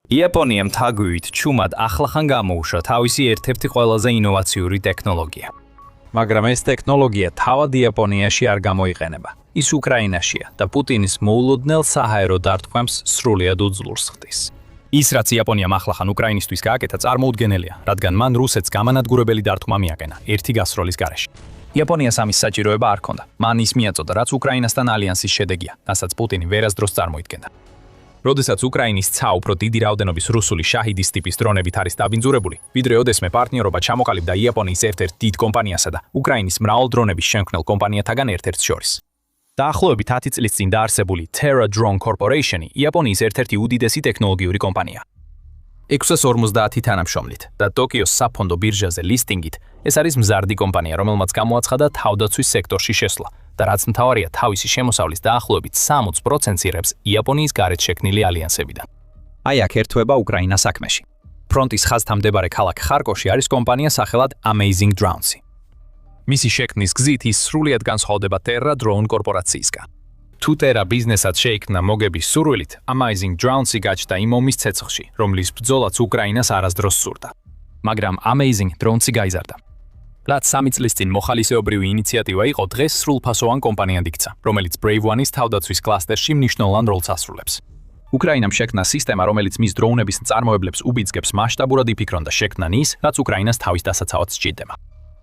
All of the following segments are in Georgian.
იაპონიამ თაგვივით ჩუმად ახლახან გამოუშვა თავისი ერთ-ერთი ყველაზე ინოვაციური ტექნოლოგია. მაგრამ ეს ტექნოლოგია თავად იაპონიაში არ გამოიყენება. ის უკრაინაშია და პუტინის მოულოდნელ საჰაერო დარტყმებს სრულიად უძლურს ხდის. ის რაც იაპონიამ ახლახან უკრაინისთვის გააკეთა წარმოუდგენელია, რადგან მან რუსეთს გამანადგურებელი დარტყმა მიაკენა ერთი გასროლის გარეშე. იაპონიას ამის საჭიროება არ ჰქონდა. მან ის მიაწოდა, რაც უკრაინასთან ალიანსის შედეგია, რასაც პუტინი ვერასდროს წარმოიდგენდა. როდესაც უკრაინის ცა უფრო დიდი რაოდენობის რუსული შაჰიდის ტიპის დრონებით არის დაბინძურებული, ვიდრე ოდესმე პარტნიორობა ჩამოყალიბდა იაპონიის ერთ-ერთ დიდ კომპანიასა და უკრაინის მრავალ დრონების შემქმნელ კომპანიათაგან ერთ-ერთს შორის. დაახლოებით 10 წლის წინ დაარსებული Terra Drone Corporation იაპონიის ერთ-ერთი უდიდესი ტექნოლოგიური კომპანია. 650 თანამშრომლით და ტოკიოს საფონდო ბირჟაზე ლისტინგით, ეს არის მზარდი კომპანია, რომელმაც გამოაცხადა თავდაცვის სექტორში შესვლა და რაც მთავარია, თავისი შემოსავლის დაახლოებით 60%-ს იღებს იაპონიის გარეთ შექმნილი ალიანსებიდან. აი აქ ერთვება უკრაინა საქმეში. ფრონტის ხაზთან მდებარე ქალაქ ხარკოვში არის კომპანია სახელად Amazing Drones. მისი შექმნის გზით ის სრულიად განსხვავდება Terra Drone კორპორაციისგან. თუ Terra ბიზნესაც შეიქმნა მოგების სურვილით, Amazing Drones გაჩნდა იმ ომის ცეცხლში, რომლის ბრძოლაც უკრაინას არასდროს სურდა. მაგრამ Amazing Drones გაიზარდა. რაც 3 წლის წინ მოხალისეობრივი ინიციატივა იყო, დღეს სრულფასოვან კომპანიად იქცა, რომელიც Brave One-ის თავდაცვის კლასტერში მნიშვნელოვან როლს ასრულებს. უკრაინამ შექმნა სისტემა, რომელიც მის დროუნების მწარმოებლებს უბიძგებს მასშტაბურად იფიქრონ და შექმნან ის, რაც უკრაინას თავის დასაცავად სჭირდება.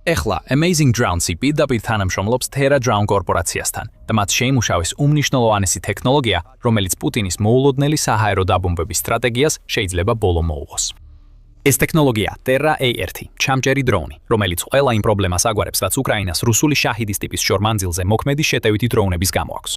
ეხლა Amazing Drones პირდაპირ თანამშრომლობს Terra Drone კორპორაციასთან და მათ შეიმუშავეს უმნიშვნელოვანესი ტექნოლოგია, რომელიც პუტინის მოულოდნელი საჰაერო დაბომბების სტრატეგიას შეიძლება ბოლო მოუღოს. ეს ტექნოლოგია Terra A1, ჩამჭერი დროუნი, რომელიც ყველა იმ პრობლემას აგვარებს, რაც უკრაინას რუსული შაჰიდის ტიპის შორმანძილზე მოქმედი შეტევითი დროუნების გამოაქვს.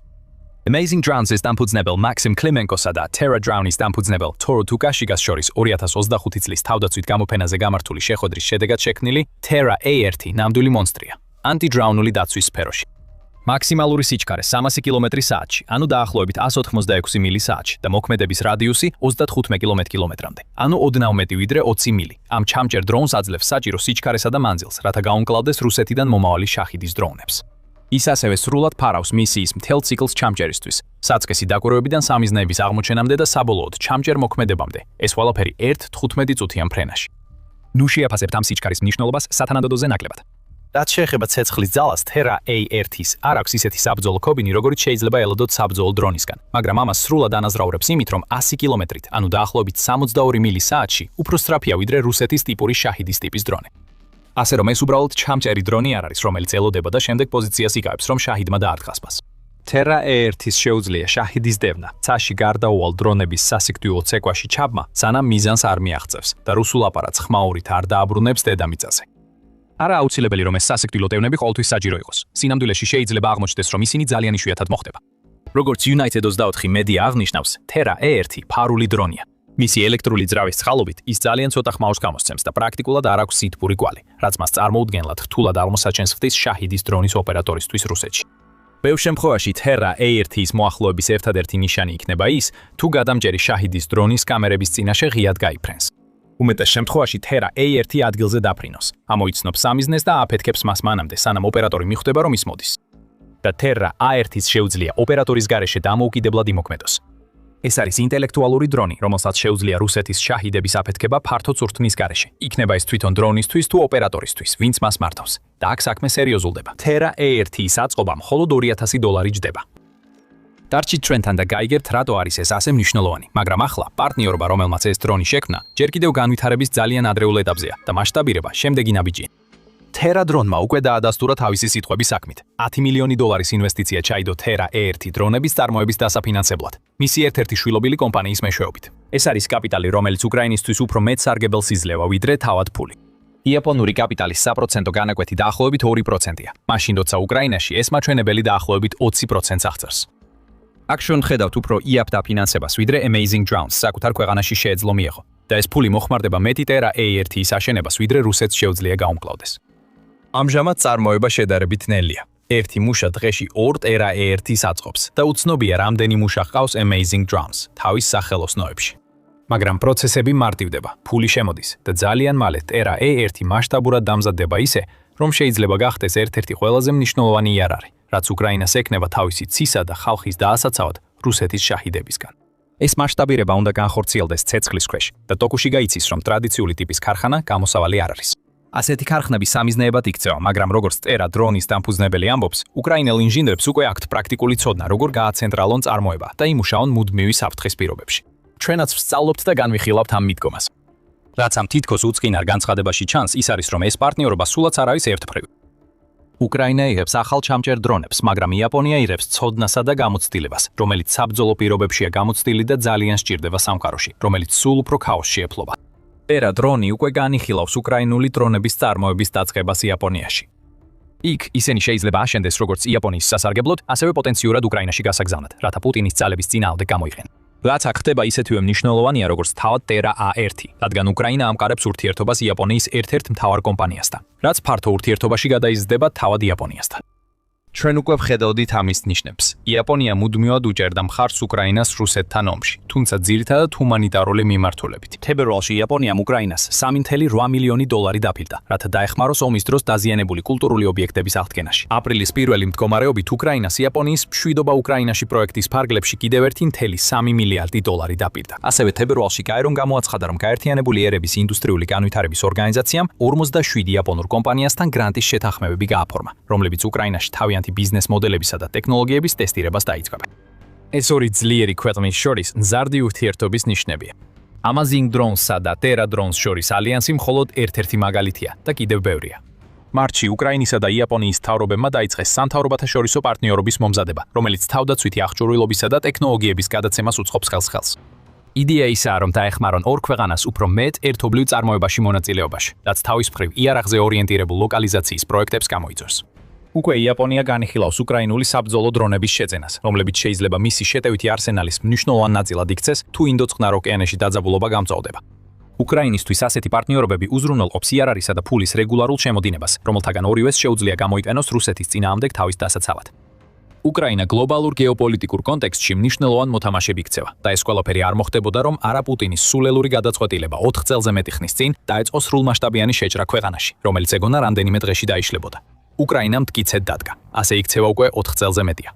Amazing Drones-ის დამფუძნებელ მაქსიმ კლიმენკოსა და Terra Drone-ის დამფუძნებელ თორო თუკაშიგას შორის 2025 წლის თავდაცვით გამოფენაზე გამართული შეხვედრის შედეგად შექმნილი Terra A1 ნამდვილი მონსტრია, ანტიდროუნული დაცვის სფეროში. მაქსიმალური სიჩქარე 300 კმ/სთ, ანუ დაახლოებით 186 მილი/სთ და მოქმედების რადიუსი 35 კმ/მ, ანუ ოდნავ მეტი ვიდრე 20 მილი. ამ ჩამჭერ დროუნს აძლევს საჭირო სიჩქარესა და მანძილს, რათა გაუმკლავდეს რუსეთიდან მომავალი შაჰიდის დროუნებს. ის ასევე სრულად ფარავს მისიის მთელ ციკლს ჩამჭერისთვის, საწყისი დაკვირვებიდან სამიზნეების აღმოჩენამდე და საბოლოოდ ჩამჭერ მოქმედებამდე, ეს ყველაფერი 1-15 წუთიან ფრენაში. ნუ შეაფასებთ ამ სიჩქარის მნიშვნელობას სათანადოდოზე ნაკლებად. რაც შეეხება ცეცხლის ძალას, Terra A1-ის არ აქვს ისეთი საბრძოლო ქობინი, როგორიც შეიძლება ელოდოთ საბრძოლო დრონისგან, მაგრამ ამას სრულად ანაზრაურებს იმით, რომ 100 კმ-ით, ანუ დაახლოებით 62 მილი/სთ-ში, უფრო სწრაფია ვიდრე რუსეთის ტიპური შაჰიდის ტიპის დრონი. ასე რომ ეს უბრალოდ ჩამჭერი დრონი არ არის, რომელიც ელოდება და შემდეგ პოზიციას იკავებს, რომ შაჰიდმა დაარტყას მას. Terra A1-ის შეუძლია შაჰიდის დევნა, ცაში გარდაუვალ დრონების სასიკვდილო ცეკვაში ჩაბმა, სანამ მიზანს არ მიაღწევს და რუსულ აპარატს ხმაურით არ დააბრუნებს დედამიწაზე. არა აუცილებელი რომ ეს სასიკვდილო დევნები ყოველთვის საჭირო იყოს. სინამდვილეში შეიძლება აღმოჩნდეს, რომ ისინი ძალიან იშვიათად მოხდება. როგორც United 24 მედია აღნიშნავს, Terra A1 ფარული დრონია. მისი ელექტრული ძრავის წყალობით ის ძალიან ცოტა ხმაურს გამოსცემს და პრაქტიკულად არ აქვს სითბური კვალი, რაც მას წარმოუდგენლად რთულად აღმოსაჩენს ხდის შაჰიდის დრონის ოპერატორისთვის რუსეთში. ბევრ შემთხვევაში Terra A1-ის მოახლოების ერთადერთი ნიშანი იქნება ის, თუ გადამჭერი შაჰიდის დრონის კამერების წინაშე ღიად გაიფრენს. უმეტეს შემთხვევაში Terra A1 ადგილზე დაფრინოს, ამოიცნობს სამიზნეს და აფეთქებს მას მანამდე, სანამ ოპერატორი მიხვდება, რომ ის მოდის. და Terra A1-ის შეუძლია ოპერატორის გარეშე დამოუკიდებლად იმოქმედოს. ეს არის ინტელექტუალური დრონი, რომელსაც შეუძლია რუსეთის შაჰიდების აფეთქება ფართო წვრთნის გარეშე. იქნება ეს თვითონ დრონისთვის თუ ოპერატორისთვის, ვინც მას მართავს. და აქ საქმე სერიოზულდება. Terra A1-ის აწყობა მხოლოდ $2,000 ჯდება. დარჩით ჩვენთან და გაიგებთ, რატო არის ეს ასე მნიშვნელოვანი, მაგრამ ახლა პარტნიორობა, რომელმაც ეს დრონი შექმნა, ჯერ კიდევ განვითარების ძალიან ადრეულ ეტაპზეა და მასშტაბირება შემდეგი ნაბიჯია. Terra Drone-მა უკვე დაადასტურა თავისი სიტყვების საქმით. $10 მილიონი ინვესტიცია ჩაიდო Terra A1 დრონების წარმოების დასაფინანსებლად, მისი ერთ-ერთი შვილობილი კომპანიის მეშვეობით. ეს არის კაპიტალი, რომელიც უკრაინისთვის უფრო მეტ სარგებელს იძლევა, ვიდრე თავად ფული. იაპონური კაპიტალის საპროცენტო განაკვეთი დაახლოებით 2%-ია, მაშინ როცა უკრაინაში ეს მაჩვენებელი დაახლოებით 20%-ს აღწევს. აქ ჩვენ ხედავთ უფრო იაპ დაფინანსებას, ვიდრე Amazing Drones საკუთარ ქვეყანაში შეეძლო მიეღო და ეს ფული მოხმარდება მეტი Terra A1-ის აშენებას, ვიდრე რუსეთს შეუძლია გაუმკლავდეს. ამჟამად წარმოება შედარებით ნელია. ერთი მუშა დღეში 2 Terra A1-ის აწყობს და უცნობია რამდენი მუშა ჰყავს Amazing Drones თავის სახელოსნოებში. მაგრამ პროცესები მარტივდება, ფული შემოდის და ძალიან მალე Terra A1 მასშტაბურად დამზადდება ისე, რომ შეიძლება გახდეს ერთ-ერთი ყველაზე მნიშვნელოვანი იარაღი, რაც უკრაინას ეკნება თავისი ცისა და ხალხის დაასაცავად რუსეთის შაჰიდებისგან. ეს მასშტაბირება უნდა განხორციელდეს ცეცხლის ქვეშ და ტოკუში გაიცის, რომ ტრადიციული ტიპის ქარხანა გამოსავალი არ არის. ასეთი ქარხნები სამიზნეებად იქცევა, მაგრამ როგორც წერა დრონის დამფუძნებელი ამბობს, უკრაინელ ინჟინერებს უკვე აქვთ პრაქტიკული ცოდნა, როგორ გააცენტრალონ წარმოება და იმუშაონ მუდმივი საფრთხის პირობებში. ჩვენაც ვსწავლობთ და განვიხილავთ ამ მიდგომას. რაც ამ თითქოს უწყინარ განცხადებაში ჩანს, ის არის, რომ ეს პარტნიორობა სულაც არ არის ერთფრივი. უკრაინა იღებს ახალ ჩამჭერ დრონებს, მაგრამ იაპონია იღებს ცოდნასა და გამოცდილებას, რომელიც საბრძოლო პირობებშია გამოცდილი და ძალიან სჭირდება სამყაროში, რომელიც სულ უფრო ქაოსში ეფლობა. ერა დრონი უკვე განიხილავს უკრაინული დრონების წარმოების დაწყებას იაპონიაში. იქ ისინი შეიძლება აშენდეს როგორც იაპონიის სასარგებლოდ, ასევე პოტენციურად უკრაინაში გასაგზავნად, რათა პუტინის ძალების წინააღმდეგ გამოიყენონ. რაც აქ ხდება ისეთივე მნიშვნელოვანია, როგორც თავად ტერა A1, რადგან უკრაინა ამყარებს ურთიერთობას იაპონიის ერთ-ერთ მთავარ კომპანიასთან, რაც ფართო ურთიერთობაში გადაიზრდება თავად იაპონიასთან. ჩვენ უკვე ვხედავდით ამის ნიშნებს. იაპონია მუდმივად უჭერდა მხარს უკრაინას რუსეთთან ომში, თუმცა ძირითადად ჰუმანიტარული მიმართულებით. თებერვალში იაპონიამ უკრაინას $3.8 მილიონი დაფილდა, რათა დაეხმაროს ომის დროს დაზიანებული კულტურული ობიექტების აღდგენაში. აპრილის პირველი მდგომარეობით უკრაინას იაპონიის მშვიდობა უკრაინაში პროექტის ფარგლებში კიდევ $1.3 მილიარდი დაფილდა. ასევე თებერვალში გაერომ გამოაცხადა, რომ გაერთიანებული ერების ინდუსტრიული განვითარების ორგანიზაციამ 47 იაპონურ კომპანიასთან გრანტის შეთანხმებები გააფორმა, რომლებიც უკრაინაში თავიანთი ბიზნეს მოდელებისა და ტექნოლოგიების ტესტირებას დაიწყება. ეს ორი ძლიერი ქვეყნის შორის მზარდი ურთიერთობის ნიშნებია. Amazing Drones-სა და Terra Drones შორის ალიანსი მხოლოდ ერთ-ერთი მაგალითია და კიდევ ბევრია. მარტში უკრაინისა და იაპონიის მთავრობებმა დაიწყეს სამთავრობათაშორისო პარტნიორობის მომზადება, რომელიც თავდაცვითი აღჭურვილობისა და ტექნოლოგიების გადაცემას უწყობს ხელს. იდეა ისაა, რომ დაეხმარონ ორ ქვეყანას უფრო მეტ ერთობლივ წარმოებაში მონაწილეობაში, რაც თავის მხრივ იარაღზე ორიენტირებულ ლოკალიზაციის პროექტებს გამოიწვევს. უკვე იაპონია განიხილავს უკრაინული საბრძოლო დრონების შეძენას, რომლებიც შეიძლება მისი შეტევითი არსენალის მნიშვნელოვან ნაწილად იქცეს, თუ ინდოწყნარ ოკეანეში დაძაბულობა გამწვავდება. უკრაინისთვის ასეთი პარტნიორობები უზრუნველყოფს იარაღისა და ფულის რეგულარულ შემოდინებას, რომელთაგან ორივეს შეუძლია გამოიყენოს რუსეთის წინააღმდეგ თავის დასაცავად. უკრაინა გლობალურ გეოპოლიტიკურ კონტექსტში მნიშვნელოვან მოთამაშედ იქცევა და ეს ყველაფერი არ მოხდებოდა, რომ არა პუტინის სულელური გადაწყვეტილება 4 წელზე მეტი ხნის წინ დაეწყო სრულმასშტაბიანი შეჭრა ქვეყანაში, რომელიც ეგონა რამდენიმე დღეში დაიშლებოდა. უკრაინამ მტკიცედ დადგა, ასე იქცევა უკვე 4 წელზე მეტია.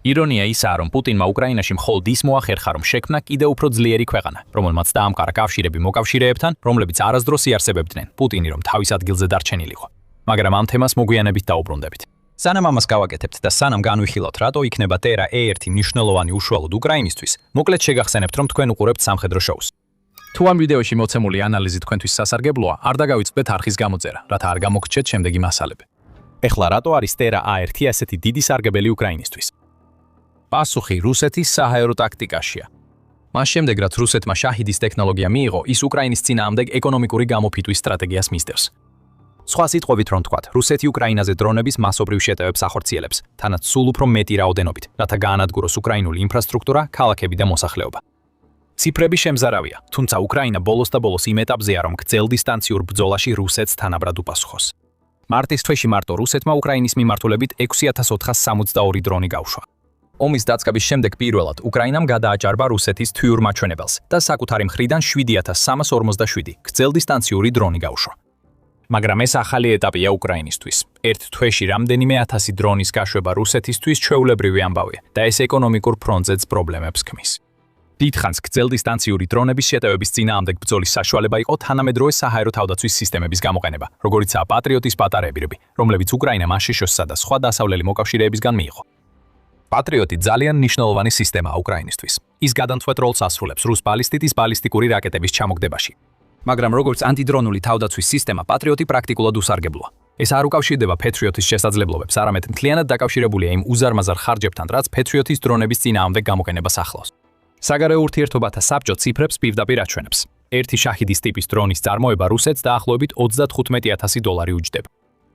ირონია ისაა, რომ პუტინმა უკრაინაში მხოლოდ ის მოახერხა, რომ შექმნა კიდევ უფრო ძლიერი ქვეყანა, რომელმაც დაამყარა კავშირები მოკავშირეებთან, რომლებიც არასდროს იარსებებდნენ, პუტინი რომ თავის ადგილზე დარჩენილიყო. მაგრამ ამ თემას მოგვიანებით დაუბრუნდებით. სანამ ამას გავაკეთებთ და სანამ განვიხილავთ, რატო იქნება Terra A1 მნიშვნელოვანი უშუალოდ უკრაინისთვის, მოკლედ შეგახსენებთ, რომ თქვენ უყურებთ სამხედრო შოუს. თუ ამ ვიდეოში მოცემული ანალიზი თქვენთვის სასარგებლოა, არ დაგავიწყდეთ არხის გამოწერა, რათა არ გამოგრჩეთ შემდეგი მასალები. ეხლა რატო არის Terra A1 ასეთი დიდი სარგებელი უკრაინისთვის? პასუხი რუსეთის საჰაერო ტაქტიკაშია. მას შემდეგ, რაც რუსეთმა შაჰიდის ტექნოლოგია მიიღო, ის უკრაინის წინააღმდეგ ეკონომიკური გამოფიტვის სტრატეგიას მისდევს. სხვა სიტყვებით რომ ვთქვათ, რუსეთი უკრაინაზე დრონების მასობრივ შეტევებს ახორციელებს, თანაც სულ უფრო მეტი რაოდენობით, რათა გაანადგუროს უკრაინული ინფრასტრუქტურა, ქალაქები და მოსახლეობა. ციფრები შემზარავია, თუმცა უკრაინა ბოლოს და ბოლოს იმ ეტაპზეა, რომ გრძელ დისტანციურ ბრძოლაში რუსეთს თანაბრად უპასუხოს. მარტის თვეში მარტო რუსეთმა უკრაინის მიმართულებით 6462 დრონი გაუშვა. ომის დაწყების შემდეგ პირველად უკრაინამ გადააჭარბა რუსეთის თვიურ მაჩვენებელს და საკუთარი მხრიდან 7347 გრძელ დისტანციური დრონი გაუშვა. მაგრამ ეს ახალი ეტაპია უკრაინისთვის. ერთ თვეში რამდენიმე ათასი დრონის გაშვება რუსეთისთვის ჩვეულებრივი ამბავია და ეს ეკონომიკურ ფრონტზეც პრობლემებს ქმნის. დიდხანს გრძელ დისტანციური დრონების შეტევების წინააღმდეგ ბრძოლის საშუალება იყო თანამედროვე საჰაერო თავდაცვის სისტემების გამოყენება, როგორიცაა პატრიოტის ბატარეები, რომლებიც უკრაინამ აშშ-სა და სხვა დასავლელი მოკავშირეებისგან მიიღო. პატრიოტი ძალიან მნიშვნელოვანი სისტემაა უკრაინისთვის. ის გადამწყვეტ როლს ასრულებს რუს ბალისტიკის ბალისტიკური რაკეტების ჩამოგდებაში. მაგრამ როგორც ანტიდრონული თავდაცვის სისტემა, პატრიოტი პრაქტიკულად უსარგებლოა. ეს არ უკავშირდება Patriot-ის შესაძლებლობებს, არამედ მთლიანად დაკავშირებულია იმ უზარმაზარ ხარჯებთან, რაც Patriot-ის დრონების წინააღმდეგ გამოყენებას ახლავს. საგარეო ურთიერთობათა საბჭო ციფრებს პირდაპირ აჩვენებს. ერთი შაჰიდის ტიპის დრონის წარმოება რუსეთს დაახლოებით $35000 უჯდება.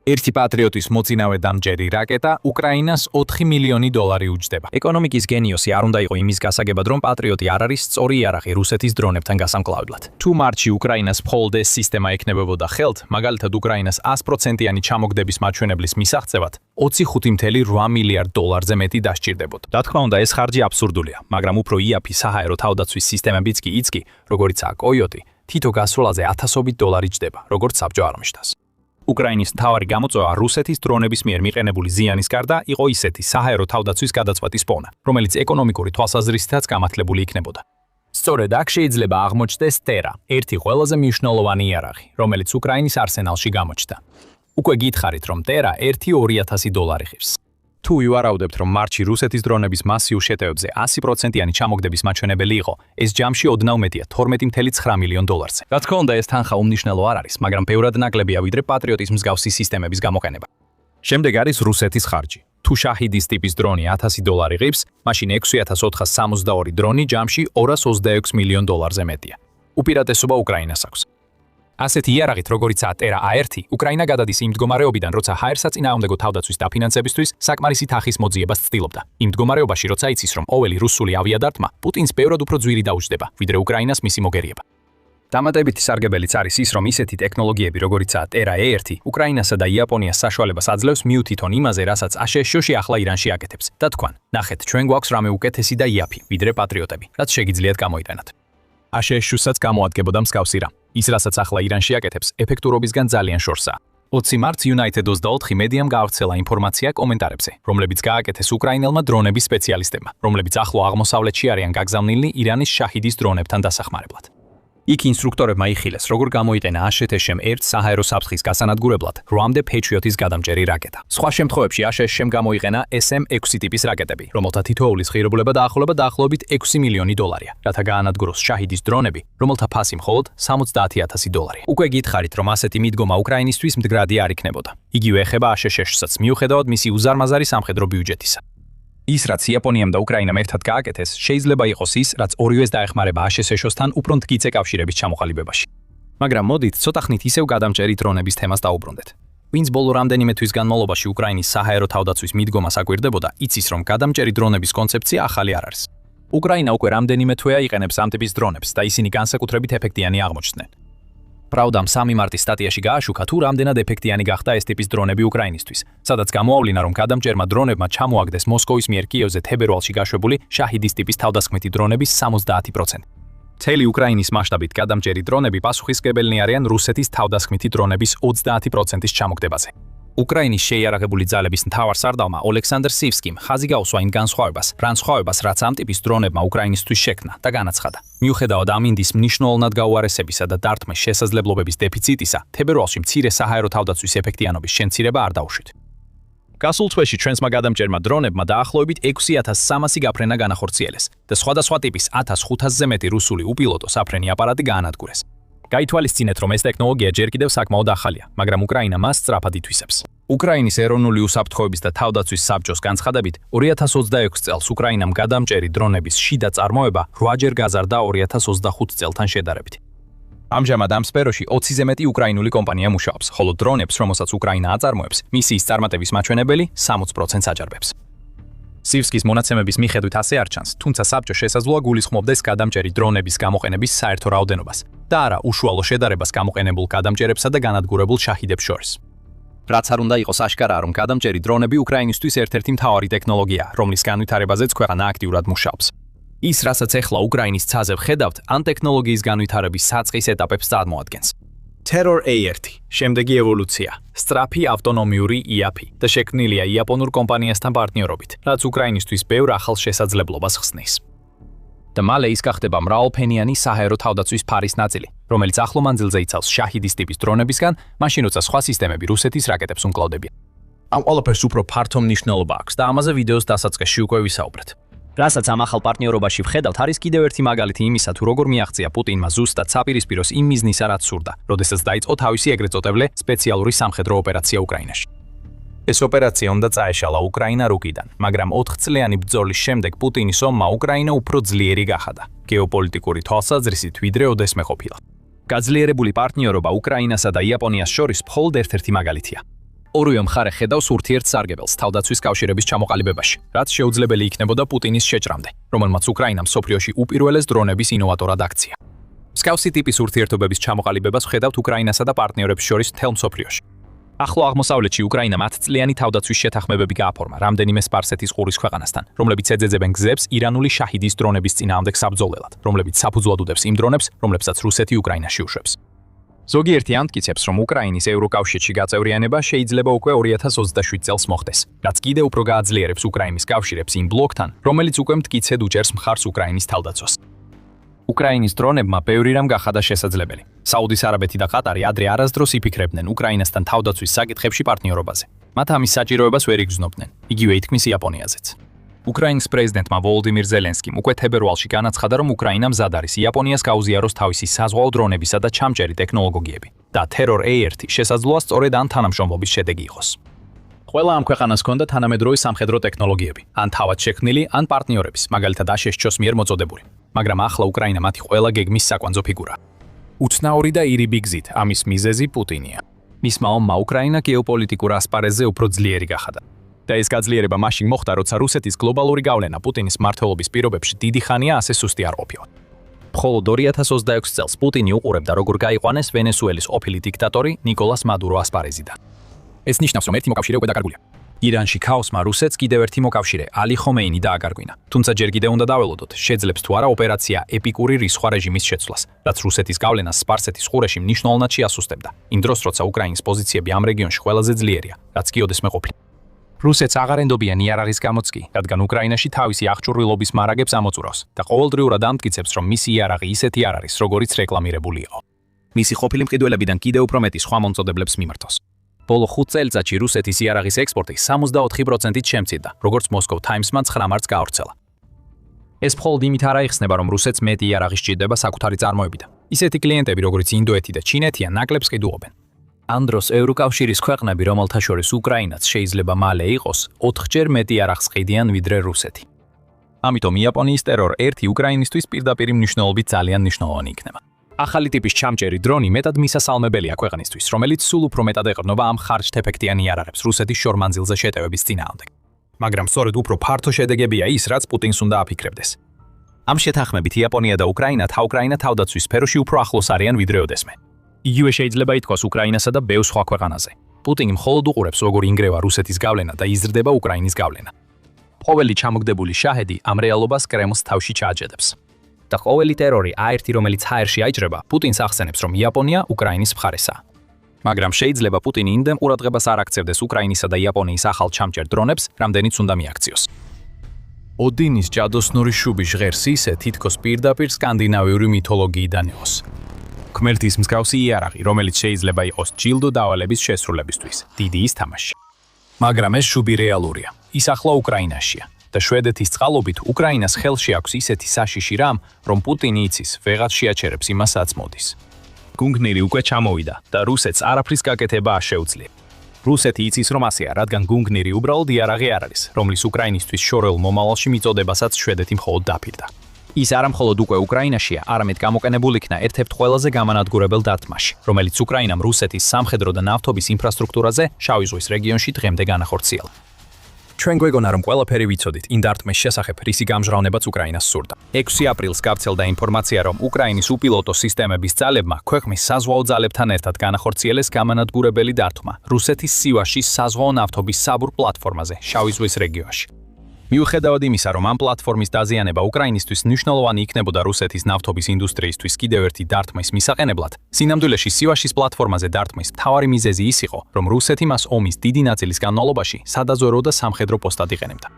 ერთი პატრიოტის მოწინავე დამჯერი რაკეტა უკრაინას $4 მილიონი უჯდება. ეკონომიკის გენიოსი არ უნდა იყო იმის გასაგებად, რომ პატრიოტი არ არის სწორი იარაღი რუსეთის დრონებთან გასამკლავებლად. თუ მარტში უკრაინას მხოლოდ ეს სისტემა ექნებებოდა ხელთ, მაგალითად უკრაინას 100%-იანი ჩამოგდების მაჩვენებლის მისაღწევად $25.8 მილიარდზე მეტი დასჭირდებოდა. რა თქმა უნდა, ეს ხარჯი აბსურდულია, მაგრამ უფრო იაფი საჰაერო თავდაცვის სისტემებიც კი იცკი, როგორიცაა კოიოტი, თითო გასვლაზე $1000 ჯდება, როგორც საბჭო აღმოჩნდა. უკრაინის მთავარი გამოწვევა რუსეთის დრონების მიერ მიყენებული ზიანის გარდა იყო ისეთი საჰაერო თავდაცვის გადაწყვეტის პოვნა, რომელიც ეკონომიკური თვალსაზრისითაც გამართლებული იქნებოდა. სწორედ აქ შეიძლება აღმოჩნდეს Terra, ერთი ყველაზე მნიშვნელოვანი იარაღი, რომელიც უკრაინის არსენალში გამოჩნდა. უკვე გითხარით, რომ Terra $1,2000 ღირს. თუ ივარავდებთ, რომ მარტში რუსეთის დრონების მასიურ შეტევებზე 100%-იანი ჩამოგდების მაჩვენებელი იყო, ეს ჯამში ოდნავ მეტია $12.9 მილიონზე. რა თქმა უნდა, ეს თანხა უმნიშვნელო არ არის, მაგრამ ბევრად ნაკლებია ვიდრე პატრიოტის მსგავსი სისტემების გამოყენება. შემდეგ არის რუსეთის ხარჯი. თუ შაჰიდის ტიპის დრონი $1,000 ღირს, მაშინ 6462 დრონი ჯამში $226 მილიონზე მეტია. უპირატესობა უკრაინას აქვს. ასეთი იარაღით, როგორიცაა Terra A1, უკრაინა გადადის იმ მდგომარეობიდან, როცა ჰაერსაწინააღმდეგო თავდაცვის დაფინანსებისთვის საკმარისი თანხის მოძიებას ცდილობდა. იმ მდგომარეობაში, როცა იცის, რომ ყოველი რუსული ავიადარტმა პუტინს ბევრად უფრო ძვირი დაუჯდება, ვიდრე უკრაინას მისი მოგერიება. დამატებითი სარგებელიც არის ის, რომ ისეთი ტექნოლოგიები, როგორიცაა Terra A1, უკრაინასა და იაპონიას საშუალებას აძლევს მიუთითონ იმაზე, რასაც ASHS-ში ახლა ირანში აკეთებს. და თქვან, ნახეთ, ჩვენ გვაქვს რამე უკეთესი და იაფი, ვიდრე პატრიოტები, რაც შეგიძლიათ გამოიყენოთ. ASHS-საც გამოადგებოდა მსგავსი რამ. ის, რასაც ახლა ირანში აკეთებს, ეფექტურობისგან ძალიან შორსაა. 20 მარტს United 24 მედიამ გაავრცელა ინფორმაცია კომენტარებზე, რომლებიც გააკეთეს უკრაინელმა დრონების სპეციალისტებმა, რომლებიც ახლო აღმოსავლეთში არიან გაგზავნილნი ირანის შაჰიდის დრონებთან დასახმარებლად. იქ ინსტრუქტორებმა იხილეს, როგორ გამოიყენა ASHS-მ ერთ საჰაერო საფრთხის გასანადგურებლად 8-მდე Patriot-ის გადამჭერი რაკეტა. სხვა შემთხვევებში ASHS-მ გამოიყენა SM-6 ტიპის რაკეტები, რომელთა თითოეულის ღირებულება დაახლოებით $6 მილიონი, რათა გაანადგუროს შაჰიდის დრონები, რომელთა ფასი მხოლოდ $70,000. უკვე გითხარით, რომ ასეთი მიდგომა უკრაინისთვის მდგრადი არ იქნებოდა. იგივე ეხება ASHS-საც, მიუხედავად მისი უზარმაზარი სამხედრო ბიუჯეტისა. ის, რაც იაპონიამ და უკრაინამ ერთად გააკეთეს, შეიძლება იყოს ის, რაც ორივეს დაეხმარება ASHS-თან უფრო მტკიცე კავშირების ჩამოყალიბებაში. მაგრამ მოდით ცოტა ხნით ისევ გადამჭერი დრონების თემას დაუბრუნდეთ. ვინც ბოლო რამდენიმე თვის განმავლობაში უკრაინის საჰაერო თავდაცვის მიდგომას აკვირდებოდა, იცის, რომ გადამჭერი დრონების კონცეფცია ახალი არ არის. უკრაინა უკვე რამდენიმე თვეა იყენებს ამ ტიპის დრონებს და ისინი განსაკუთრებით ეფექტიანი აღმოჩნდნენ. Pravdam 3 მარტის სტატიაში გააშუქა თუ რამდენად ეფექტიანი გახდა ეს ტიპის დრონები უკრაინისთვის, სადაც გამოავლინა, რომ გადამჭერმა დრონებმა ჩამოაგდეს მოსკოვის მიერ კიევზე თებერვალში გაშვებული შაჰიდის ტიპის თავდასხმეთი დრონების 70%. მთელი უკრაინის მასშტაბით გადამჭერი დრონები პასუხისმგებელნი არიან რუსეთის თავდასხმეთი დრონების 30%-ის ჩამოგდებაზე. უკრაინის შეიარაღებული ძალების მთავარსარდალმა ოლექსანდრ სივსკიმ ხაზი გაუსვა იმ განსხვავებას, რაც ამ ტიპის დრონებმა უკრაინისთვის შექმნა და განაცხადა. მიუხედავად ამინდის მნიშვნელოვნად გაუარესებისა და დარტყმის შესაძლებლობების დეფიციტისა, თებერვალში მცირე საჰაერო თავდაცვის ეფექტიანობის შემცირება არ დაუშვით. გასულ თვეში ჩვენსმა გადამჭერმა დრონებმა დაახლოებით 6300 გაფრენა განახორციელეს და სხვადასხვა ტიპის 1500-ზე მეტი რუსული უპილოტო საფრენი აპარატი გაანადგურეს. გაითვალისწინეთ, რომ ეს ტექნოლოგია ჯერ კიდევ საკმაოდ ახალია, მაგრამ უკრაინა მას სწრაფად ითვისებს. უკრაინის ეროვნული უსაფრთხოების და თავდაცვის საბჭოს განცხადებით, 2026 წელს უკრაინამ გადამჭერი დრონების შიდა წარმოება 8-ჯერ გაზარდა 2025 წელთან შედარებით. ამჟამად ამ სფეროში 20-ზე მეტი უკრაინული კომპანია მუშაობს, ხოლო დრონებს, რომელსაც უკრაინა აწარმოებს, მისიის წარმატების მაჩვენებელი 60%-ს აჯარბებს. სივსკის მონაცემების მიხედვით ასე არ ჩანს, თუმცა საბჭო შესაძლოა გულისხმობდეს გადამჭერი დრონების გამოყენების საერთო რაოდენობას და არა უშუალო შედარებას გამოყენებულ გადამჭერებსა და განადგურებულ შაჰიდებს შორის. რაც არ უნდა იყოს აშკარაა, რომ გადამჭერი დრონები უკრაინისთვის ერთ-ერთი მთავარი ტექნოლოგიაა, რომლის განვითარებაზეც ქვეყანა აქტიურად მუშაობს. ის, რასაც ეხლა უკრაინის ცაზე ვხედავთ, ამ ტექნოლოგიის განვითარების საწყის ეტაპებს წარმოადგენს. Terra A1, შემდეგი ევოლუცია, სწრაფი ავტონომიური იაფი და შექმნილია იაპონურ კომპანიასთან პარტნიორობით, რაც უკრაინისთვის ბევრ ახალ შესაძლებლობას ხსნის. და მალე ის გახდება მრავალფენიანი საჰაერო თავდაცვის ფარის ნაწილი, რომელიც ახლო მანძილზე იცავს შაჰიდის ტიპის დრონებისგან, მაშინ როცა სხვა სისტემები რუსეთის რაკეტებს უმკლავდებიან. ამ ყველაფერს უფრო ფართო მნიშვნელობა აქვს და ამაზე ვიდეოს დასაწყისში უკვე ვისაუბრეთ. რასაც ამ ახალ პარტნიორობაში ვხედავთ, არის კიდევ ერთი მაგალითი იმისა, თუ როგორ მიაღწია პუტინმა ზუსტად საპირისპიროს იმ მიზნისა, რაც სურდა, როდესაც დაიწყო თავისი ეგრეთ წოდებული სპეციალური სამხედრო ოპერაცია უკრაინაში. ეს ოპერაცია უნდა წაეშალა უკრაინა რუკიდან, მაგრამ 4 წლიანი ბრძოლის შემდეგ პუტინის ომმა უკრაინა უფრო ძლიერი გახადა, გეოპოლიტიკური თვალსაზრისით ვიდრე ოდესმე ყოფილა. გაძლიერებული პარტნიორობა უკრაინასა და იაპონიას შორის მხოლოდ ერთ-ერთი მაგალითია. ორივე მხარე ხედავს ურთიერთ სარგებელს თავდაცვის კავშირების ჩამოყალიბებაში, რაც შეუძლებელი იქნებოდა პუტინის შეჭრამდე, რომელმაც უკრაინამ მსოფლიოში უპირველეს დრონების ინოვატორად აქცია. მსგავსი ტიპის ურთიერთობების ჩამოყალიბებას ვხედავთ უკრაინასა და პარტნიორებს შორის მთელ მსოფლიოში. ახლო აღმოსავლეთში უკრაინამ 10 წლიანი თავდაცვის შეთანხმებები გააფორმა რამდენიმე სპარსეთის ყურის ქვეყანასთან, რომლებიც ეძებენ გზებს ირანული შაჰიდის დრონების წინააღმდეგ საბრძოლველად, რომლებიც საფუძვლად უდევს იმ დრონებს, რომლებსაც რუსეთი უკრაინაში უშვებს. ზოგიერთი ამტკიცებს, რომ უკრაინის ევროკავშირში გაწევრიანება შეიძლება უკვე 2027 წელს მოხდეს, რაც კიდევ უფრო გააძლიერებს უკრაინის კავშირებს იმ ბლოკთან, რომელიც უკვე მტკიცედ უჭერს მხარს უკრაინის თავდაცვას. უკრაინის დრონებმა ბევრი რამ გახადა შესაძლებელი. საუდის არაბეთი და ყატარი ადრე არასდროს იფიქრებდნენ უკრაინასთან თავდაცვის საკითხებში პარტნიორობაზე. მათ ამის საჭიროებას ვერ იგრძნობდნენ, იგივე ითქმის იაპონიაზეც. უკრაინის პრეზიდენტმა ვოლოდიმირ ზელენსკიმ უკვე თებერვალში განაცხადა, რომ უკრაინა მზად არის იაპონიას გაუზიაროს თავისი საზღვაო დრონებისა და ჩამჭერი ტექნოლოგიები და Terror A1 შესაძლოა სწორედ ამ თანამშრომლობის შედეგი იყოს. ყველა ამ ქვეყანას ჰქონდა თანამედროვე სამხედრო ტექნოლოგიები, ან თავად შექმნილი, ან პარტნიორების, მაგალითად აშშ-ს მიერ მოწოდებული. მაგრამ ახლა უკრაინა მათი ყველა გეგმის საკვანძო ფიგურაა. უცნაური და ირიბი გზით ამის მიზეზი პუტინია. მისმა ომმა უკრაინა გეოპოლიტიკურ ასპარეზზე უფრო ძლიერი გახადა. და ეს გაძლიერება მაშინ მოხდა, როცა რუსეთის გლობალური გავლენა პუტინის მმართველობის პირობებში დიდი ხანია ასე სუსტი არ ყოფილა. მხოლოდ 2026 წელს პუტინი უყურებდა, როგორ გაიყვანეს ვენესუელის ყოფილი დიქტატორი ნიკოლას მადურო ასპარეზიდან. ეს ნიშნავს, რომ ერთი მოკავშირე უკვე დაკარგულია. ირანში ქაოსმა რუსეთს კიდევ ერთი მოკავშირე, ალი ხომეინი დააკარგვინა. თუმცა ჯერ კიდევ უნდა დაველოდოთ, შეძლებს თუ არა ოპერაცია ეპიკური რისხვა რეჟიმის შეცვლას, რაც რუსეთის გავლენას სპარსეთის ყურეში მნიშვნელოვნად შეასუსტებდა. იმ დროს, როცა უკრაინის პოზიციები ამ რეგიონში ყველაზე ძლიერია, რაც კი ოდესმე ყოფილა. რუსეთს აღარ ენდობიან იარაღის გამოც კი, რადგან უკრაინაში თავისი აღჭურვილობის მარაგებს ამოწურავს და ყოველდღიურად ამტკიცებს, რომ მისი იარაღი ისეთი არ არის, როგორიც რეკლამირებული იყო. მისი ყოფილი მყიდველებიდან კიდევ უფრო მეტი სხვა მომწოდებლებს მიმართავს. ბოლო 5 წელიწადში რუსეთის იარაღის ექსპორტი 64%-ით შემცირდა, როგორც Moscow Times-მა 9 მარტს გაავრცელა. ეს მხოლოდ იმით არ აიხსნება, რომ რუსეთს მეტი იარაღი სჭირდება საკუთარი წარმოებიდან. ისეთი კლიენტები, როგორც ინდოეთი და ჩინეთია, ნაკლებს ყიდულობენ. ამ დროს ევროკავშირის ქვეყნები, რომელთა შორის უკრაინაც შეიძლება მალე იყოს, 4-ჯერ მეტი იარაღს ყიდიან ვიდრე რუსეთი. ამიტომ იაპონიის Terror 1 უკრაინისთვის პირდაპირ მნიშვნელობით ძალიან მნიშვნელოვანი იქნება. ახალი ტიპის ჩამჭერი დრონი მეტად მისასალმებელია ქვეყნისთვის, რომელიც სულ უფრო მეტად ეყრდნობა ამ ხარჯთეფექტიანი იარაღებს რუსეთის შორმანძილზე შეტევების წინააღმდეგ. მაგრამ სწორედ უფრო ფართო შედეგებია ის, რაც პუტინს უნდა აფიქრებდეს. ამ შეთანხმებით იაპონია და უკრაინა თავდაცვის სფეროში უფრო ახლოს არიან ვიდრე ოდესმე. იგივე შეიძლება ითქვას უკრაინასა და ბევრ სხვა ქვეყანაზე. პუტინი მხოლოდ უყურებს, როგორ ინგრევა რუსეთის გავლენა და იზრდება უკრაინის გავლენა. ყოველი ჩამოგდებული შაჰედი ამ რეალობას კრემლს თავში ჩააჯედებს. და ყოველი ტერორი A1, რომელიც ჰაერში აიჭრება, პუტინს ახსენებს, რომ იაპონია უკრაინის მხარესაა. მაგრამ შეიძლება პუტინი იმდენ ყურადღებას არ აქცევდეს უკრაინისა და იაპონიის ახალ ჩამჭერ დრონებს, რამდენიც უნდა მიაქციოს. ოდინის ჯადოსნური შუბი ჟღერს ისე, თითქოს პირდაპირ სკანდინავიური მითოლოგიიდან იყოს. ქმერთის მსგავსი იარაღი, რომელიც შეიძლება იყოს ჯილდო დავალების შესრულებისთვის, დიდი ის თამაში. მაგრამ ეს შუბი რეალურია. ის ახლა უკრაინაშია. და შვედეთის წყალობით უკრაინას ხელში აქვს ისეთი საშიში რამ, რომ პუტინი იცის, ვეღარ შეაჩერებს იმასაც მოდის. გუნგნირი უკვე ჩამოვიდა და რუსეთს არაფრის გაკეთება არ შეუძლია. რუსეთი იცის, რომ ასეა, რადგან გუნგნირი უბრალოდ იარაღი არ არის, რომლის უკრაინისთვის შორეულ მომავალში მიწოდებასაც შვედეთი მხოლოდ დაფირდა. ის არა მხოლოდ უკვე უკრაინაშია, არამედ გამოყენებულ იქნა ერთ-ერთ ყველაზე გამანადგურებელ დარტყმაში, რომელიც უკრაინამ რუსეთის სამხედრო და ნავთობის ინფრასტრუქტურაზე შავი ზღვის რეგიონში დღემდე განახორციელა. ჩვენ გვეგონა, რომ ყველაფერი ვიცოდით იმ დარტყმის შესახებ, რისი გამჟღავნებაც უკრაინას სურდა. 6 აპრილს გავრცელდა ინფორმაცია, რომ უკრაინის უპილოტო სისტემების ძალებმა ქვეყნის საზღვაო ძალებთან ერთად განახორციელეს გამანადგურებელი დარტყმა რუსეთის სივაშის საზღვაო ნავთობის საბურ პლატფორმაზე, შავი ზღვის რეგიონში. მიუხედავად იმისა, რომ ამ პლატფორმის დაზიანება უკრაინისთვის მნიშვნელოვანი იქნებოდა რუსეთის ნავთობის ინდუსტრიისთვის კიდევ ერთი დარტყმის მისაყენებლად, სინამდვილეში სივაშის პლატფორმაზე დარტყმის მთავარი მიზეზი ის იყო, რომ რუსეთი მას ომის დიდი ნაწილის განმავლობაში სადაზვერვო და სამხედრო პოსტად იყენებდა.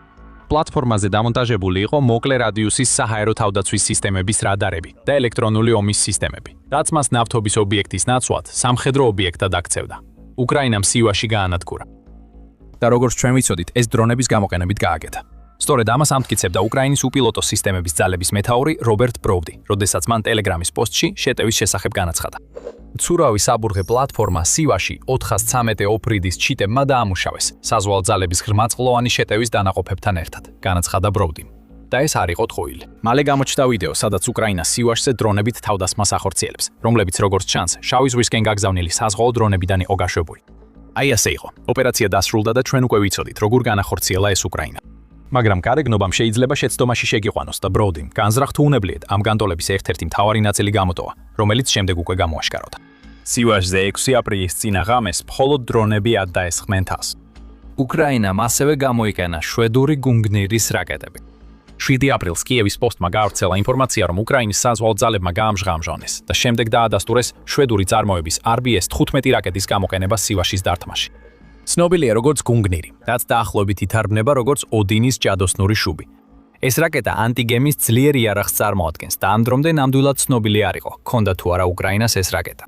პლატფორმაზე დამონტაჟებული იყო მოკლე რადიუსის საჰაერო თავდაცვის სისტემების რადარები და ელექტრონული ომის სისტემები, რაც მას ნავთობის ობიექტის ნაცვლად სამხედრო ობიექტად აქცევდა. უკრაინამ სივაში გაანადგურა. და როგორც ჩვენ ვიცოდით, ეს დრონების გამოყენებით გააკეთა. სწორედ ამას ამტკიცებდა უკრაინის უპილოტო სისტემების ძალების მეთაური რობერტ ბროუდი, როდესაც მან ტელეგრამის პოსტში შეტევის შესახებ განაცხადა. ცურავი საბურღე პლატფორმა სივაში 413 ოფრიდის ჩიტებმა დაამუშავეს საზღვაო ძალების ღრმაწყლოვანი შეტევის დანაყოფებთან ერთად, განაცხადა ბროუდიმ. და ეს არ იყო ტყუილი. მალე გამოჩნდა ვიდეო, სადაც უკრაინა სივაშზე დრონებით თავდასხმას ახორციელებს, რომლებიც როგორც ჩანს, შავი ზღვისკენ გაგზავნილი საზღვაო დრონებიდან იყო გაშვებული. აი ასე იყო. ოპერაცია დასრულდა და ჩვენ უკვე ვიცოდით, როგორ განახორციელა ეს უკრაინა. მაგრამ გარეგნობამ შეიძლება შეცდომაში შეგიყვანოს და ბროუდიმ განზრახ თუ უნებლიეთ ამ განტოლების ერთ-ერთი მთავარი ნაწილი გამოტოვა, რომელიც შემდეგ უკვე გამოაშკარავდა. სივაშზე 6 აპრილის წინა ღამეს მხოლოდ დრონები არ დაესხმენ თავს. უკრაინამ ასევე გამოიყენა შვედური გუნგნირის რაკეტები. 7 აპრილს კიევის პოსტმა გაავრცელა ინფორმაცია, რომ უკრაინის საზღვაო ძალებმა გაამჟღავნეს და შემდეგ დაადასტურეს შვედური წარმოების RBS-15 რაკეტის გამოყენება სივაშის დარტყმაში. ცნობილია როგორც გუნგნირი, რაც დაახლოებით ითარგმნება როგორც ოდინის ჯადოსნური შუბი. ეს რაკეტა ანტიგემის ძლიერ იარაღს წარმოადგენს და ამ დრომდე ნამდვილად ცნობილი არ იყო, ჰქონდა თუ არა უკრაინას ეს რაკეტა.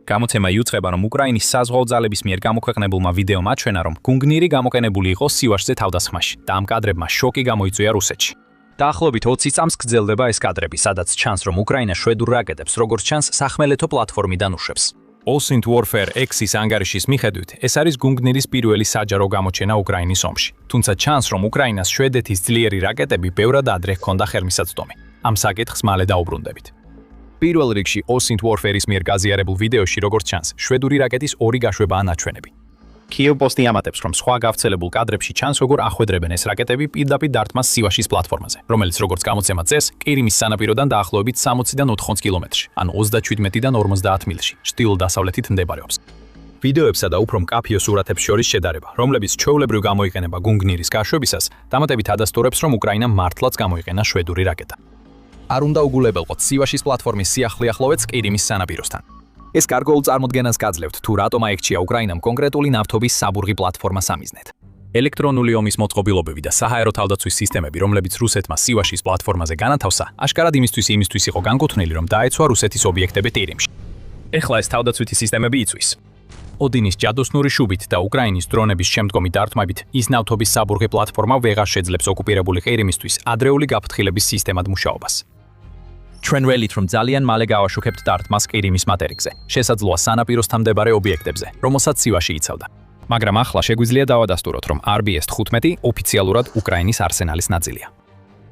გამოცემა იუწყება, რომ უკრაინის საზღვაო ძალების მიერ გამოქვეყნებულმა ვიდეომ აჩვენა, რომ გუნგნირი გამოყენებული იყო სივაშზე თავდასხმაში და ამ კადრებმა შოკი გამოიწვია რუსეთში. დაახლოებით 20 წამს გრძელდება ეს კადრები, სადაც ჩანს, რომ უკრაინა შვედურ რაკეტებს, როგორც ჩანს, სახმელეთო პლატფორმიდან უშვებს. All-Saint Warfare X-ის ანგარიშის მიხედვით, ეს არის გუნგნირის პირველი საჯარო გამოჩენა უკრაინის ომში. თუმცა ჩანს, რომ უკრაინას შვედეთის ძლიერი რაკეტები ბევრად ადრე ჰქონდა ხელმისაწვდომი. ამ საკითხს მალე დაუბრუნდებით. პირველ რიგში All-Saint Warfare-ის მიერ გაზიარებულ ვიდეოში, როგორც ჩანს, შვედური რაკეტის ორი გაშვება ან აჩვენები. Kyiv Post-ი ამატებს, რომ სხვა გავრცელებულ კადრებში ჩანს, როგორ ახვედრებენ ეს რაკეტები პირდაპირ დარტმას სივაშის პლატფორმაზე, რომელიც როგორც გამოცემა წეს, ყირიმის სანაპიროდან დაახლოებით 60-დან 80 კილომეტრში, ან 37-დან 50 მილში, ჩრდილო-დასავლეთით მდებარეობს. ვიდეოებსა და უფრო მკაფიო სურათებს შორის შედარება, რომლებიც ჩვეულებრივ გამოიყენება გუნგნირის გაშვებისას, დამატებით ადასტურებს, რომ უკრაინამ მართლაც გამოიყენა შვედური რაკეტა. არ უნდა უგულებელყოთ სივაშის პლატფორმის სიახლე ახლოვეც ყირიმის სანაპიროსთან. ეს გარკვეულ წარმოდგენას გაძლევთ, თუ რატომ აიქჩია უკრაინამ კონკრეტული ნავთობის საბურღი პლატფორმა სამიზნედ. ელექტრონული ომის მოწყობილობები და საჰაერო თავდაცვის სისტემები, რომლებიც რუსეთმა სივაშის პლატფორმაზე განათავსა, აშკარად იმისთვის იყო განკუთვნილი, რომ დაეცვა რუსეთის ობიექტები ყირიმში. ეხლა ეს თავდაცვითი სისტემები იწვის. ოდინის ჯადოსნური შუბით და უკრაინის დრონების შემდგომი დარტყმებით, ის ნავთობის საბურღი პლატფორმა ვეღარ შეძლებს ოკუპირებული ყირიმისთვის ადრეული გაფრთხილების სისტემად მუშაობას. ჩვენ ველით, რომ ძალიან მალე გავაშუქებთ დარტყმას ყირიმის მატერიკზე, შესაძლოა სანაპიროსთან მდებარე ობიექტებზე, რომელსაც სივაში იცავდა. მაგრამ ახლა შეგვიძლია დავადასტუროთ, რომ RBS-15 ოფიციალურად უკრაინის არსენალის ნაწილია.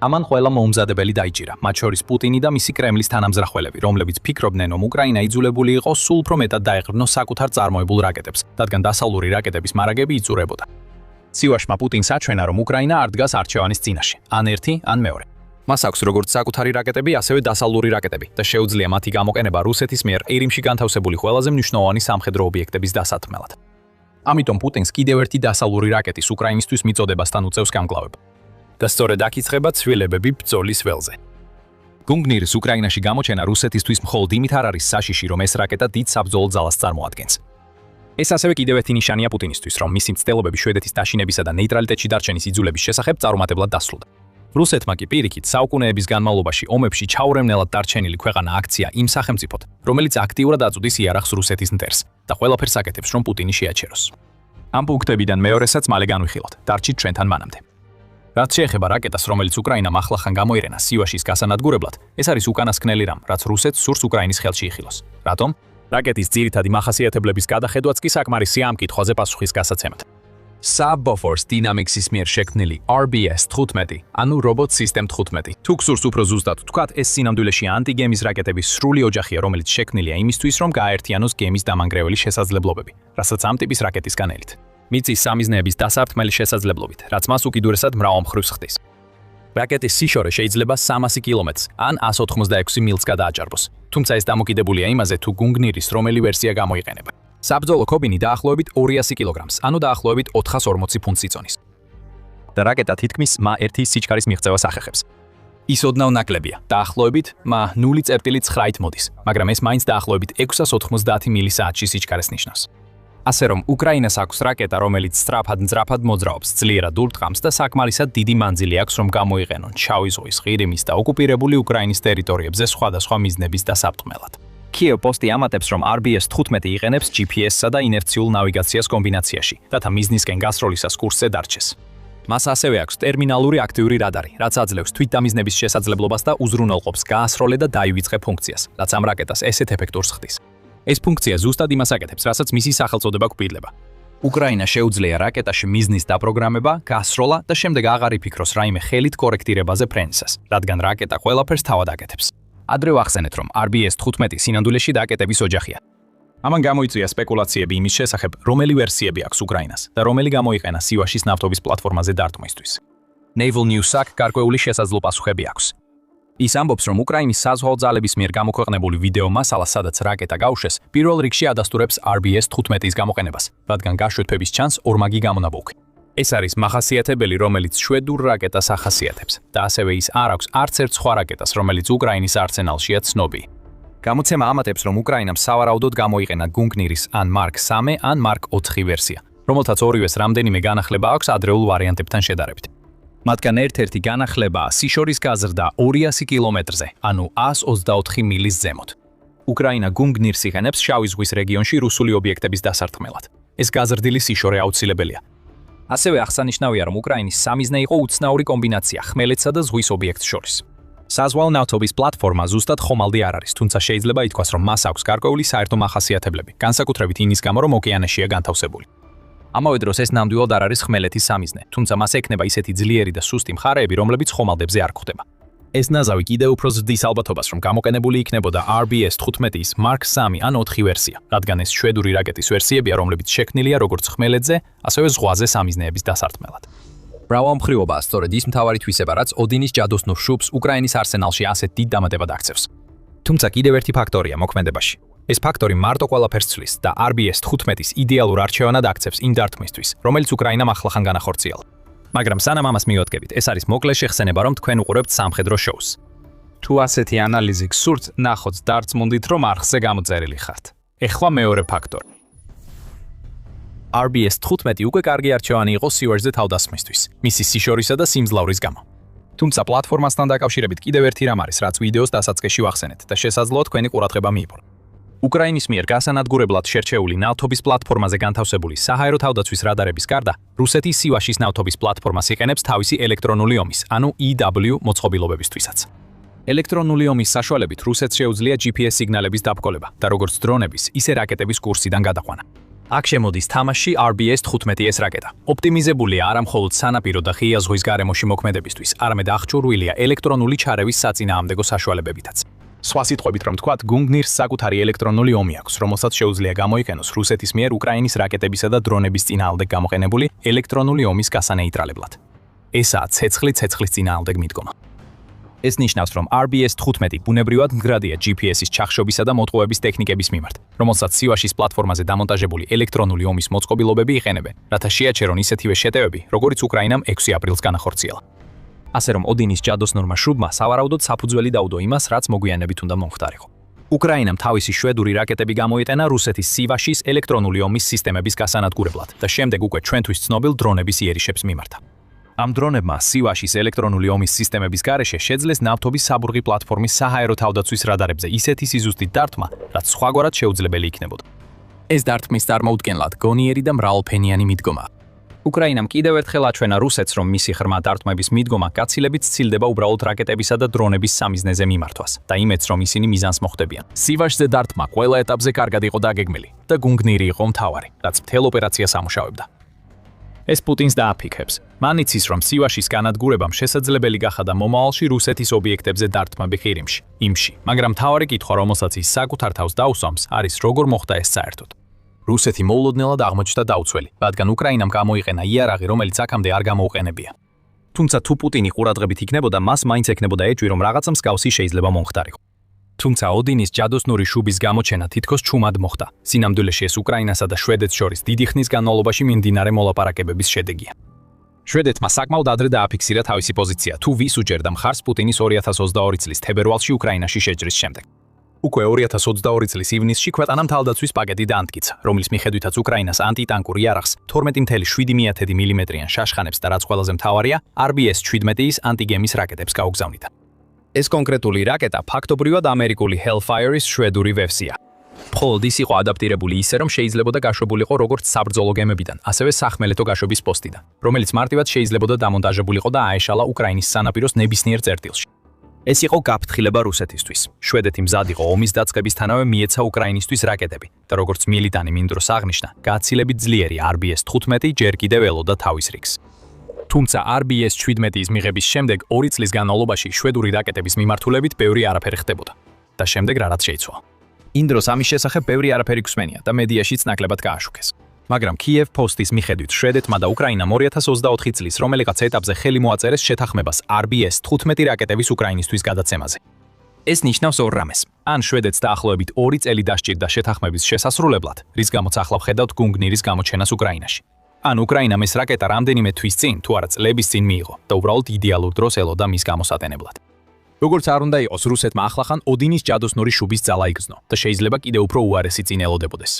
ამან ყველა მოუმზადებელი დაიჭირა, მათ შორის პუტინი და მისი კრემლის თანამზრახველები, რომლებიც ფიქრობდნენ, რომ უკრაინა იძულებული იყო სულ უფრო მეტად დაეღრნოს საკუთარ წარმოებულ რაკეტებს, რადგან დასავლური რაკეტების მარაგები იწურებოდა. სივაშმა პუტინს აჩვენა, რომ უკრაინა არ დგას არჩევანის წინაშე, ან ერთი, ან მეორე. მას აქვს როგორც საკუთარი რაკეტები, ასევე დასავლური რაკეტები და შეუძლია მათი გამოყენება რუსეთის მიერ ყირიმში განთავსებული ყველაზე მნიშვნელოვანი სამხედრო ობიექტების დასათმელად. ამიტომ პუტინს კიდევ ერთი დასავლური რაკეტის უკრაინისთვის მიწოდებასთან უწევს გამკლავება. და სწორედ აქ იწყება ცვლილებები ბრძოლის ველზე. გუნგნირის უკრაინაში გამოჩენა რუსეთისთვის მხოლოდ იმით არ არის საშიში, რომ ეს რაკეტა დიდ საბრძოლო ძალას წარმოადგენს. ეს ასევე კიდევ ერთი ნიშანია პუტინისთვის, რომ მისი მცდელობები შვედეთის დაშინებისა და ნეიტრალიტეტში დარჩენის იძულების შესახებ წარუმატებლად დასრულდა. რუსეთმა კი პირიქით საუკუნეების განმავლობაში ომებში ჩაურევნელად დარჩენილი ქვეყანა აქცია იმ სახელმწიფოდ, რომელიც აქტიურად აწვდის იარაღს რუსეთის მტერს და ყველაფერს აკეთებს, რომ პუტინი შეაჩეროს. ამ პუნქტებიდან მეორესაც მალე განვიხილოთ, დარჩით ჩვენთან მანამდე. რაც შეეხება რაკეტას, რომელიც უკრაინამ ახლახან გამოიყენა სივაშის გასანადგურებლად, ეს არის უკანასკნელი რამ, რაც რუსეთს სურს უკრაინის ხელში იხილოს. რატომ? რაკეტის ძირითადი მახასიათებლების გადახედვაც კი საკმარისია ამ კითხვაზე პასუხის გასაცემად. Saab Bofors Dynamics-ის მიერ შექმნილი RBS-15, ანუ Robot System 15. თუ გსურს უფრო ზუსტად ვთქვათ, ეს სინამდვილეში ანტიგემის რაკეტების სრული ოჯახია, რომელიც შექმნილია იმისთვის, რომ გააერთიანოს გემის დამანგრეველი შესაძლებლობები, რასაც ამ ტიპის რაკეტისგან ელით. მიწის სამიზნეების დასარტყმელი შესაძლებლობით, რაც მას უკიდურესად მრავალმხრივს ხდის. რაკეტის სიშორე შეიძლება 300 კილომეტრს ან 186 მილს გადააჭარბოს, თუმცა ეს დამოკიდებულია იმაზე, თუ გუნგნირის რომელი ვერსია გამოიყენება. საბრძოლო ქობინი დაახლოებით 200 კილოგრამს, ანუ დაახლოებით 440 ფუნტს იწონის. და რაკეტა თითქმის MA-1 სიჩქარის მიღწევას ახერხებს. ის ოდნავ ნაკლებია, დაახლოებით MA-0.9-ით მოდის, მაგრამ ეს მაინც დაახლოებით 690 მილი/საათში სიჩქარეს ნიშნავს. ასე რომ უკრაინას აქვს რაკეტა, რომელიც სწრაფად მოძრაობს, ძლიერად ურტყამს და საკმარისად დიდი მანძილი აქვს, რომ გამოიყენონ შავი ზღვის, ყირიმის და ოკუპირებული უკრაინის ტერიტორიებზე სხვადასხვა მიზნების დასაბრტყმელად. Kyiv Post-ი ამატებს, რომ RBS-15 იყენებს GPS-სა და ინერციულ ნავიგაციას კომბინაციაში, რათა მიზნისკენ გასროლისას კურსზე დარჩეს. მას ასევე აქვს ტერმინალური აქტიური რადარი, რაც აძლევს თვითდამიზნების შესაძლებლობას და უზრუნველყოფს გაასროლე და დაივიწყე ფუნქციას, რაც ამ რაკეტას ესეთ ეფექტურს ხდის. ეს ფუნქცია ზუსტად იმას აკეთებს, რასაც მისი სახელწოდება გვპირდება. უკრაინა შეუძლია რაკეტაში მიზნის დაპროგრამება, გასროლა და შემდეგ აღარ იფიქროს რაიმე ხელით კორექტირებაზე ფრენისას, რადგან რაკეტა ყველაფერს თავად აკეთებს. ადრე ვახსენეთ, რომ RBS-15 სინამდვილეში რაკეტების ოჯახია. ამან გამოიწვია სპეკულაციები იმის შესახებ, რომელი ვერსიები აქვს უკრაინას და რომელი გამოიყენა სივაშის ნავთობის პლატფორმაზე დარტყმისთვის. Naval News-ს გარკვეული შესაძლო პასუხები აქვს. ის ამბობს, რომ უკრაინის საზღვაო ძალების მიერ გამოქვეყნებული ვიდეო მასალა, სადაც რაკეტა გაუშვეს, პირველ რიგში ადასტურებს RBS-15-ის გამოყენებას, რადგან გაშვეთების ჩანს ორმაგი გამონაბოლქვი. ეს არის მახასიათებელი, რომელიც შვედურ რაკეტას ახასიათებს და ასევე ის არ აქვს არც ერთ სხვა რაკეტას, რომელიც უკრაინის არსენალშია ცნობილი. გამოცემა ამატებს, რომ უკრაინამ სავარაუდოდ გამოიყენა გუნგნირის ან Mark 3 ან Mark 4 ვერსია, რომელთაც ორივეს რამდენიმე განახლება აქვს ადრეულ ვარიანტებთან შედარებით. მათგან ერთ-ერთი განახლებაა სიშორის გაზრდა 200 კილომეტრზე, ანუ 124 მილის ზემოთ. უკრაინა გუნგნირს იყენებს შავი ზღვის რეგიონში რუსული ობიექტების დასარტყმელად. ეს გაზრდილი სიშორე აუცილებელია. ასევე აღსანიშნავია, რომ უკრაინის სამიზნე იყო უცნაური კომბინაცია ხმელეთსა და ზღვის ობიექტს შორის. საზღვაო ნავთობის პლატფორმა ზუსტად ხომალდი არ არის, თუმცა შეიძლება ითქვას, რომ მას აქვს გარკვეული საერთო მახასიათებლები, განსაკუთრებით იმის გამო, რომ ოკეანეშია განთავსებული. ამავე დროს ეს ნამდვილად არ არის ხმელეთის სამიზნე, თუმცა მას ექნება ისეთი ძლიერი და სუსტი მხარეები, რომლებიც ხომალდებზე არ გვხვდება. ეს ნაზავი კიდევ უფრო ზრდის ალბათობას, რომ გამოყენებული იქნებოდა RBS-15-ის Mark 3 ან 4 ვერსია, რადგან ეს შვედური რაკეტის ვერსიებია, რომლებიც შექმნილია როგორც ხმელეთზე, ასევე ზღვაზე სამიზნეების დასარტყმელად. მრავალმხრივობაა სწორედ ის მთავარი თვისება, რაც ოდინის ჯადოსნურ შუბს უკრაინის არსენალში ასეთ დიდ დამატებად აქცევს. თუმცა კიდევ ერთი ფაქტორია მოქმედებაში. ეს ფაქტორი მარტო ყველაფერს ცვლის და RBS-15-ის იდეალურ არჩევანად აქცევს იმ დარტყმისთვის, რომელიც უკრაინამ ახლახან განახორციელა. მაგრამ სანამ ამას მივადგებით, ეს არის მოკლე შეხსენება, რომ თქვენ უყურებთ სამხედრო შოუს. თუ ასეთი ანალიზი გსურთ, ნახოთ დარწმუნდით, რომ არხზე გამოწერილი ხართ. ეხლა მეორე ფაქტორი. RBS-15 უკვე კარგი არჩევანი იყო სივაჟზე თავდასხმისთვის, მისი სიშორისა და სიმძლავრის გამო. თუმცა პლატფორმასთან დაკავშირებით კიდევ ერთი რამ არის, რაც ვიდეოს დასაწყისში ვახსენეთ და შესაძლოა თქვენი ყურადღება მიიპყრო. უკრაინის მიერ გასანადგურებლად შერჩეული ნავთობის პლატფორმაზე განთავსებული საჰაერო თავდაცვის რადარების გარდა, რუსეთის სივაშის ნავთობის პლატფორმას იყენებს თავისი ელექტრონული ომის, ანუ EW მოწყობილობებისთვისაც. ელექტრონული ომის საშუალებით რუსეთს შეუძლია GPS სიგნალების დაბკოლება და როგორც დრონების, ისე რაკეტების კურსიდან გადაყვანა. აქ შემოდის თამაშში RBS-15-ის რაკეტა. ოპტიმიზებულია არა მხოლოდ სანაპირო და ღია ზღვის გარემოში მოქმედებისთვის, არამედ აღჭურვილია ელექტრონული ჩარევის საწინააღმდეგო საშუალებებითაც. სხვა სიტყვებით რომ თქვათ, გუნგნირს საკუთარი ელექტრონული ომი აქვს, რომელსაც შეუძლია გამოიყენოს რუსეთის მიერ უკრაინის რაკეტებისა და დრონების წინააღმდეგ გამოყენებული ელექტრონული ომის გასანეიტრალებლად. ესაა ცეცხლის წინააღმდეგ მიდგომა. ეს ნიშნავს, რომ RBS-15 ბუნებრივად მდგრადია GPS-ის ჩახშობისა და მოტყუების ტექნიკების მიმართ, რომელსაც სივაშის პლატფორმაზე დამონტაჟებული ელექტრონული ომის მოწყობილობები იყენებენ, რათა შეაჩერონ ისეთივე შეტევები, როგორიც უკრაინამ 6 აპრილს განახორციელა. ასე რომ ოდინის ჯადოსნურმა შუბმა სავარაუდოდ საფუძველი დაუდო იმას, რაც მოგვიანებით უნდა მომხდარიყო. უკრაინამ თავისი შვედური რაკეტები გამოიყენა რუსეთის სივაშის ელექტრონული ომის სისტემების გასანადგურებლად და შემდეგ უკვე ჩვენთვის ცნობილ დრონების იერიშებს მიმართა. ამ დრონებმა სივაშის ელექტრონული ომის სისტემების გარეშე შეძლეს ნავთობის საბურღი პლატფორმის საჰაერო თავდაცვის რადარებზე ისეთი სიზუსტით დარტყმა, რაც სხვაგვარად შეუძლებელი იქნებოდა. ეს დარტყმის წარმოუდგენლად გონიერი და მრავალფენიანი მიდგომა. უკრაინამ კიდევ ერთხელ აჩვენა რუსეთს, რომ მისი ღრმა დარტყმების მიდგომა გაცილებით სცილდება უბრალოდ რაკეტებისა და დრონების სამიზნეზე მიმართვას და იმედს, რომ ისინი მიზანს მოხვდებიან. სივაშზე დარტყმა ყველა ეტაპზე კარგად იყო დაგეგმილი და გუნგნირი იყო მთავარი, რაც მთელ ოპერაციას ამუშავებდა. ეს პუტინს დააფიქრებს. მან იცის, რომ სივაშის განადგურებამ შესაძლებელი გახადა მომავალში რუსეთის ობიექტებზე დარტყმები ყირიმში, იმში, მაგრამ მთავარი კითხვა, რომელსაც ის საკუთარ თავს დაუსვამს, არის როგორ მოხდა ეს საერთოდ. რუსეთი მოულოდნელად აღმოჩნდა დაუცველი, რადგან უკრაინამ გამოიყენა იარაღი, რომელიც აქამდე არ გამოუყენებია. თუმცა თუ პუტინი ყურადღებით იქნებოდა, მას მაინც ექნებოდა ეჭვი, რომ რაღაცა მსგავსი შეიძლება მომხდარიყო. თუმცა ოდინის ჯადოსნური შუბის გამოჩენა თითქოს ჩუმად მოხდა. სინამდვილეში ეს უკრაინასა და შვედეთს შორის დიდი ხნის განმავლობაში მიმდინარე მოლაპარაკებების შედეგია. შვედეთმა საკმაოდ ადრე დააფიქსირა თავისი პოზიცია, თუ ვის უჭერდა მხარს პუტინის 2022 წლის თებერვალში უკრაინაში შეჭრის შემდეგ. უკვე 2022 წლის ივნისში ქვეყანამ თავდაცვის პაკეტი დაამტკიცა, რომლის მიხედვითაც უკრაინას ანტიტანკურ იარაღს 12.7 მმ-იან შაშხანებს და რაც ყველაზე მთავარია, RBS-17-ის ანტიგემის რაკეტებს გაუგზავნიდა. ეს კონკრეტული რაკეტა ფაქტობრივად ამერიკული Hellfire-ის შვედური ვერსია. მხოლოდ ის იყო ადაპტირებული ისე, რომ შეიძლებოდა გაშვებულიყო როგორც საბრძოლო გემებიდან, ასევე სახმელეთო გაშვების პოსტიდან, რომელიც მარტივად შეიძლებოდა დამონტაჟებულიყო და აეშალა უკრაინის სანაპიროს ნებისმიერ წერტილში. ეს იყო გაფრთხილება რუსეთისთვის. შვედეთი მზად იყო ომის დაწყებისთანავე მიეცა უკრაინისთვის რაკეტები და როგორც მილიტანი მინდროს აღნიშნა, გაცილებით ძლიერი RBS-15 ჯერ კიდევ ელოდა თავის რიგს. თუმცა RBS-17-ის მიღების შემდეგ 2 წლის განმავლობაში შვედური რაკეტების მიმართულებით ბევრი არაფერი ხდებოდა და შემდეგ რაღაც შეიცვალა. იმ დროს ამის შესახებ ბევრი არაფერი გვსმენია და მედიაშიც ნაკლებად გააშუქეს. მაგრამ Kiev Post-ის მიხედვით შვედეთმა და უკრაინამ 2024 წლის რომელიღაც ეტაპზე ხელი მოაწერეს შეთანხმებას RBS-15 რაკეტების უკრაინისთვის გადაცემაზე. ეს ნიშნავს ორ რამეს. ან შვედეთს დაახლოებით 2 წელი დასჭირდა შეთანხმების შესასრულებლად, რის გამოც ახლა ვხედავთ გუნგნირის გამოჩენას უკრაინაში. ან უკრაინამ ეს რაკეტა რამდენიმე თვის წინ, თუ არა წლების წინ მიიღო და უბრალოდ იდეალურ დროს ელოდა მის გამოსატენებლად. როგორც არ უნდა იყოს, რუსეთმა ახლახან ოდინის ჯადოსნური შუბის ძალა იგრძნო და შეიძლება კიდევ უფრო უარესი წინ ელოდებოდეს.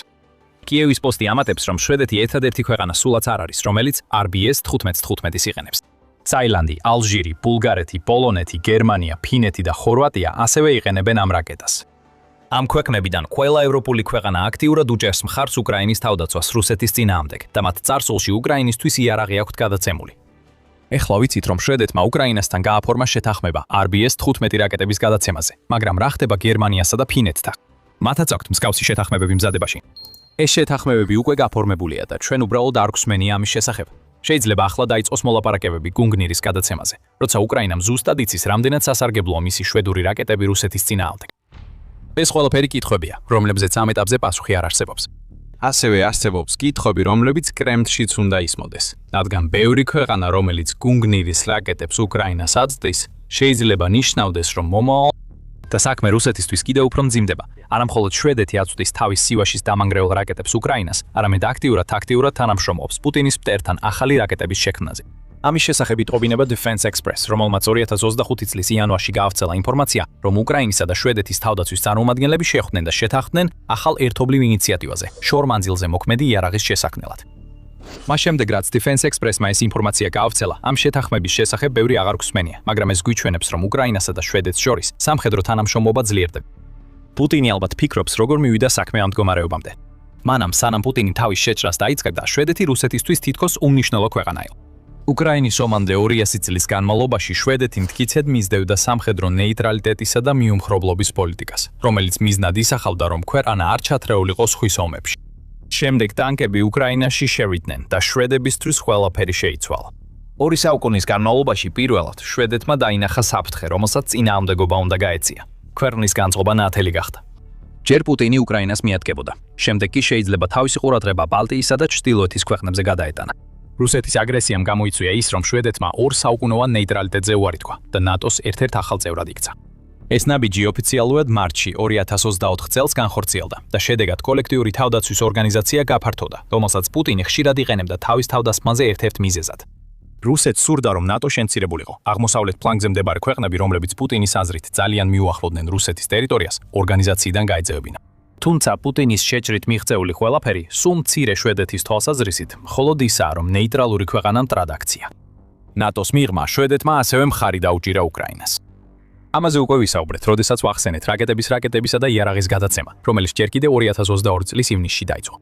კიევის პოსტი ამატებს, რომ შვედეთი ერთადერთი ქვეყანა სულაც არ არის, რომელიც RBS-15-15-ის იყენებს. წაილანდი, ალჟირი, ბულგარეთი, პოლონეთი, გერმანია, ფინეთი და ხორვატია ასევე იყენებენ ამ რაკეტას. ამ ქვეყნებიდან ყველა ევროპული ქვეყანა აქტიურად უჭერს მხარს უკრაინის თავდაცვას რუსეთის წინააღმდეგ და მათ წარსულში უკრაინისთვის იარაღი აქვთ გადაცემული. ეხლა ვიცით, რომ შვედეთმა უკრაინასთან გააფორმა შეთანხმება RBS-15 რაკეტების გადაცემაზე, მაგრამ რა ხდება გერმანიასა და ფინეთთან? მათაც აქვთ მსგავსი შეთანხმებები მზადებაში. ეს შეთანხმებები უკვე გაფორმებულია და ჩვენ უბრალოდ არ გვსმენია ამის შესახებ. შეიძლება ახლა დაიწყოს მოლაპარაკებები გუნგნირის გადაცემაზე, როცა უკრაინამ ზუსტად იცის, რამდენად სასარგებლოა მისი შვედური რაკეტები რუსეთის წინააღმდეგ. ეს ყველაფერი კითხვებია, რომლებზეც ამ ეტაპზე პასუხი არ არსებობს. ასევე არსებობს კითხვები, რომლებიც კრემლშიც უნდა ისმოდეს. რადგან ბევრი ქვეყანა, რომელიც გუნგნირის რაკეტებს უკრაინას აწვდის, შეიძლება ნიშნავდეს, რომ მომავალ და საქმე რუსეთისთვის კიდევ უფრო მძიმდება. არამხოლოდ შვედეთი აწვდის თავის სივაშის დამანგრეულ რაკეტებს უკრაინას, არამედ აქტიურად თანამშრომლობს პუტინის მტერთან ახალი რაკეტების შექმნაზე. ამის შესახებ იტყობინება Defense Express, რომელმაც 2025 წლის იანვარში გაავრცელა ინფორმაცია, რომ უკრაინისა და შვედეთის თავდაცვის წარმომადგენლები შეხვდნენ და შეთანხმდნენ ახალ ერთობლივ ინიციატივაზე, შორ მანძილზე მოქმედი იარაღის შესაქმნელად. მას შემდეგ, რაც Defense Express-მა ეს ინფორმაცია გაავრცელა, ამ შეთანხმების შესახებ ბევრი აღარ გვსმენია, მაგრამ ეს გვიჩვენებს, რომ უკრაინასა და შვედეთს შორის სამხედრო თანამშრომლობა ძლიერდება. პუტინი ალბათ ფიქრობს, როგორ მივიდა საქმე ამ მდგომარეობამდე. მანამ სანამ პუტინი თავის შეჭრას დაიწყებდა, შვედეთი რუსეთისთვის თითქოს უმნიშვნელო ქვეყანა იყო. უკრაინის ომამდე 200 წლის განმავლობაში შვედეთი მტკიცედ მისდევდა სამხედრო ნეიტრალიტეტისა და მიუმხრობლობის პოლიტიკას, რომელიც მიზნად ისახავდა, რომ ქვეყანა არ ჩათრეულიყო ზღვის ომებში. შემდეგ ტანკები უკრაინაში შევიდნენ და შვედებისთვის ყველაფერი შეიცვალა. 2 საუკუნის განმავლობაში პირველად შვედეთმა დაინახა საფრთხე, რომელსაც წინააღმდეგობა უნდა გაეწია. ქვეყნის განწყობა ნათელი გახდა. ჯერ პუტინი უკრაინას მიადგებოდა, შემდეგ კი შეიძლება თავისი ყურადღება ბალტიისა და ჩრდილოეთის ქვეყნებზე გადაეტანა. რუსეთის აგრესიამ გამოიწვია ის, რომ შვედეთმა 2 საუკუნოვან ნეიტრალიტეტზე უარი თქვა და ნატოს ერთ-ერთ ახალ წევრად იქცა. ეს ნაბიჯი ოფიციალურად მარტში 2024 წელს განხორციელდა და შედეგად კოლექტიური თავდაცვის ორგანიზაცია გაფართოვდა, რომელსაც პუტინი ხშირად იყენებდა თავის თავდასხმაზე ერთ-ერთ მიზეზად. რუსეთს სურდა, რომ ნატო შემცირებულიყო. აღმოსავლეთ ფლანგზე მდებარე ქვეყნები, რომლებიც პუტინის აზრით ძალიან მიუახლოვდნენ რუსეთის ტერიტორიას, ორგანიზაციიდან გაეძევებინა. თუმცა პუტინის შეჭრით მიღწეული ყველაფერი სულ მცირე შვედეთის თვალსაზრისით, მხოლოდ ისაა, რომ ნეიტრალური ქვეყანა მტრად აქცია. ნატოს მიღმა შვედეთმა ასევე მხარი დაუჭირა უკრაინას. ამაზე უკვე ვისაუბრეთ, როდესაც ვახსენეთ რაკეტებისა და იარაღის გადაცემა, რომელიც ჯერ კიდევ 2022 წლის ივნისში დაიწყო.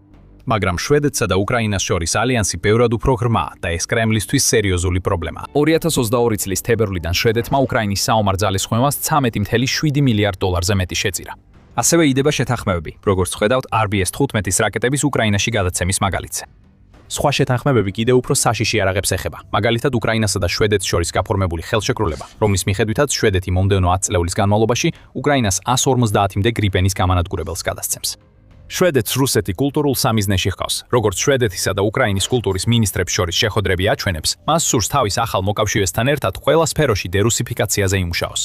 მაგრამ შვედეთსა და უკრაინას შორის ალიანსი ბევრად უფრო ღრმაა და ეს კრემლისთვის სერიოზული პრობლემაა. 2022 წლის თებერვლიდან შვედეთმა უკრაინის საომარ ძალისხმევას 13.7 მილიარდ დოლარზე მეტი შეწირა. ასევე იდება შეთანხმებები, როგორც ხედავთ RBS-15 რაკეტების უკრაინაში გადაცემის მაგალითზე. სხვა შეთანხმებები კიდევ უფრო საშიში იარაღებს ეხება, მაგალითად უკრაინასა და შვედეთს შორის გაფორმებული ხელშეკრულება, რომლის მიხედვითაც შვედეთი მომდევნო 10 წლების განმავლობაში უკრაინას 150-მდე გრიპენის გამანადგურებელს გადასცემს. შვედეთს რუსეთი კულტურულ სამიზნეში ჰყავს, როგორც შვედეთისა და უკრაინის კულტურის მინისტრებს შორის შეხვედრები აჩვენებს, მას სურს თავის ახალ მოკავშირესთან ერთად ყველა სფეროში დერუსიფიკაციაზე იმუშაოს.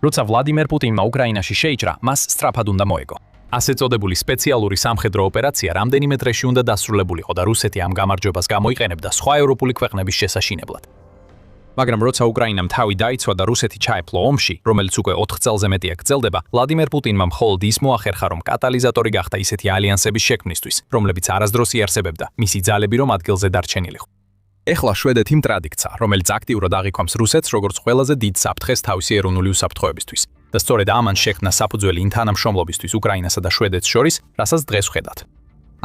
როცა ვლადიმერ პუტინმა უკრაინაში შეიჭრა, მას სწრაფად უნდა მოეგო. ასე წოდებული სპეციალური სამხედრო ოპერაცია რამდენიმე დღეში უნდა დასრულებულიყო და რუსეთი ამ გამარჯვებას გამოიყენებდა სხვა ევროპული ქვეყნების შესაშინებლად. მაგრამ როცა უკრაინამ თავი დაიცვა და რუსეთი ჩაეფლო ომში, რომელიც უკვე 4 წელზე მეტია გრძელდება, ვლადიმერ პუტინმა მხოლოდ ის მოახერხა, რომ კატალიზატორი გახდა ისეთი ალიანსების შექმნისთვის, რომლებიც არასდროს იარსებებდა, მისი ძალები რომ ადგილზე დარჩენილიყო. ეხლა შვედეთი მტრად იქცა, რომელიც აქტიურად აღიქვამს რუსეთს როგორც ყველაზე დიდ საფრთხეს თავისი ეროვნული უსაფრთხოებისთვის. და სწორედ ამან შექმნა საფუძველი იმ თანამშრომლობისთვის უკრაინასა და შვედეთს შორის, რასაც დღეს ვხედავთ.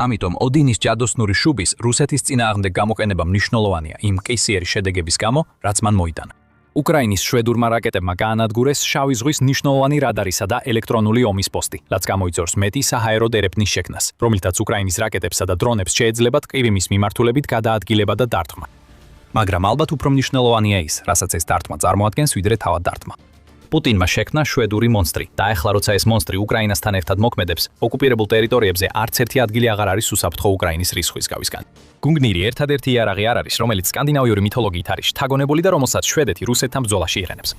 ამიტომ ოდინის ჯადოსნური შუბის რუსეთის წინააღმდეგ გამოყენება მნიშვნელოვანია იმ კისიერი შედეგების გამო, რაც მან მოიტანა. უკრაინის შვედურმა რაკეტებმა გაანადგურეს შავი ზღვის მნიშვნელოვანი რადარისა და ელექტრონული ომის პოსტი, რაც გამოიწვევს მეტი საჰაერო დერეფნის შექმნას, რომლითაც უკრაინის რაკეტებსა და დრონებს შეეძლებათ ყირიმის მიმართულებით გადაადგილება და დარტყმა. მაგრამ ალბათ უფრო მნიშვნელოვანია ის, რასაც ეს დარტყმა წარმოადგენს, ვიდრე თავად დარტყმა. პუტინმა შექმნა შვედური მონსტრი და ახლა როცა ეს მონსტრი უკრაინასთან ერთად მოქმედებს, ოკუპირებულ ტერიტორიებზე არც ერთი ადგილი აღარ არის უსაფრთხო უკრაინის რისხვისგავისგან. გუნგნირი ერთადერთი იარაღი არ არის, რომელიც სკანდინავიური მითოლოგიით არის შთაგონებული და რომელსაც შვედეთი რუსეთთან ბრძოლაში იყენებს.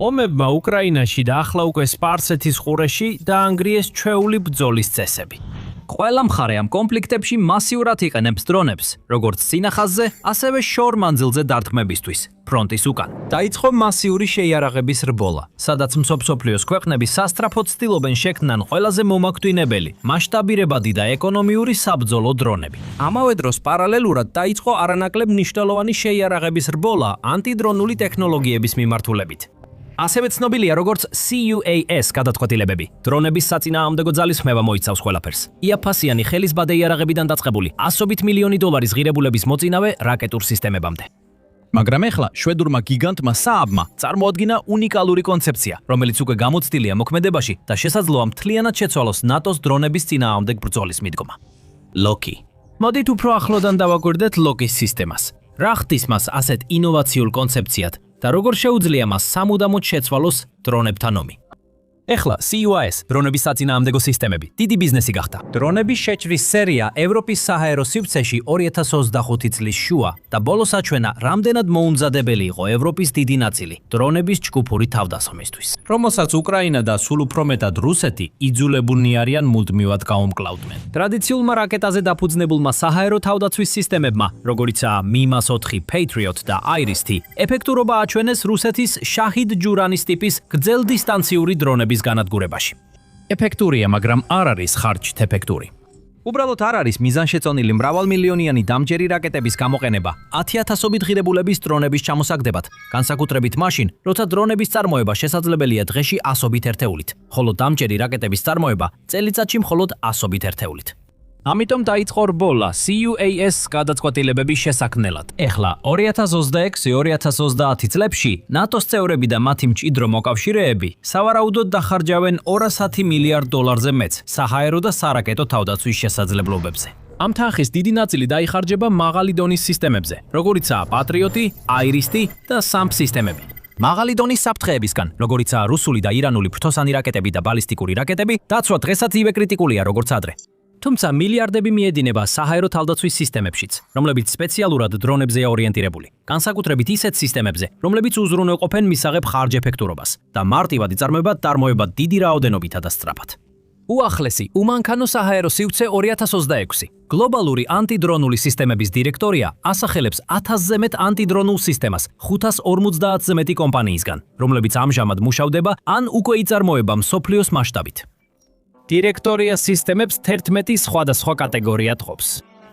ომებმა უკრაინაში და ახლა უკვე სპარსეთის ყურეში დაანგრიეს ჩვეული ბრძოლის წესები. ყველა მხარე ამ კონფლიქტებში მასიურად იყენებს დრონებს, როგორც წინახაზზე, ასევე შორ მანძილზე დარტყმებისთვის, ფრონტის უკან. დაიწყო მასიური შეიარაღების რბოლა, სადაც მსოფლიოს ქვეყნები სასწრაფოდ ცდილობენ შექმნან ყველაზე მომაკვდინებელი, მასშტაბირებადი და ეკონომიური საბრძოლო დრონები. ამავე დროს პარალელურად დაიწყო არანაკლებ მნიშვნელოვანი შეიარაღების რბოლა ანტიდრონული ტექნოლოგიების მიმართულებით. ასევე ცნობილია როგორც CUAS გადაწყვეტილებები. დრონების საწინააღმდეგო ძალისხმევა მოიცავს ყველაფერს. იაფასიანი ხელისბადე იარაღებიდან დაწყებული 100 მილიონი დოლარის ღირებულების მოწინავე რაკეტურ სისტემებამდე. მაგრამ ეხლა შვედურმა გიგანტმა Saabმა წარმოადგინა უნიკალური კონცეფცია, რომელიც უკვე გამოცდილია მოქმედებაში და შესაძლოა მთლიანად შეცვალოს ნატოს დრონების წინააღმდეგ ბრძოლის მიდგომა. Loki. მოდით უფრო ახლოდან დავაკვირდეთ Loki-ის სისტემას. რა ხდის მას ასეთ ინოვაციურ კონცეფციად და როგორ შეუძლია მას სამუდამოდ შეცვალოს დრონებთან ომი. ეხლა CUAS, დრონების საწინააღმდეგო სისტემები, დიდი ბიზნესი გახდა. დრონების შეჭრის სერია ევროპის საჰაერო სივრცეში 2025 წლის შუა და ბოლოს აჩვენა, რამდენად მოუმზადებელი იყო ევროპის დიდი ნაწილი დრონების ჯგუფური თავდასხმისთვის, რომელსაც უკრაინა და სულ უფრო მეტად რუსეთი იძულებულნი არიან მუდმივად გაუმკლავდნენ. ტრადიციულმა რაკეტაზე დაფუძნებულმა საჰაერო თავდაცვის სისტემებმა, როგორიცაა MIMAS-4 Patriot და IRIS-T, ეფექტურობა აჩვენეს რუსეთის Shahid Juranis ტიპის გრძელდისტანციური დრონების განადგურებაში. ეფექტურია, მაგრამ არ არის ხარჯთ ეფექტური. უბრალოდ არ არის მიზანშეწონილი მრავალმილიონიანი დამჯერი რაკეტების გამოყენება 10,000-ობით ღირებულების დრონების ჩამოსაგდებად, განსაკუთრებით მაშინ, როცა დრონების წარმოება შესაძლებელია დღეში 100-ობით ერთეულით, ხოლო დამჯერი რაკეტების წარმოება წელიწადში მხოლოდ 100-ობით ერთეულით. ამიტომ დაიწყო რბოლა CUAS გადაწყვეტილებების შესაქმნელად. ეხლა 2026-2030 წლებში ნატოს წევრები და მათი მჭიდრო მოკავშირეები სავარაუდოდ დახარჯავენ 210 მილიარდ დოლარზე მეც საჰაერო და სარაკეტო თავდაცვის შესაძლებლობებზე. ამ თანხის დიდი ნაწილი დაიხარჯება მაღალი დონის სისტემებზე, როგორიცაა Patriot-ი, IRIS-T და SAMP სისტემები. მაღალი დონის საფრთხეებისგან, როგორიცაა რუსული და ირანული ფრთოსანი რაკეტები და ბალისტიკური რაკეტები, დაცვა დღესაც ივე კრიტიკულია, როგორც ადრე. თუმცა მილიარდები მიედინება საჰაერო თავდაცვის სისტემებშიც, რომლებიც სპეციალურად დრონებზეა ორიენტირებული. განსაკუთრებით ისეთ სისტემებზე, რომლებიც უზრუნველყოფენ მისაღებ ხარჯ ეფექტურობას და მარტივად იწარმოება დარმოება დიდი რაოდენობითა და სწრაფად. უახლესი უმანქანო საჰაერო სივრცე 2026. გლობალური ანტიდრონული სისტემების დირექტორია ასახელებს 1000-ზე მეტ ანტიდრონულ სისტემას 550-ზე მეტი კომპანიისგან, რომლებიც ამჟამად მუშავდება ან უკვე იწარმოება მსოფლიოს მასშტაბით. დირექტორია სისტემებს 11 სხვადასხვა კატეგორია თხოვს.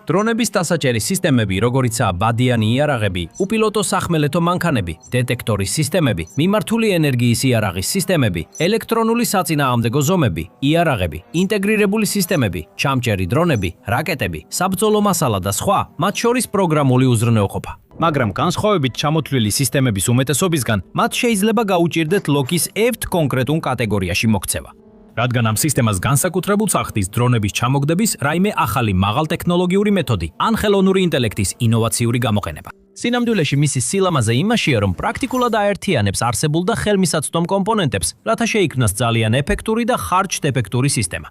დრონების დასაჭერის სისტემები, როგორიცაა ბადიანი იარაღები, უპილოტო სახმელეთო მანქანები, დეტექტორის სისტემები, მიმართული ენერგიის იარაღის სისტემები, ელექტრონული საწინააღმდეგო ზომები, იარაღები, ინტეგრირებული სისტემები, ჩამჭერი დრონები, რაკეტები, საბრძოლო მასალა და სხვა, მათ შორის პროგრამული უზრუნველყოფა. მაგრამ განსხვავებით ჩამოთვლილი სისტემების უმეტესობისგან, მათ შეიძლება გაუჭირდეთ Loki-ის ერთ კონკრეტულ კატეგორიაში მოქცევა. რადგან ამ სისტემას განსაკუთრებულს ახდის დრონების ჩამოგდების რაიმე ახალი მაღალტექნოლოგიური მეთოდი ან ხელოვნური ინტელექტის ინოვაციური გამოყენება. სინამდვილეში მისი სილამაზე იმაშია, რომ პრაქტიკულად აერთიანებს არსებულ და ხელმისაწვდომ კომპონენტებს, რათა შეიქმნას ძალიან ეფექტური და ხარჯთ ეფექტური სისტემა.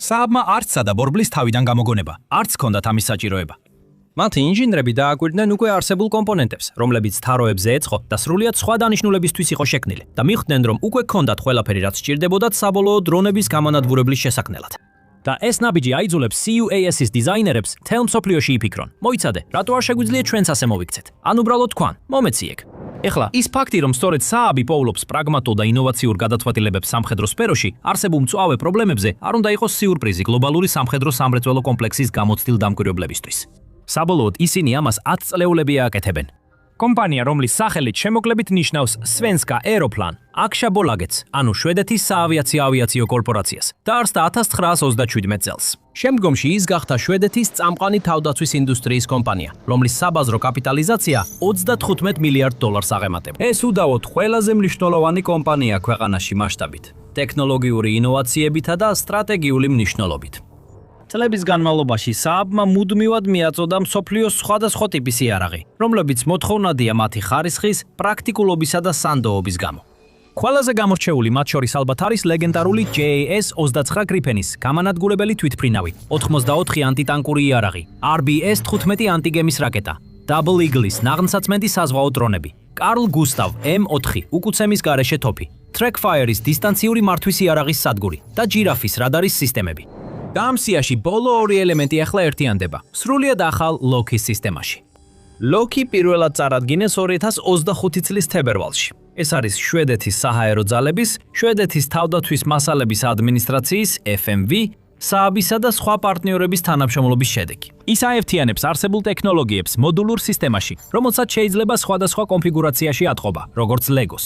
Saabმა არც სადა ბორბლის თავიდან გამოგონება, არც ჰქონდათ ამის საჭიროება. მათი ინჟინრები დააკვირდნენ უკვე არსებულ კომპონენტებს, რომლებიც თაროებზე ეწყო და სრულიად სხვა დანიშნულებისთვის იყო შექმნილი და მიხვდნენ, რომ უკვე ჰქონდათ ყველაფერი, რაც სჭირდებოდათ საბოლოო დრონების გამონადგურებლის შესაქმნელად. და ეს ნაბიჯი აიძულებს CUAS-ის დიზაინერებს თელ მსოფლიოში იფიქრონ. მოიცადე, რატო არ შეგვიძლია ჩვენც ასე მოვიქცეთ? ან უბრალოდ თქვან, მომეციեք. ეხლა ის ფაქტი, რომ სწორედ Saab პოულობს პრაგმატულ და ინოვაციურ გადაწყვეტილებებს სამხედრო სფეროში, არსებულ მწვავე პრობლემებზე არ უნდა იყოს სიურპრიზი გლობალური სამხედრო სამრეწველო კომპლექსის გამოცდილ დამკვირვებლებისთვის. საბოლოოდ ისინი ამას 10 წლეულებია აკეთებენ. კომპანია, რომლის სახელით შემოკლებით ნიშნავს Svenska Aeroplan, აქ-შაბოლაგეთს, ანუ შვედეთის საავიაციო ავიაციო კორპორაციას, დაარსდა 1927 წელს. შემდგომში ის გახდა შვედეთის წამყვანი თავდაცვის ინდუსტრიის კომპანია, რომლის საბაზრო კაპიტალიზაცია 35 მილიარდ დოლარს აღემატება. ეს უდავოდ ყველაზე მნიშვნელოვანი კომპანია ქვეყანაში მასშტაბით, ტექნოლოგიური ინოვაციებითა და სტრატეგიული მნიშვნელობით. წლების განმავლობაში Saabმა მუდმივად მიაწოდა მსოფლიოს სხვადასხვა ტიპის იარაღი, რომლებიც მოთხოვნადია მათი ხარისხის, პრაქტიკულობისა და სანდოობის გამო. ყველაზე გამორჩეული მათ შორის ალბათ არის ლეგენდარული JAS-29 Gripen-ის გამანადგურებელი თვითმფრინავი, 84 ანტიტანკური იარაღი, RBS-15 ანტიგემის რაკეტა, Double Eagle-ის ნაღმსაწმენდი საზღვაო დრონები, Carl Gustav M4 უკუცემის გარეშე თოფი, Trackfire-ის დისტანციური მართვის იარაღის სადგური და Giraffe-ის რადარის სისტემები. და ამ სიაში ბოლო ორი ელემენტი ახლა ერთიანდება, სრულიად ახალ ლოკის სისტემაში. ლოკი პირველად წარადგინეს 2025 წლის თებერვალში. ეს არის შვედეთის საჰაერო ძალების, შვედეთის თავდათვის მასალების ადმინისტრაციის FMV, სააბისა და სხვა პარტნიორების თანამშრომლობის შედეგი. ის აერთიანებს არსებულ ტექნოლოგიებს მოდულურ სისტემაში, რომელსაც შეიძლება სხვადასხვა კონფიგურაციაში ატყობა, როგორც Legos.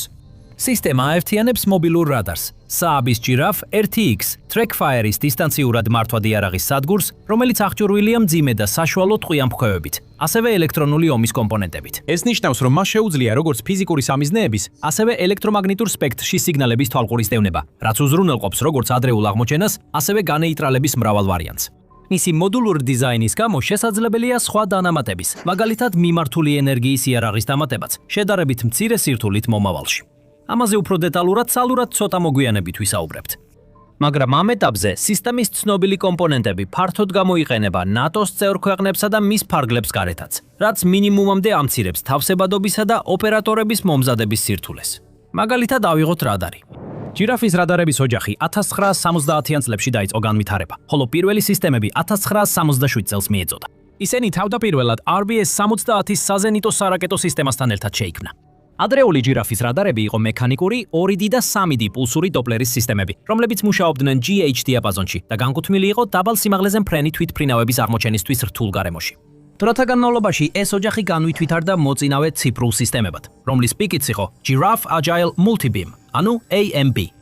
სისტემა აერთიანებს მობილურ რადარს, სააბის ჯირაფ RTX, Trackfire-ის დისტანციურად მართვადიარაღის სადგურს, რომელიც აღჭურვილია მძიმე და საშუალო ტყვიამფრქვევებით, ასევე ელექტრონული ომის კომპონენტებით. ეს ნიშნავს, რომ მას შეუძლია როგორც ფიზიკური სამიზნეების, ასევე ელექტრომაგნიტურ სპექტრში სიგნალების თვალყურის დევნება, რაც უზრუნველყოფს როგორც ადრეულ აღმოჩენას, ასევე განეიტრალების მრავალ ვარიანტს. მისი მოდულური დიზაინის გამო შესაძლებელია სხვა დანამატების, მაგალითად მიმართული ენერგიის იარაღის დამატებაც, შედარებით მცირე სირთულით მომავალში. ამაზე უფრო დეტალურად სალურად ცოტა მოგვიანებით ვისაუბრებთ. მაგრამ ამ ეტაპზე სისტემის ცნობილი კომპონენტები ფართოდ გამოიყენება ნატოს წევრ ქვეყნებსა და მის ფარგლებს გარეთაც, რაც მინიმუმამდე ამცირებს თავსებადობისა და ოპერატორების მომზადების სირთულეს. მაგალითად ავიღოთ რადარი. ჯირაფის რადარების ოჯახი 1970-იან წლებში დაიწყო განვითარება, ხოლო პირველი სისტემები 1967 წელს მიეწოდა. ისინი თავდაპირველად RBS-70-ის საზენიტო სარაკეტო სისტემასთან ერთად შეიქმნა. ადრეული ჯირაფის რადარები იყო მექანიკური 2D და 3D პულსური დოპლერის სისტემები, რომლებიც მუშაობდნენ GH დიაპაზონში და განკუთვნილი იყო დაბალ სიმაღლეზე მფრენი თვითმფრინავების აღმოჩენისთვის რთულ გარემოში. დროთა განმავლობაში ეს ოჯახი განვითარდა მოწინავე ციფრულ სისტემებად, რომლის პიკიც იყო Giraffe Agile Multibeam, ანუ AMB.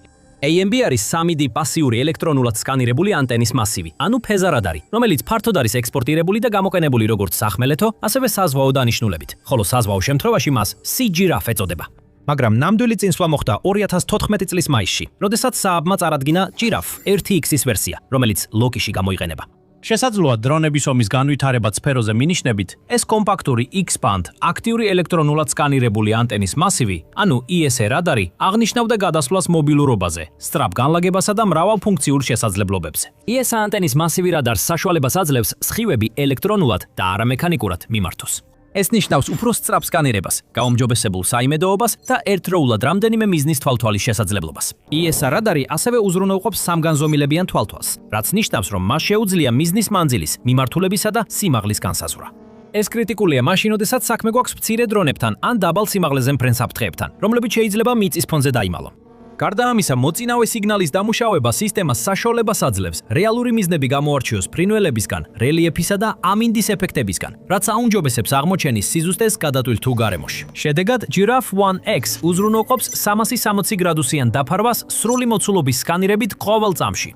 AMB არის 3D პასიური ელექტრონულად სკანირებული ანტენის მასივი, ანუ ფეზარადარი, რომელიც ფართოდ არის ექსპორტირებული და გამოყენებული როგორც სახმელეთო, ასევე საზღვაო დანიშნულებით, ხოლო საზღვაო შემთხვევაში მას Sea Giraffe ეწოდება. მაგრამ ნამდვილი წინსვლა მოხდა 2014 წლის მაისში, როდესაც სააბმა წარადგინა Giraffe RTX-ის ვერსია, რომელიც ლოკიში გამოიყენება. შესაძლოა დრონების ომის განვითარება სფეროზე მინიშნებით, ეს კომპაქტური X-band აქტიური ელექტრონულად სკანირებული ანტენის მასივი, ანუ ESA რადარი, აღნიშნავდა გადასვლას მობილურობაზე, სწრაფ განლაგებასა და მრავალფუნქციურ შესაძლებლობებზე. ESA ანტენის მასივი რადარს საშუალებას აძლევს სხივები ელექტრონულად და არამექანიკურად მიმართოს. ეს ნიშნავს უფრო სწრაფ სკანირებას, გაუმჯობესებულ საიმედოობას და ერთდროულად რამდენიმე მიზნის თვალთვალის შესაძლებლობას. ESA რადარი ასევე უზრუნველყოფს სამგანზომილებიან თვალთვალს, რაც ნიშნავს, რომ მას შეუძლია მიზნის მანძილის, მიმართულებისა და სიმაღლის განსაზღვრა. ეს კრიტიკულია მაშინ, როდესაც საქმე გვაქვს მცირე დრონებთან ან დაბალ სიმაღლეზე მფრენ საფრთხეებთან, რომლებიც შეიძლება მიწის ფონზე დაიმალონ. გარდა ამისა, მოწინავე სიგნალის დამუშავება სისტემას საშუალებას აძლევს რეალური მიზნები გამოარჩიოს ფრინველებისგან, რელიეფისა და ამინდის ეფექტებისგან, რაც აუმჯობესებს აღმოჩენის სიზუსტეს გადატვილ თუ გარემოში. შედეგად, Giraffe 1X უზრუნველყოფს 360 გრადუსიან დაფარვას სრული მოცულობის სკანირებით ყოველ წამში.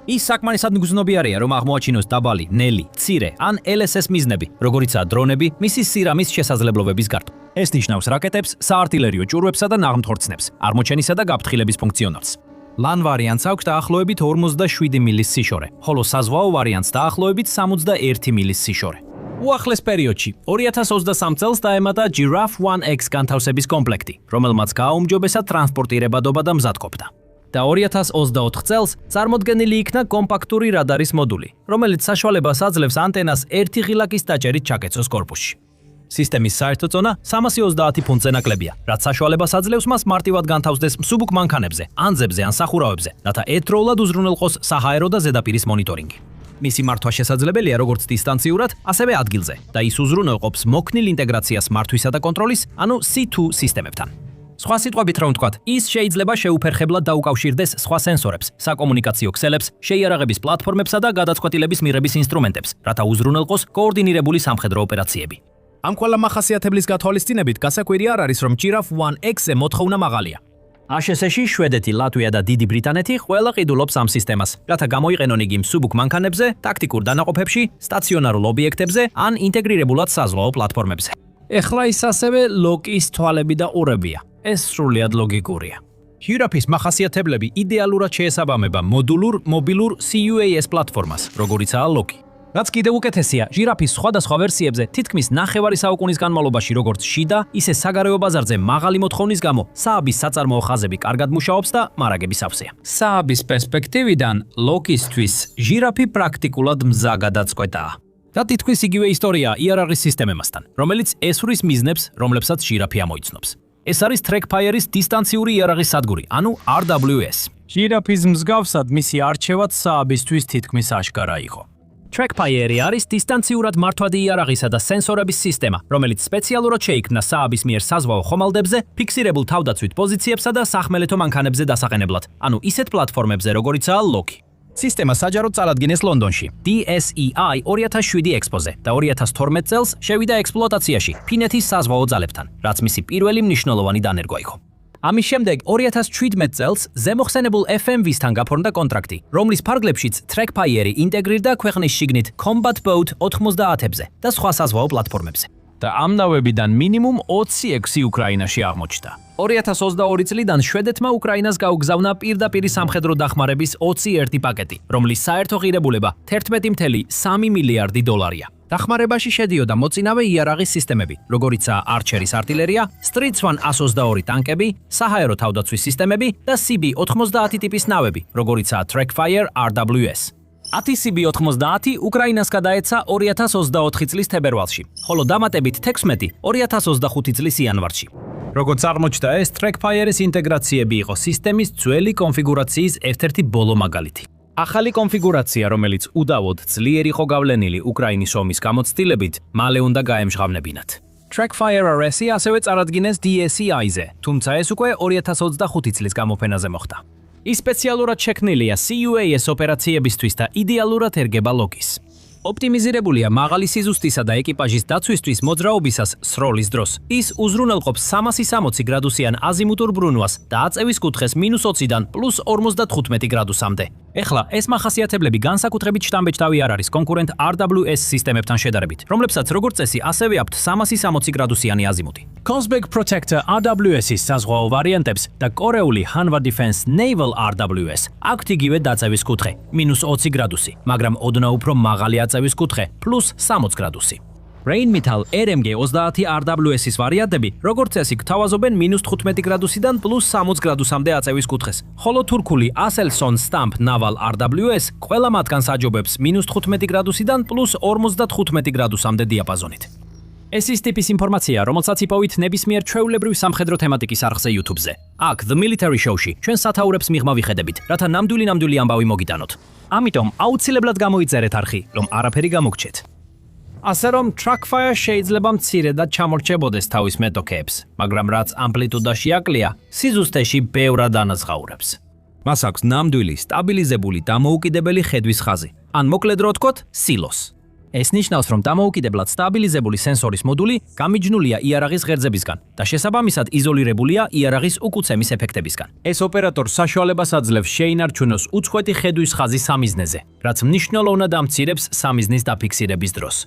ის საკმარისად მგრძნობიარეა, რომ აღმოაჩინოს დაბალი, ნელი, მცირე ან LSS მიზნები, როგორიცაა დრონები, მისი სირამის შესაძლებლობების გარდა. ეს ნიშნავს რაკეტებს, საარტილერიო ჭურვებსა და ნაღმთორცნებს, აღმოჩენისა და გაფრთხილების ფუნქციონალს. LAN ვარიანტს აქვს დაახლოებით 47 მილის სიშორე, ხოლო საზღვაო ვარიანტს დაახლოებით 61 მილის სიშორე. უახლეს პერიოდში 2023 წელს დაემატა Giraffe 1X განთავსების კომპლექტი, რომელმაც გააუმჯობესა ტრანსპორტირებადობა და მზადყოფნა. და 2024 წელს წარმოდგენილი იქნა კომპაქტური რადარის მოდული, რომელიც საშუალებას აძლევს ანტენას ერთი ღილაკის დაჭერით ჩაკეცოს კორპუსში. სისტემის საერთო წონა 330 ფუნტზე ნაკლებია, რაც საშუალებას აძლევს მას მარტივად განთავსდეს მსუბუქ მანქანებზე, ანძებზე ან სახურავებზე, რათა ერთდროულად უზრუნველყოს საჰაერო და ზედაპირის მონიტორინგი. მისი მართვა შესაძლებელია როგორც დისტანციურად, ასევე ადგილზე და ის უზრუნველყოფს მოქნილ ინტეგრაციას მართვისა და კონტროლის, ანუ C2 სისტემებთან. სხვა სიტყვებით რომ ვთქვათ, ის შეიძლება შეუფერხებლად დაუკავშირდეს სხვა სენსორებს, საკომუნიკაციო ქსელებს, შეიარაღების პლატფორმებსა და გადაწყვეტილების მიღების ინსტრუმენტებს, რათა უზრუნველყოს კოორდინირებული სამხედრო ოპერაციები. ამ ყველა მახასიათებლის გათვალისწინებით გასაკვირი არ არის, რომ Giraffe 1X-ზე მოთხოვნა მაღალია. ASS-ში შვედეთი, ლატვია და დიდი ბრიტანეთი ყველა ყიდულობს ამ სისტემას, რათა გამოიყენონ იგი მსუბუქ მანქანებზე, ტაქტიკურ დანაყოფებში, სტაციონარულ ობიექტებზე ან ინტეგრირებულად საზღვაო პლატფორმებზე. ეხლა ის ასევე ლოკის თვალები და ყურებია. ეს სრულიად ლოგიკურია. Giraffe-ის მახასიათებლები იდეალურად შეესაბამება მოდულურ, მობილურ CUAS პლატფორმას, როგორიცაა ლოკი. რაც კიდევ უკეთესია, Giraffe-ის სხვადასხვა ვერსიებზე თითქმის ნახევარი საუკუნის განმავლობაში როგორც შიდა, ისე საგარეო ბაზარზე მაღალი მოთხოვნის გამო, სააბის საწარმოო ხაზები კარგად მუშაობს და მარაგების ავსეა. სააბის პერსპექტივიდან ლოკისთვის Giraffe პრაქტიკულად მზა გადაწყვეტაა. და თითქმის იგივე ისტორია იარაღის სისტემებთან, რომელიც ესვრის მიზნებს, რომლებსაც Giraffe ამოიცნობს. ეს არის Trackfire-ის დისტანციური იარაღის სადგური, ანუ RWS. ჟირაფის მსგავსად მისი არჩევაც სააბისთვის თითქმის აშკარა იყო. TrackPier არის დისტანციურად მართვადი იარაღისა და სენსორების სისტემა, რომელიც სპეციალურად შეიქმნა სააბის მიერ საზღვაო ხომალდებზე, ფიქსირებულ თავდაცვით პოზიციებსა და სახმელეთო მანქანებზე დასაყენებლად, ანუ ისეთ პლატფორმებზე, როგორიცაა Loki. სისტემა საჯაროდ წარადგინეს ლონდონში, DSEI 2007 ექსპოზე და 2012 წელს შევიდა ექსპლუატაციაში ფინეთის საზღვაო ძალებთან, რაც მისი პირველი მნიშვნელოვანი დანერგვა იყო. ამის შემდეგ 2017 წელს ზემოხსენებულ FMV-სთან გაფორმდა კონტრაქტი, რომლის ფარგლებშიც TrackPier-ი ინტეგრირდა ქვეყნის შიგნით Combat Boat 90-ებზე და სხვა საზღვაო პლატფორმებზე. და ამ ნავებიდან მინიმუმ 26 უკრაინაში აღმოჩნდა. 2022 წლიდან შვედეთმა უკრაინას გაუგზავნა პირდაპირი სამხედრო დახმარების 21 პაკეტი, რომლის საერთო ღირებულება 11.3 მილიარდი დოლარია. დახმარებაში შედიოდა მოწინავე იარაღის სისტემები, როგორიცაა არჩერის артиლერია, Streets 122 ტანკები, საჰაერო თავდაცვის სისტემები და CB-90 ტიპის ნავები, როგორიცაა TrackFire RWS. 10 CB-90 უკრაინას გადაეცა 2024 წლის თებერვალში, ხოლო დამატებით 16 2025 წლის იანვარში. როგორც აღმოჩნდა, ეს TrackPier-ის ინტეგრაციები იყო სისტემის ძველი კონფიგურაციის ერთ-ერთი ბოლო მაგალითი. ახალი კონფიგურაცია, რომელიც უდავოდ ძლიერ იყო გავლენილი უკრაინის ომის გამოცდილებით, მალე უნდა გაემჟღავნებინათ. TrackFire RS-ი ასევე წარადგინეს DSEI-ზე, თუმცა ეს უკვე 2025 წლის გამოფენაზე მოხდა. ის სპეციალურად შექმნილია CUAS ოპერაციებისთვის და იდეალურად ერგება Loki-ს. ოპტიმიზირებულია მაღალი სიზუსტისა და ეკიპაჟის დაცვისთვის მოძრაობისას სროლის დროს. ის უზრუნველყოფს 360 გრადუსიან აზიმუტურ ბრუნვას და აწევის კუთხეს -20-დან +55 გრადუსამდე. ეხლა ეს მახასიათებლები განსაკუთრებით შტამბეჭდავი არ არის კონკურენტ RWS სისტემებთან შედარებით, რომლებსაც როგორც წესი ასევე აქვთ 360 გრადუსიანი აზიმუტი. Cosbag Protector RWS-ის საზღვაო ვარიანტებს და კორეული Hanwha Defense Naval RWS აქვთ იგივე დაწევის კუთხე -20 გრადუსი, მაგრამ ოდნავ უფრო მაღალი აწევის კუთხე +60 გრადუსი. Rheinmetall RMG 30 RWS-ის ვარიანტები, როგორც წესი, გთავაზობენ -15 გრადუსიდან +60 გრადუსამდე აწევის კუთხეს, ხოლო თურქული Aselson Stamp Naval RWS ყველა მათგანს აჯობებს -15 გრადუსიდან +55 გრადუსამდე დიაპაზონით. ეს ის ტიპის ინფორმაცია, რომელსაც იპოვით ნებისმიერ ჩვეულებრივ სამხედრო თემატიკის არხზე YouTube-ზე. აქ The Military Show-ში ჩვენ სათაურებს მიღმა ვიხედებით, რათა ნამდვილი ამბავი მოგიტანოთ. ამიტომ აუცილებლად გამოიწერეთ არხი, რომ არაფერი გამოგჩეთ. ასე რომ TrackFire შეიძლება მცირედად ჩამორჩებოდეს თავის მეტოქეებს, მაგრამ რაც ამპლიტუდაში აკლია, სიზუსტეში ბევრად ანაზღაურებს. მას აქვს ნამდვილი, სტაბილიზებული დამოუკიდებელი ხედვის ხაზი, ან მოკლედ რო ვთქვათ, სილოს. ეს ნიშნავს, რომ დამოუკიდებლად სტაბილიზებული სენსორის მოდული გამიჯნულია იარაღის ღერძებისგან და შესაბამისად იზოლირებულია იარაღის უკუცემის ეფექტებისგან. ეს ოპერატორს საშუალებას აძლევს შეინარჩუნოს უწყვეტი ხედვის ხაზი სამიზნეზე, რაც მნიშვნელოვნად ამცირებს სამიზნის დაფიქსირების დროს.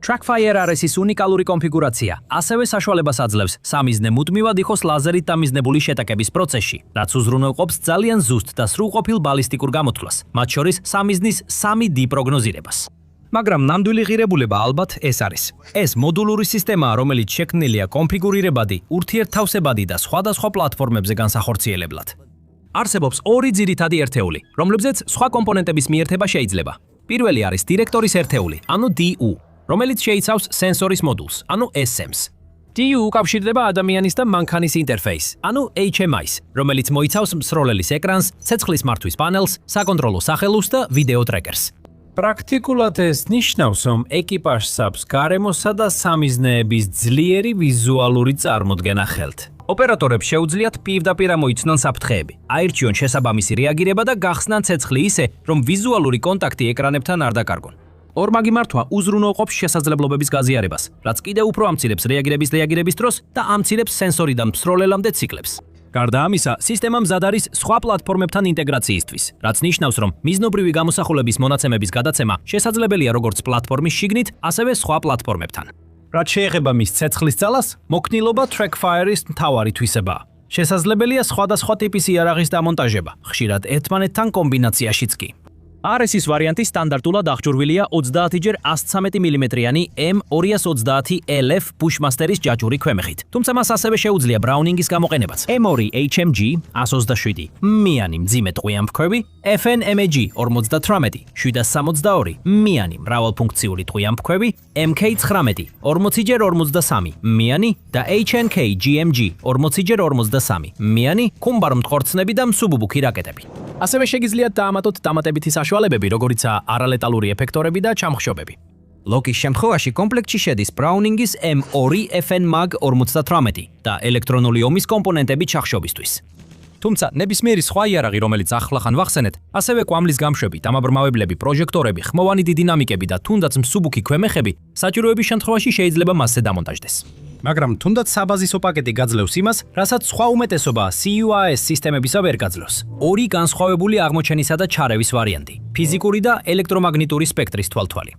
TrackFire RS-ის უნიკალური კონფიგურაცია ასევე საშუალებას აძლევს სამიზნე მუდმივად იყოს ლაზერით დამიზნებული შეტაკების პროცესში, რაც უზრუნველყოფს ძალიან ზუსტ და სრულყოფილ ბალისტიკურ გამოთვლას, მათ შორის სამიზნის 3D პროგნოზირებას. მაგრამ ნამდვილი ღირებულება ალბათ ეს არის. ეს მოდულური სისტემაა, რომელიც შექმნილია კონფიგურირებადი, ურთიერთთავსებადი და სხვადასხვა პლატფორმებზე განსახორციელებლად. არსებობს ორი ძირითადი ერთეული, რომლებზეც სხვა კომპონენტების მიერთება შეიძლება. პირველი არის დირექტორის ერთეული, ანუ DU, რომელიც შეიცავს სენსორის მოდულს, ანუ SMs. DU უკავშირდება ადამიანის და მანქანის ინტერფეისს, ანუ HMI-ს, რომელიც მოიცავს მსროლელის ეკრანს, ცეცხლის მართვის პანელს, საკონტროლო სახელურს და ვიდეო ტრეკერს. პრაქტიკულად ეს ნიშნავს, რომ ეკიპაჟს აქვს გარემოსა და სამიზნეების ძლიერი ვიზუალური წარმოდგენა ხელთ. ოპერატორებს შეუძლიათ პირდაპირ ამოიცნონ საფრთხეები, აირჩიონ შესაბამისი რეაგირება და გახსნან ცეცხლი ისე, რომ ვიზუალური კონტაქტი ეკრანებთან არ დაკარგონ. ორმაგი მართვა უზრუნველყოფს შესაძლებლობების გაზიარებას, რაც კიდევ უფრო ამცირებს რეაგირების დროს და ამცირებს სენსორიდან მსროლელამდე ციკლებს. გარდა ამისა, სისტემა მზად არის სხვა პლატფორმებთან ინტეგრაციისთვის, რაც ნიშნავს, რომ მიზნობრივი გამოსახულების მონაცემების გადაცემა შესაძლებელია როგორც პლატფორმის შიგნით, ასევე სხვა პლატფორმებთან. რაც შეეხება მის ცეცხლის ძალას, მოქნილობა TrackFire-ის მთავარი თვისებაა. შესაძლებელია სხვადასხვა ტიპის იარაღის დამონტაჟება, ხშირად ერთმანეთთან კომბინაციაშიც კი. RS-ის ვარიანტი სტანდარტულად აღჭურვილია 30x113 მმ-იანი M230LF Bushmaster-ის ჯაჭვური ქვემეხით. თუმცა მას ასევე შეუძლია Browning-ის გამოყენებაც. M2 HMG 127 მიანი მძიმე ტყვიამფრქვევი, FN MEG 58 762 მიანი მრავალფუნქციური ტყვიამფრქვევი, MK19 40x43 მიანი და HNK GMG 40x43 მიანი კუმბარ-მტყორცნები და მსუბუქი რაკეტები. ასევე შეგიძლიათ დაამატოთ დამატებითი საშუალებები, როგორიცაა არალეტალური ეფექტორები და ჩამხშობები. ლოკის შემთხვევაში კომპლექტში შედის Browning-ის M2 FN Mag 58 და ელექტრონული ომის კომპონენტები ჩახშობისთვის. თუმცა ნებისმიერი სხვა იარაღი, რომელიც ახლახან ვახსენეთ, ასევე კვამლის გამშვები, დამაბრმავებლები, პროჟექტორები, ხმოვანი დინამიკები და თუნდაც მსუბუქი ქვემეხები საჭიროების შემთხვევაში შეიძლება მასზე დამონტაჟდეს. მაგრამ თუნდაც საბაზისო პაკეტი გაძლევს იმას, რასაც სხვა უმეტესობა CUAS სისტემებისა ვერ გაძლევს. ორი განსხვავებული აღმოჩენისა და ჩარევის ვარიანტი: ფიზიკური და ელექტრომაგნიტური სპექტრის თვალთვალი.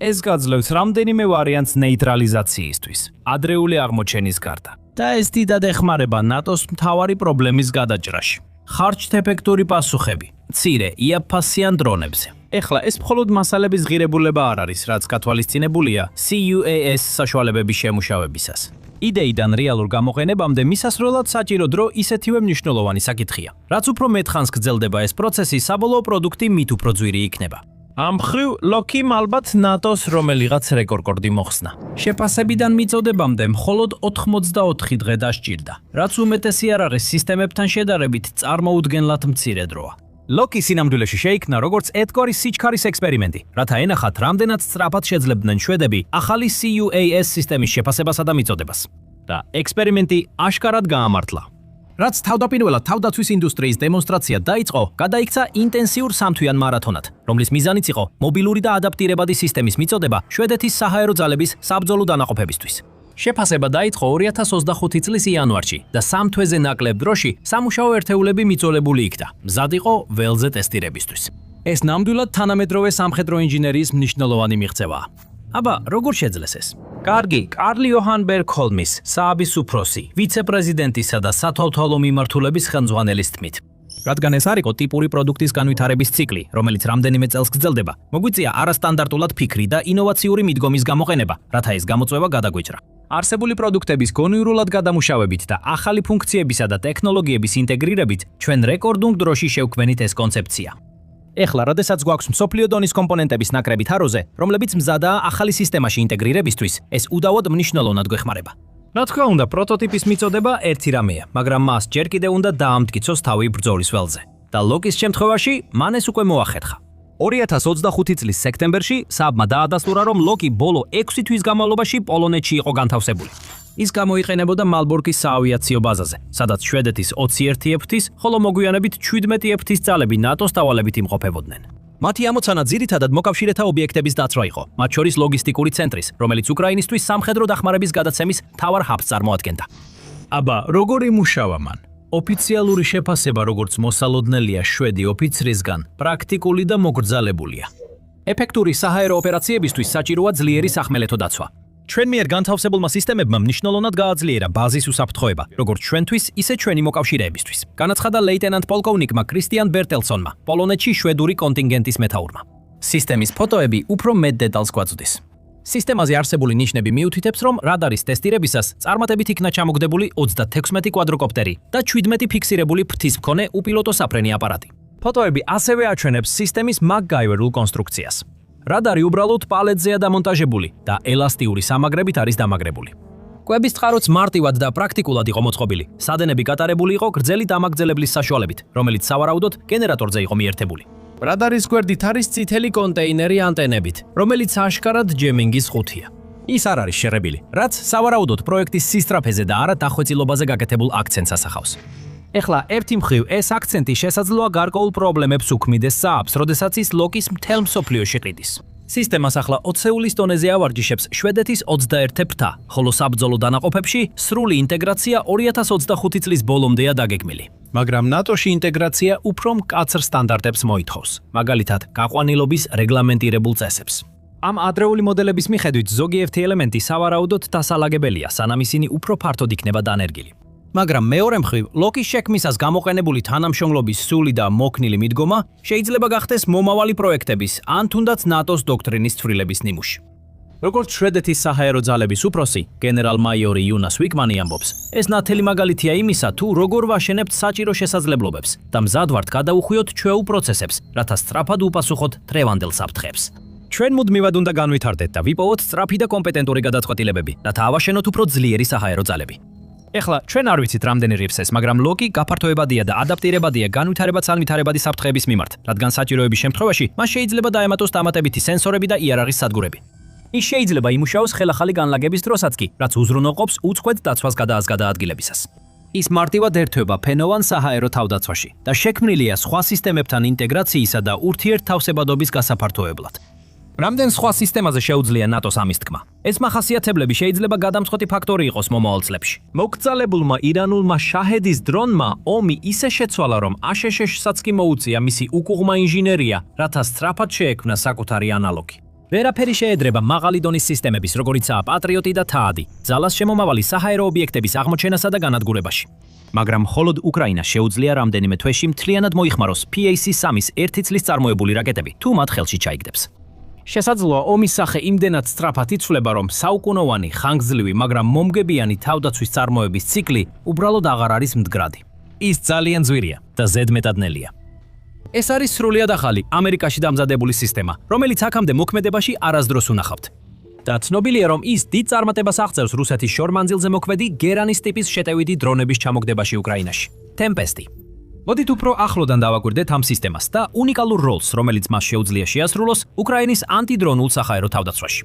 ეს გაძლევს რამდენიმე ვარიანტს ნეიტრალიზაციისთვის, ადრეული აღმოჩენის გარდა. და ეს დიდად ეხმარება ნატოს მთავარი პრობლემის გადაჭრაში. ხარჯთეფექტური პასუხები, მცირე იაფფასიან დრონებზე. ეხლა ეს მხოლოდ მასალების ღირებულება არ არის, რაც გათვალისწინებულია CUAS საშუალებების შემუშავებისას. იდეიდან რეალურ გამოყენებამდე მისასვლელად საჭირო დრო ისეთივე მნიშვნელოვანი საკითხია. რაც უფრო მეტ ხანს გრძელდება ეს პროცესი, საბოლოო პროდუქტი მით უფრო ძვირი იქნება. ამ მხრივ ლოკიმ ალბათ ნატოს რომელიღაც რეკორდი მოხსნა. შეფასებიდან მიწოდებამდე მხოლოდ 84 დღე დასჭირდა, რაც უმეტესი არ არის სისტემებთან შედარებით წარმოუდგენლად მცირე დროა. ლოკი სინამდვილეში შეიქმნა როგორც ერთგვარი სიჩქარის ექსპერიმენტი, რათა ენახათ რამდენად სწრაფად შეძლებდნენ შვედები ახალი CUAS სისტემის შეფასებასა და მიწოდებას. და ექსპერიმენტი აშკარად გაამართლა. რაც თავდაპირველად თავდაცვის ინდუსტრიის დემონსტრაცია დაიწყო, გადაიქცა ინტენსიურ სამთვიან მარათონად, რომლის მიზანიც იყო მობილური და ადაპტირებადი სისტემის მიწოდება შვედეთის საჰაერო ძალების საბრძოლო დანაყოფებისთვის. შეფასება დაიწყო 2025 წლის იანვარში და 3 თვეზე ნაკლებ დროში სამუშაო ერთეულები მიწოლებული იქნა. მზად იყო ველზე ტესტირებისთვის. ეს ნამდვილად თანამედროვე სამხედრო ინჟინერიის მნიშვნელოვანი მიღწევაა. აბა, როგორ შეძლეს ეს? კარგი, კარლ იოჰან ბერგჰოლმის, სააბის უფროსი, ვიცე-პრეზიდენტისა და სათვალთვალო მიმართულების ხელმძღვანელის თქმით. რადგან ეს არ იყო ტიპური პროდუქტის განვითარების ციკლი, რომელიც რამდენიმე წელს გრძელდება, მოგვიწია არასტანდარტულად ფიქრი და ინოვაციური მიდგომის გამოყენება, რათა ეს გამოწვევა გადაგვეჭრა. არსებული პროდუქტების გონივრულად გადამუშავებით და ახალი ფუნქციებისა და ტექნოლოგიების ინტეგრირებით, ჩვენ რეკორდულ დროში შევქმნით ეს კონცეფცია. ეხლა, როდესაც გვაქვს მსოფლიო დონის კომპონენტების ნაკრები თაროზე, რომლებიც მზადაა ახალი სისტემაში ინტეგრირებისთვის, ეს უდავოდ მნიშვნელოვნად გვეხმარება. რა თქმა უნდა, პროტოტიპის მიწოდება ერთი რამეა, მაგრამ მას ჯერ კიდევ უნდა დაამტკიცოს თავი ბრძოლის ველზე. და ლოკის შემთხვევაში მან ეს უკვე მოახერხა. 2025 წლის სექტემბერში სააბმა დაადასტურა, რომ ლოკი ბოლო 6 თვის განმავლობაში პოლონეთში იყო განთავსებული. ის გამოიყენებოდა მალბორკის საავიაციო ბაზაზე, სადაც შვედეთის 21 F-ის, ხოლო მოგვიანებით 17 F-ის ძალები ნატოს დავალებით იმყოფებოდნენ. მათი ამოცანა ძირითადად მოკავშირეთა ობიექტების დაცვა იყო, მათ შორის ლოგისტიკური ცენტრის, რომელიც უკრაინისთვის სამხედრო დახმარების გადაცემის მთავარ ჰაბს წარმოადგენდა. აბა, როგორ იმუშავა მან? ოფიციალური შეფასება, როგორც მოსალოდნელია შვედი ოფიცრისგან, პრაქტიკული და მოგრძალებულია. ეფექტური საჰაერო ოპერაციებისთვის საჭიროა ძლიერი სახმელეთო დაცვა. ჩვენ მიერ განთავსებულმა სისტემებმა მნიშვნელოვნად გააძლიერა ბაზის უსაფრთხოება, როგორც ჩვენთვის, ისე ჩვენი მოკავშირეებისთვის. განაცხადა ლეიტენანტ პოლკოვნიკმა კრისტიან ბერტელსონმა, პოლონეთში შვედური კონტინგენტის მეთაურმა. სისტემის ფოტოები უფრო მეტ დეტალს გვაწვდის. სისტემაზე არსებული ნიშნები მიუთითებს, რომ რადარის ტესტირებისას წარმატებით იქნა ჩამოგდებული 36 კვადროკოპტერი და 17 ფიქსირებული ფრთისმქონე უპილოტო საფრენი აპარატი. ფოტოები ასევე აჩვენებს სისტემის MacGyver-ულ კონსტრუქციას. რადარი უბრალოდ პალეტზეა დამონტაჟებული და ელასტიური სამაგრებით არის დამაგრებული. კვების წყაროც მარტივად და პრაქტიკულად იყო მოწყობილი. სადენები გატარებული იყო გრძელი დამაგრძელებლის საშუალებით, რომელიც სავარაუდოდ გენერატორზე იყო მიერთებული. რადარის გვერდით არის წითელი კონტეინერი ანტენებით, რომელიც აშკარად ჯემინგის ხუთია. ის არ არის შერებილი, რაც სავარაუდოდ პროექტის სისწრაფეზე და არა დახვეწილობაზე გაკეთებულ აქცენტს ასახავს. ეხლა ერთი მხრივ ეს აქცენტი შესაძლოა გარკვეულ პრობლემებს უქმნიდეს სააბს, როდესაც ის ლოკის მთელ მსოფლიოში ყიდის. სისტემას ახლა 20 ტონეზე ავარჯიშებს შვედეთის 21 ფრთა, ხოლო საბრძოლო დანაყოფებში სრული ინტეგრაცია 2025 წლის ბოლომდეა დაგეგმილი. მაგრამ ნატოში ინტეგრაცია უფრო მკაცრ სტანდარტებს მოითხოვს, მაგალითად, გაყვანილობის რეგლამენტირებულ წესებს. ამ ადრეული მოდელების მიხედვით ზოგიერთი ელემენტი სავარაუდოდ დასალაგებელია, სანამ ისინი უფრო ფართოდ იქნება დანერგილი. მაგრამ მეორე მხრივ, ლოკის შექმნისას გამოყენებული თანამშრომლობის სული და მოქნილი მიდგომა შეიძლება გახდეს მომავალი პროექტების ან თუნდაც ნატოს დოქტრინის ცვლილების ნიმუში. როგორც შვედეთის საჰაერო ძალების უფროსი, გენერალ-მაიორი იუნას ვიკმანი ამბობს, ეს ნათელი მაგალითია იმისა, თუ როგორ ვაშენებთ საჭირო შესაძლებლობებს და მზად ვართ გადაუხვიოთ ჩვეულ პროცესებს, რათა სწრაფად უპასუხოთ დღევანდელ საფრთხეებს. ჩვენ მუდმივად უნდა განვითარდეთ და ვიპოვოთ სწრაფი და კომპეტენტური გადაწყვეტილებები, რათა ავაშენოთ უფრო ძლიერი საჰაერო ძალები. ეხლა ჩვენ არ ვიცით რამდენი რიფსეს, მაგრამ ლოკი გაფართოებადია და ადაპტირებადია განვითარებად-განვითარებადი საფრთხეების მიმართ, რადგან საჭიროების შემთხვევაში მას შეიძლება დაემატოს დამატებითი სენსორები და იარაღის სადგურები. ის შეიძლება იმუშაოს ხელახალი განლაგების დროსაც კი, რაც უზრუნველყოფს უწყვეტ დაცვას გადაადგილებისას. ის მარტივად ერთვება ფენოვან საჰაერო თავდაცვაში და შექმნილია სხვა სისტემებთან ინტეგრაციისა და ურთიერთთავსებადობის გასაფართოებლად. რამდენ სხვა სისტემაზე შეუძლია ნატოს ამის თქმა? ეს მახასიათებლები შეიძლება გადამწყვეტი ფაქტორი იყოს მომავალ წლებში. მოგწალებულმა ირანულმა შაჰედის დრონმა ომი ისე შეცვალა, რომ აშშ-საც კი მოუწია მისი უკუღმა ინჟინერია, რათა სწრაფად შეექმნა საკუთარი ანალოგი. ვერაფერი შეედრება მაღალი დონის სისტემების, როგორიცაა პატრიოტი და თაადი, ძალას შემომავალი საჰაერო ობიექტების აღმოჩენასა და განადგურებაში. მაგრამ მხოლოდ უკრაინას შეუძლია რამდენიმე თვეში მთლიანად მოიხმაროს PAC-3-ის 1 წლის წარმოებული რაკეტები, თუ მათ ხელში ჩაიგდებს. შესაძლოა ომის სახე იმდენად სწრაფად იცვლება, რომ საუკუნოვანი, ხანგრძლივი, მაგრამ მომგებიანი თავდაცვის წარმოების ციკლი უბრალოდ აღარ არის მდგრადი. ის ძალიან ძვირია და ზედმეტადნელია. ეს არის სრულიად ახალი, ამერიკაში დამზადებული სისტემა, რომელიც აქამდე მოქმედებაში არასდროს უნახავთ. და ცნობილია, რომ ის დიდ წარმატებას აღწევს რუსეთის შორმანძილზე მოქმედი გერანის ტიპის შეტევითი დრონების ჩამოგდებაში უკრაინაში. ტემპესტი. მოდით უფრო ახლოდან დავაკვირდეთ ამ სისტემას და უნიკალურ როლს, რომელიც მას შეუძლია შეასრულოს უკრაინის ანტიდრონულ საჰაერო თავდაცვაში.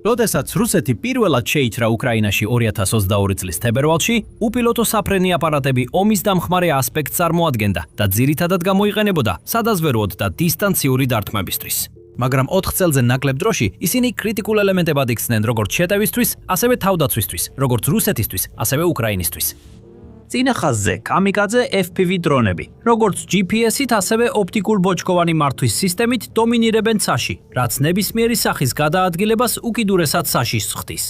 როდესაც რუსეთი პირველად შეიჭრა უკრაინაში 2022 წლის თებერვალში, უპილოტო საფრენი აპარატები ომის დამხმარე ასპექტს წარმოადგენდა და ძირითადად გამოიყენებოდა სადაზვერვოდ და დისტანციური დარტყმებისთვის. მაგრამ 4 წელზე ნაკლებ დროში ისინი კრიტიკულ ელემენტებად იქცნენ როგორც შეტევისთვის, ასევე თავდაცვისთვის, როგორც რუსეთისთვის, ასევე უკრაინისთვის. წინა ხაზზე კამიკაძე FPV დრონები, როგორც GPS-ით, ასევე ოპტიკურ ბოჭკოვანი მართვის სისტემით დომინირებენ ცაში, რაც ნებისმიერი სახის გადაადგილებას უკიდურესად საშიშ ხდის.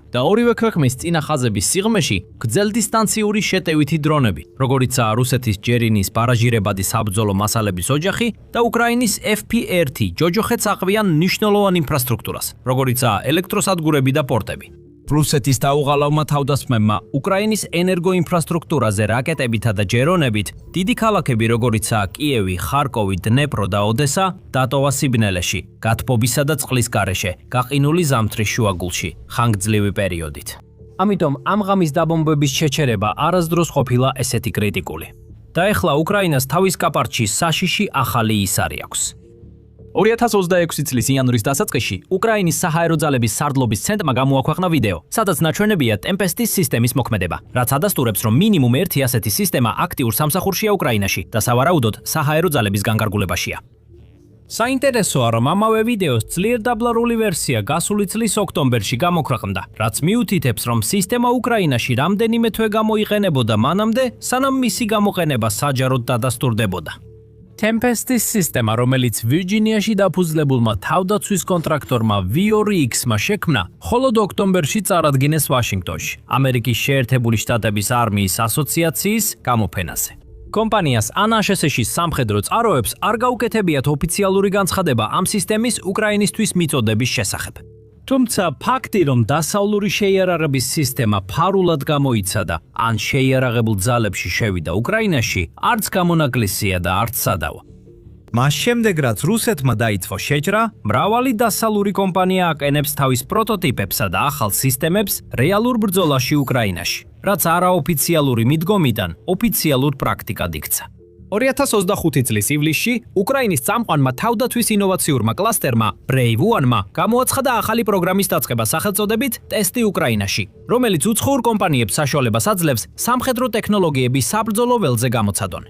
და ორივე ქვეყნის წინა ხაზების სიღრმეში გრძელდისტანციური შეტევითი დრონები, როგორიცაა რუსეთის ჯერინის ბარაჟირებადი საბრძოლო მასალების ოჯახი და უკრაინის FP1 ჯოჯოხეთს აყრიან მნიშვნელოვან ინფრასტრუქტურას, როგორიცაა ელექტროსადგურები და პორტები. რუსეთის დაუღალავმა თავდასხმებმა უკრაინის ენერგოინფრასტრუქტურაზე რაკეტებითა და ჯერონებით დიდი ქალაქები, როგორიცაა კიევი, ხარკოვი, დნეპრო და ოდესა, დატოვა სიბნელეში, გათბობისა და წყლის გარეშე, გაყინული ზამთრის შუაგულში, ხანგრძლივი პერიოდით. ამიტომ ამ ღამის დაბომბების შეჩერება არასდროს ყოფილა ესეთი კრიტიკული. და ეხლა უკრაინას თავის კაპარჩი საშიში ახალი ისარი აქვს. 2026 წლის იანვრის დასაწყისში უკრაინის საჰაერო ძალების სარდლობის ცენტრმა გამოაქვეყნა ვიდეო, სადაც ნაჩვენებია ტემპესტის სისტემის მოქმედება, რაც ადასტურებს, რომ მინიმუმ ერთი ასეთი სისტემა აქტიურ სამსახურშია უკრაინაში და სავარაუდოდ საჰაერო ძალების განკარგულებაშია. საინტერესოა, რომ ამავე ვიდეოს ძლიერ დაბლარული ვერსია გასული წლის ოქტომბერში გამოქვეყნდა, რაც მიუთითებს, რომ სისტემა უკრაინაში რამდენიმე თვე გამოიყენებოდა მანამდე, სანამ მისი გამოყენება საჯაროდ დადასტურდებოდა. ტემპესტის სისტემა, რომელიც ვირჯინიაში დაფუძლებულმა თავდაცვის კონტრაქტორმა V2X-მა შექმნა, მხოლოდ ოქტომბერში წარადგინეს ვაშინგტონში, ამერიკის შეერთებული შტატების არმიის ასოციაციის გამოფენაზე. კომპანიას ANSHS-ის სამხედრო წყაროებს არ გაუკეთებიათ ოფიციალური განცხადება ამ სისტემის უკრაინისთვის მიწოდების შესახებ. თუმცა ფაქტი, რომ დასავლური შეიარაღების სისტემა ფარულად გამოიცადა, ან შეიარაღებულ ძალებში შევიდა უკრაინაში, არც გამონაკლისია და არც სადავო. მას შემდეგ, რაც რუსეთმა დაიწყო შეჭრა, მრავალი დასავლური კომპანია აყენებს თავის პროტოტიპებსა და ახალ სისტემებს რეალურ ბრძოლაში უკრაინაში, რაც არაოფიციალური მიდგომიდან ოფიციალურ პრაქტიკად იქცა. 2025 წლის ივლისში უკრაინის წამყვანმა თავდაცვის ინოვაციურმა კლასტერმა Brave One-მა გამოაცხადა ახალი პროგრამის დაწყება სახელწოდებით ტესტი უკრაინაში, რომელიც უცხოურ კომპანიებს საშუალებას აძლევს სამხედრო ტექნოლოგიების საბრძოლო ველზე გამოცადონ.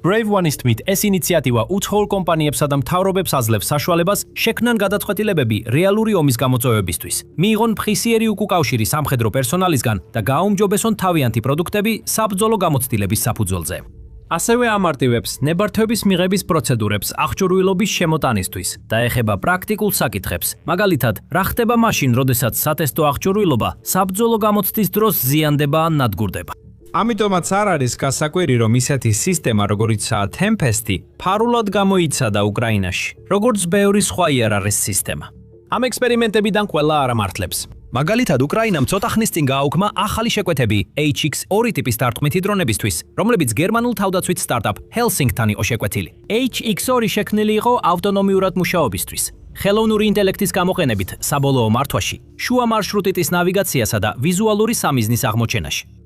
Brave One-ის თქმით, ეს ინიციატივა უცხოურ კომპანიებსა და მთავრობებს აძლევს საშუალებას შექმნან გადაწყვეტილებები რეალური ომის გამოწვევებისთვის, მიიღონ მხისიერი უკუკავშირი სამხედრო პერსონალისგან და გააუმჯობესონ თავიანთი პროდუქტები საბრძოლო გამოცდილების საფუძველზე. ასევე ამარტივებს ნებართვების მიღების პროცედურებს აღჭურვილობის შემოტანისთვის და ეხება პრაქტიკულ საკითხებს, მაგალითად, რა ხდება მაშინ, როდესაც სატესტო აღჭურვილობა საბრძოლო გამოცდის დროს ზიანდება ან ნადგურდება. ამიტომაც არ არის გასაკვირი, რომ ისეთი სისტემა, როგორიცაა Tempest-ი, ფარულად გამოიცადა უკრაინაში, როგორც ბევრი სხვა IRR-ის სისტემა. ამ ექსპერიმენტებიდან ყველა არ ამართლებს. მაგალითად, უკრაინამ ცოტა ხნის წინ გააუქმა ახალი შეკვეთები HX2 ტიპის დარტყმითი დრონებისთვის, რომლებიც გერმანულ თავდაცვით სტარტაპ Helsing-თან იყო შეკვეთილი. HX2 შექმნილი იყო ავტონომიურად მუშაობისთვის. ხელოვნური ინტელექტის გამოყენებით საბოლოო მართვაში, შუა მარშრუტიტის ნავიგაციასა და ვიზუალური სამიზნის აღმოჩენაში.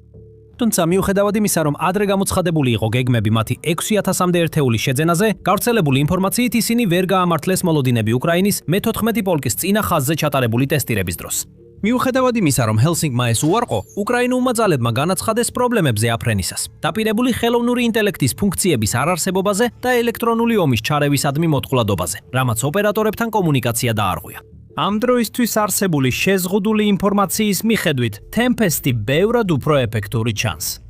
თუმცა მიუხედავად იმისა, რომ ადრე გამოცხადებული იყო გეგმები მათი 6000-მდე ერთეულის შეძენაზე, გავრცელებული ინფორმაციით ისინი ვერ გაამართლეს მოლოდინები უკრაინის მე-14 პოლკის წინა ხაზზე ჩატარებული ტესტირების დროს. მიუხედავად იმისა, რომ Helsing-მა ეს უარყო, უკრაინულმა ძალებმა განაცხადეს პრობლემებზე აფრენისას, დაპირებული ხელოვნური ინტელექტის ფუნქციების არარსებობაზე და ელექტრონული ომის ჩარევისადმი მოწყვლადობაზე, რამაც ოპერატორებთან კომუნიკაცია დაარღვია. ამ დროისთვის არსებული შეზღუდული ინფორმაციის მიხედვით, Tempest-ი ბევრად უფრო ეფექტური ჩანს.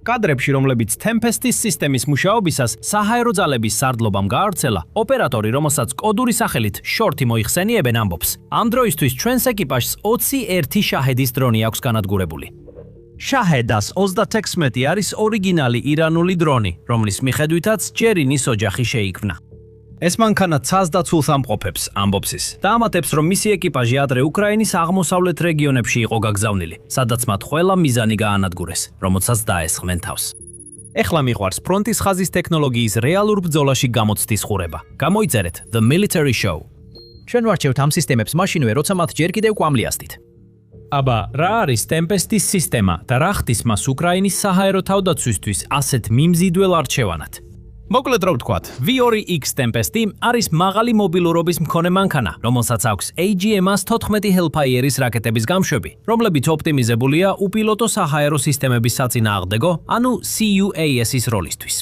კადრებში, რომლებიც Tempest-ის სისტემის მუშაობისას საჰაერო ძალების სარდლობამ გაავრცელა, ოპერატორი, რომელსაც კოდური სახელით შორთი მოიხსენიებენ, ამბობს: ამ დროისთვის ჩვენს ეკიპაჟს 21 შაჰედის დრონი აქვს განადგურებული. შაჰედას 36 არის ორიგინალი ირანული დრონი, რომლის მიხედვითაც ჯერინის ოჯახი შეიქმნა. ეს მანქანა ცას დაცულს ამყოფებს, ამბობს ის, და ამატებს, რომ მისი ეკიპაჟი ადრე უკრაინის აღმოსავლეთ რეგიონებში იყო გაგზავნილი, სადაც მათ ყველა მიზანი გაანადგურეს, რომელსაც დაესხმენ თავს. ეხლა მიყვარს ფრონტის ხაზის ტექნოლოგიის რეალურ ბრძოლაში გამოცდის ხურება. გამოიწერეთ The Military Show. ჩვენ ვარჩევთ ამ სისტემებს მაშინვე, როცა მათ ჯერ კიდევ კვამლიასდით. აბა, რა არის Tempest-ის სისტემა და რა ხდის მას უკრაინის საჰაერო თავდაცვისთვის ასეთ მიმზიდველ არჩევანად? მოკლედ რო ვთქვათ, V2X Tempest-ი არის მაღალი მობილურობის მქონე მანქანა, რომელსაც აქვს AGM-114 Hellfire-ის რაკეტების გამშვები, რომლებიც ოპტიმიზებულია უპილოტო საჰაერო სისტემების საწინააღმდეგო, ანუ CUAS-ის როლისთვის.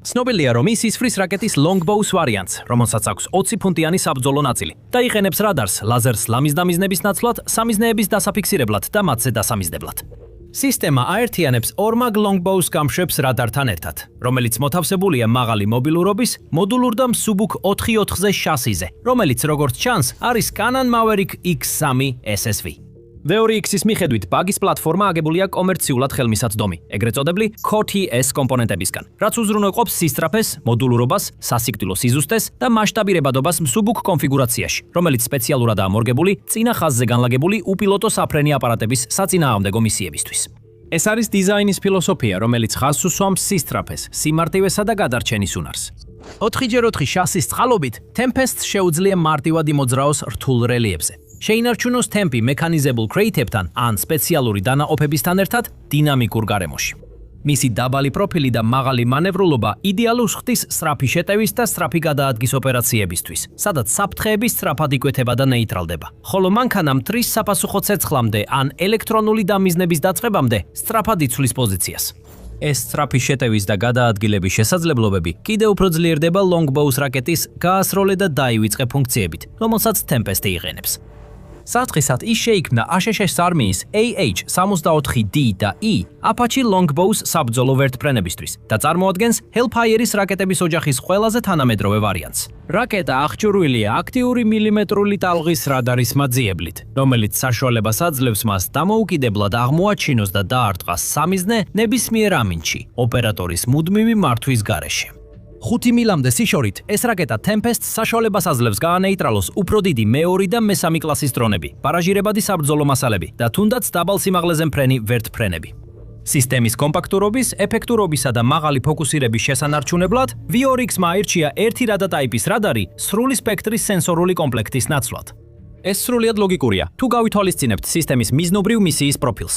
ცნობილია, რომ ის ისfris რაკეტის Longbow ვარიანტს, რომელსაც აქვს 20 ფუნტიანი საბრძოლო ნაწილი და იყენებს რადარს, ლაზერს ლამიზდამიზნების ნაცვლად, სამიზნეების დასაფიქსირებლად და მათზე დასამიზნებლად. სისტემა აერთიანებს ორმაგ Longbow-ს გამშვებს რადართან ერთად, რომელიც მოთავსებულია მაღალი მობილურობის მოდულურ და მსუბუქ 4x4-ზე შასიზე, რომელიც როგორც ჩანს, არის Canon Maverick X3 SSV. V2X-ის მიხედვით ბაგის პლატფორმა აგებულია კომერციულად ხელმისაწვდომი, ეგრეთ წოდებული COTS კომპონენტებისგან, რაც უზრუნველყოფს სისწრაფეს, მოდულურობას, სასიკვდილო სიზუსტეს და მასშტაბირებადობას მსუბუქ კონფიგურაციაში, რომელიც სპეციალურადაა მორგებული წინა ხაზზე განლაგებული უპილოტო საფრენი აპარატების საწინააღმდეგო მისიებისთვის. ეს არის დიზაინის ფილოსოფია, რომელიც ხაზს უსვამს სისწრაფეს, სიმარტივესა და გადარჩენის უნარს. 4x4 შასის წყალობით Tempest შეუძლია მარტივად იმოძრაოს რთულ რელიეფზე. შეინარჩუნოს ტემპი მექანიზებულ კრეითებთან ან სპეციალური დანაყოფებისთან ერთად დინამიკურ გარემოში. მისი დაბალი პროფილი და მაღალი მანევრულობა იდეალურს ხდის სწრაფი შეტევის და სწრაფი გადაადგის ოპერაციებისთვის, სადაც საფრთხეები სწრაფად იკვეთება და ნეიტრალდება. ხოლო მანქანა მტრის საპასუხო ცეცხლამდე ან ელექტრონული დამიზნების დაწყებამდე სწრაფად იცვლის პოზიციას. ეს სწრაფი შეტევის და გადაადგილების შესაძლებლობები კიდევ უფრო ძლიერდება Longbow-ს რაკეტის გაასროლე და დაივიწყე ფუნქციებით, რომელსაც Tempest-ი იყენებს. საწყისად ის შეიქმნა ASHS არმიის AH-64D და E Apache Longbow-ს საბრძოლო ვერტმფრენებისთვის და წარმოადგენს Hellfire-ის რაკეტების ოჯახის ყველაზე თანამედროვე ვარიანტს. რაკეტა აღჭურვილია აქტიური მილიმეტრული ტალღის რადარის მაძიებლით, რომელიც საშუალებას აძლევს მას დამოუკიდებლად აღმოაჩინოს და დაარტყას სამიზნე ნებისმიერ ამინდში, ოპერატორის მუდმივი მართვის გარეშე. 5 მილამდე სიშორით ეს რაკეტა Tempest საშუალებას აძლევს გაანეიტრალოს უფრო დიდი მეორე და მესამე კლასის დრონები, ბარაჟირებადი საბრძოლო მასალები და თუნდაც დაბალ სიმაღლეზე მფრენი ვერტმფრენები. სისტემის კომპაქტურობის, ეფექტურობისა და მაღალი ფოკუსირების შესანარჩუნებლად V2X-მა აირჩია ერთი რადა ტაიპის რადარი სრული სპექტრის სენსორული კომპლექტის ნაცვლად. ეს სრულიად ლოგიკურია, თუ გავითვალისწინებთ სისტემის მიზნობრივ მისიის პროფილს.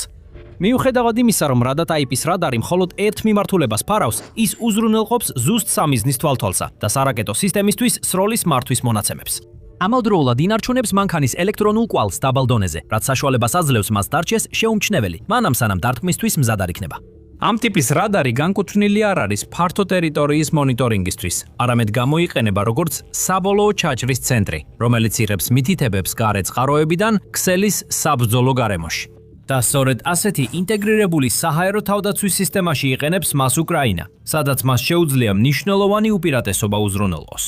მიუხედავად იმისა, რომ რადა ტაიპის რადარი მხოლოდ ერთ მიმართულებას ფარავს, ის უზრუნველყოფს ზუსტ სამიზნის თვალთვალსა და სარაკეტო სისტემისთვის სროლის მართვის მონაცემებს. ამავდროულად ინარჩუნებს მანქანის ელექტრონულ კვალს დაბალ დონეზე, რაც საშუალებას აძლევს მას დარჩეს შეუმჩნეველი, მანამ სანამ დარტყმისთვის მზად არ იქნება. ამ ტიპის რადარი განკუთვნილი არ არის ფართო ტერიტორიის მონიტორინგისთვის, არამედ გამოიყენება როგორც საბოლოო ჩაჭრის ცენტრი, რომელიც იღებს მითითებებს გარე წყაროებიდან ქსელის საბრძოლო გარემოში. და სწორედ ასეთი ინტეგრირებული საჰაერო თავდაცვის სისტემაში იყენებს მას უკრაინა, სადაც მას შეუძლია მნიშვნელოვანი უპირატესობა უზრუნველყოს.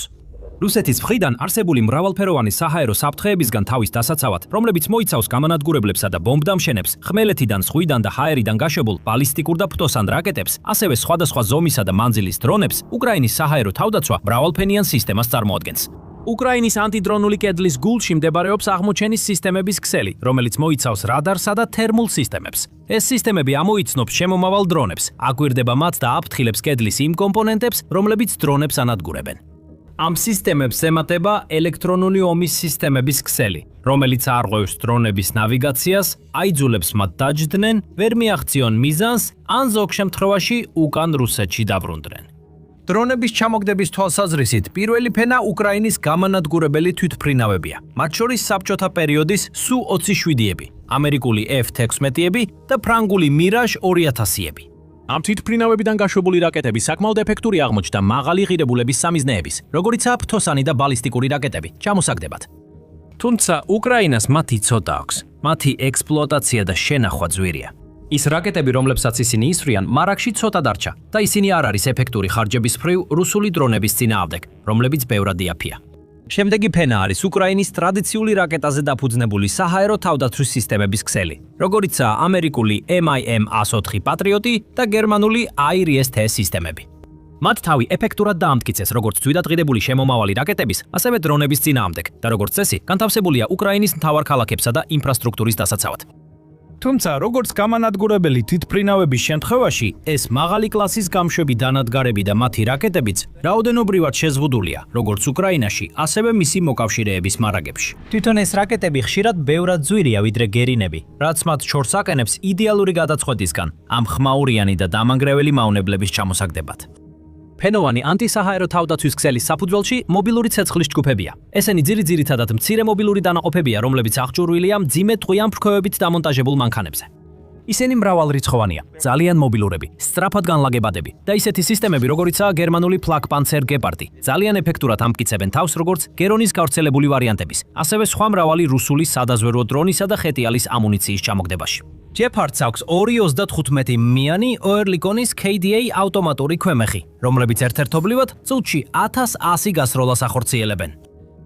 რუსეთის მხრიდან არსებული მრავალფეროვანი საჰაერო საფრთხეებისგან თავის დასაცავად, რომლებიც მოიცავს გამანადგურებლებსა და ბომბდამშენებს, ხმელეთიდან, ზღვიდან და ჰაერიდან გაშვებულ ბალისტიკურ და ფთოსან რაკეტებს, ასევე სხვადასხვა ზომისა და მანძილის დრონებს, უკრაინის საჰაერო თავდაცვა მრავალფენიან სისტემას წარმოადგენს. უკრაინის ანტიდრონული კედლის გულში მდებარეობს აღმოჩენის სისტემების ქსელი, რომელიც მოიცავს რადარსა და თერმულ სისტემებს. ეს სისტემები ამოიცნობს შემომავალ დრონებს, აკვირდება მათ და აფრთხილებს კედლის იმ კომპონენტებს, რომლებიც დრონებს ანადგურებენ. ამ სისტემებს ემატება ელექტრონული ომის სისტემების ქსელი, რომელიც არღვევს დრონების ნავიგაციას, აიძულებს მათ დაჯდნენ, ვერ მიაღწიონ მიზანს, ან ზოგ შემთხვევაში უკან რუსეთში დაბრუნდნენ. დრონების ჩამოგდების თვალსაზრისით პირველი ფენა უკრაინის გამანადგურებელი თვითმფრინავებია, მათ შორის საბჭოთა პერიოდის Su-27-ები, ამერიკული F-16-ები და ფრანგული Mirage 2000-ები. ამ თვითმფრინავებიდან გაშვებული რაკეტები საკმაოდ ეფექტური აღმოჩნდა მაღალი ღირებულების სამიზნეების, როგორიცაა ფთოსანი და ბალისტიკური რაკეტები, ჩამოსაგდებად. თუმცა უკრაინას მათი ცოტა აქვს, მათი ექსპლუატაცია და შენახვა ძვირია. ის რაკეტები, რომლებსაც ისინი ისვრიან, მარაგში ცოტა დარჩა და ისინი არ არის ეფექტური ხარჯების მხრივ რუსული დრონების წინააღმდეგ, რომლებიც ბევრად იაფია. შემდეგი ფენა არის უკრაინის ტრადიციული რაკეტაზე დაფუძნებული საჰაერო თავდაცვის სისტემების ქსელი, როგორიცაა ამერიკული MIM-104 პატრიოტი და გერმანული IRIS-T სისტემები. მათ თავი ეფექტურად დაამტკიცეს როგორც ძვირადღირებული შემომავალი რაკეტების, ასევე დრონების წინააღმდეგ და როგორც წესი, განთავსებულია უკრაინის მთავარ ქალაქებსა და ინფრასტრუქტურის დასაცავად. თუმცა, როგორც გამანადგურებელი თვითმფრინავების შემთხვევაში, ეს მაღალი კლასის გამშვები დანადგარები და მათი რაკეტებიც რაოდენობრივად შეზღუდულია, როგორც უკრაინაში, ასევე მისი მოკავშირეების მარაგებში. თვითონ ეს რაკეტები ხშირად ბევრად ძვირია ვიდრე გერინები, რაც მათ შორს აყენებს იდეალური გადაწყვეტისგან, ამ ხმაურიანი და დამანგრეველი მავნებლების ჩამოსაგდებად. ფენოვანი ანტისაჰაერო თავდაცვის ქსელის საფუძველში მობილური ცეცხლის ჯგუფებია. ესენი ძირითადად მცირე მობილური დანაყოფებია, რომლებიც აღჭურვილია მძიმე ტყვიან ფრქვევებით დამონტაჟებულ მანქანებზე. ისინი მრავალრიცხოვანია, ძალიან მობილურები, სწრაფად განლაგებადები და ისეთი სისტემები, როგორიცაა გერმანული Flak-Panzer Gepard, ძალიან ეფექტურად ამტკიცებენ თავს როგორც გერონის გავრცელებული ვარიანტების, ასევე სხვა მრავალი რუსული სადაზვერვო დრონისა და ხეტიალის ამუნიციის ჩამოგდებაში. Gepard-ს აქვს 2.35 მიანი Oerlikon-ის KDA ავტომატური ქვემეხი, რომლებიც ერთ-ერთობლივად წუთში 1100 გასროლას ახორციელებენ.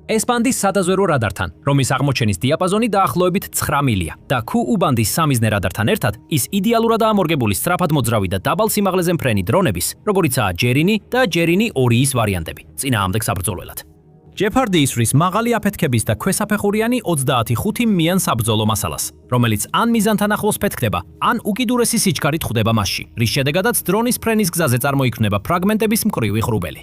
ეს ბანდის სადაზვერვო რადართან, რომლის აღმოჩენის დიაპაზონი დაახლოებით 9 მილია და Ku ბანდის სამიზნე რადართან ერთად, ის იდეალურადაა მორგებული სწრაფად მოძრავი და დაბალ სიმაღლეზე მფრენი დრონების, როგორიცაა ჯერინი და ჯერინი 2-ის ვარიანტები, წინააღმდეგ საბრძოლველად. Gepard ისვრის მაღალი აფეთქების და ქვესაფეხურიანი 25 მიან საბრძოლო მასალას, რომელიც ან მიზანთან ახლოს ფეთქდება, ან უკიდურესი სიჩქარით ხვდება მასში, რის შედეგადაც დრონის ფრენის გზაზე წარმოიქმნება ფრაგმენტების მკვრივი ღრუბელი.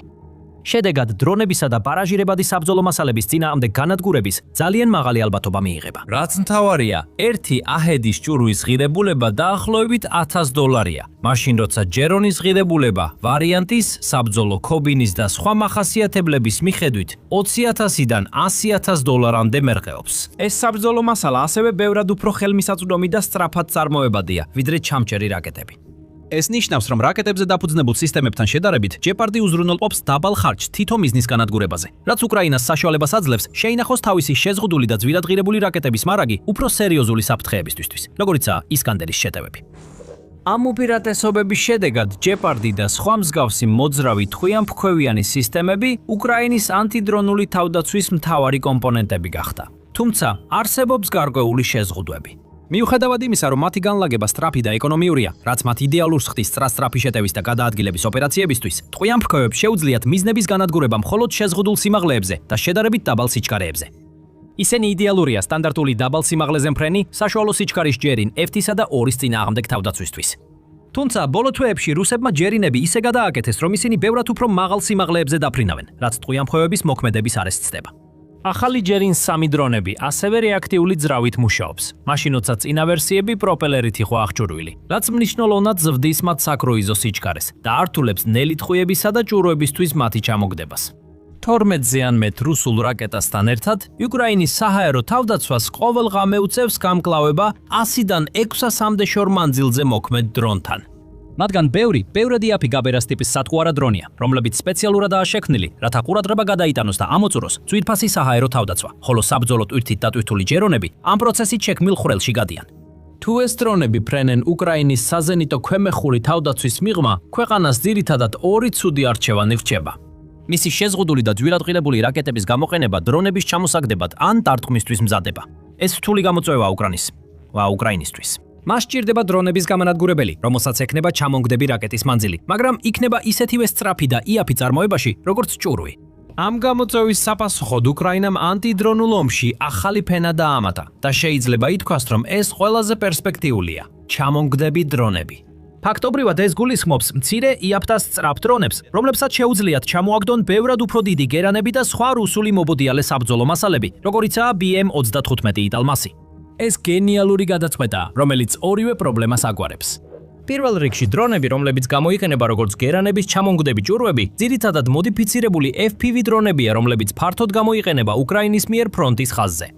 შედეგად დრონებისა და ბარაჟირებადი საბრძოლო მასალების წინააღმდეგ განადგურების ძალიან მაღალი ალბათობა მიიღება. რაც მთავარია, ერთი აჰედის ჭურვის ღირებულება დაახლოებით $1000-ია. მაშინ როცა ჯერონის ღირებულება ვარიანტის, საბრძოლო ქობინის და სხვა მახასიათებლების მიხედვით 20,000-დან $100,000-მდე მერყეობს. ეს საბრძოლო მასალა ასევე ბევრად უფრო ხელმისაწვდომი და სწრაფად წარმოებადია, ვიდრე ჩამჭერი რაკეტები. ეს ნიშნავს, რომ რაკეტებზე დაფუძნებულ სისტემებთან შედარებით, Gepard-ი უზრუნველყოფს დაბალ ხარჯს თითო მიზნის განადგურებაზე, რაც უკრაინას საშუალებას აძლევს შეინახოს თავისი შეზღუდული და ძვირადღირებული რაკეტების მარაგი უფრო სერიოზული საფრთხეებისთვის, როგორიცაა ისკანდერის შეტევები. ამ უპირატესობების შედეგად Gepard-ი და სხვა მსგავსი მოძრავი ტყვიან-ფქვევიანი სისტემები უკრაინის ანტიდრონული თავდაცვის მთავარი კომპონენტები გახდა. თუმცა, არსებობს გარკვეული შეზღუდვები. მიუხედავად იმისა, რომ მათი განლაგება სწრაფი და ეკონომიურია, რაც მათ იდეალურს ხდის სწრაფი შეტევის და გადაადგილების ოპერაციებისთვის, ტყვიან ფქვევებს შეუძლიათ მიზნების განადგურება მხოლოდ შეზღუდულ სიმაღლეებზე და შედარებით დაბალ სიჩქარეებზე. ისინი იდეალურია სტანდარტული დაბალ სიმაღლეზე მფრენი, საშუალო სიჩქარის ჯერინ F-1 და 2-ის წინააღმდეგ თავდაცვისთვის. თუმცა, ბოლო თვეებში რუსებმა ჯერინები ისე გადააკეთეს, რომ ისინი ბევრად უფრო მაღალ სიმაღლეებზე დაფრინავენ, რაც ტყვიან ფქვევების მოქმედების არეშს ცდება. ახალი ჯერინ 3 დრონები ასევე რეაქტიული ძრავით მუშაობს, მაშინ როცა წინა ვერსიები პროპელერით იყო აღჭურვილი, რაც მნიშვნელოვნად ზრდის მათ საკრუიზო სიჩქარეს და ართულებს ნელი ტყვიებისა და ჭურვებისთვის მათი ჩამოგდებას. 12-ზე ან მეტ რუსულ რაკეტასთან ერთად, უკრაინის საჰაერო თავდაცვას ყოველღამე უწევს გამკლავება 100-დან 600-მდე შორ მანძილზე მოქმედ დრონთან. მათგან ბევრი, ბევრად იაფი გაბერას ტიპის სატყუარა დრონია, რომლებიც სპეციალურადაა შექმნილი, რათა ყურადღება გადაიტანოს და ამოწუროს ძვირფასი საჰაერო თავდაცვა, ხოლო საბრძოლო ტვირთით დატვირთული ჯერონები ამ პროცესით შექმნილ ხვრელში გადიან. თუ ეს დრონები ფრენენ უკრაინის საზენიტო ქვემეხური თავდაცვის მიღმა, ქვეყანას ძირითადად 2 ცუდი არჩევანი რჩება. მისი შეზღუდული და ძვილადღირებული რაკეტების გამოყენება დრონების ჩამოსაგდებად ან დარტყმისთვის მზადება. ეს რთული გამოწვევა უკრაინისთვის. მას სჭირდება დრონების გამანადგურებელი, რომელსაც ექნება ჩამონგდები რაკეტის მანძილი, მაგრამ იქნება ისეთივე სწრაფი და იაფი წარმოებაში, როგორც ჭურვი. ამ გამოწვევის საფასუხოდ უკრაინამ ანტიდრონულ ომში ახალი ფენა დაამატა და შეიძლება ითქვას, რომ ეს ყველაზე პერსპექტიულია – ჩამონგდები დრონები. ფაქტობრივად ეს გულისხმობს მცირე იაფ და სწრაფ დრონებს, რომლებსაც შეუძლიათ ჩამოაგდონ ბევრად უფრო დიდი გერანები და სხვა რუსული მობოდიალე საბრძოლო მასალები, როგორიცაა BM-35 იტალმასი. ეს გენიალური გადაწყვეტაა, რომელიც ორივე პრობლემას აგვარებს. პირველ რიგში დრონები, რომლებიც გამოიყენება როგორც გერანების ჩამონგდები ჭურვები, ძირითადად მოდიფიცირებული FPV დრონებია, რომლებიც ფართოდ გამოიყენება უკრაინის მიერ ფრონტის ხაზზე.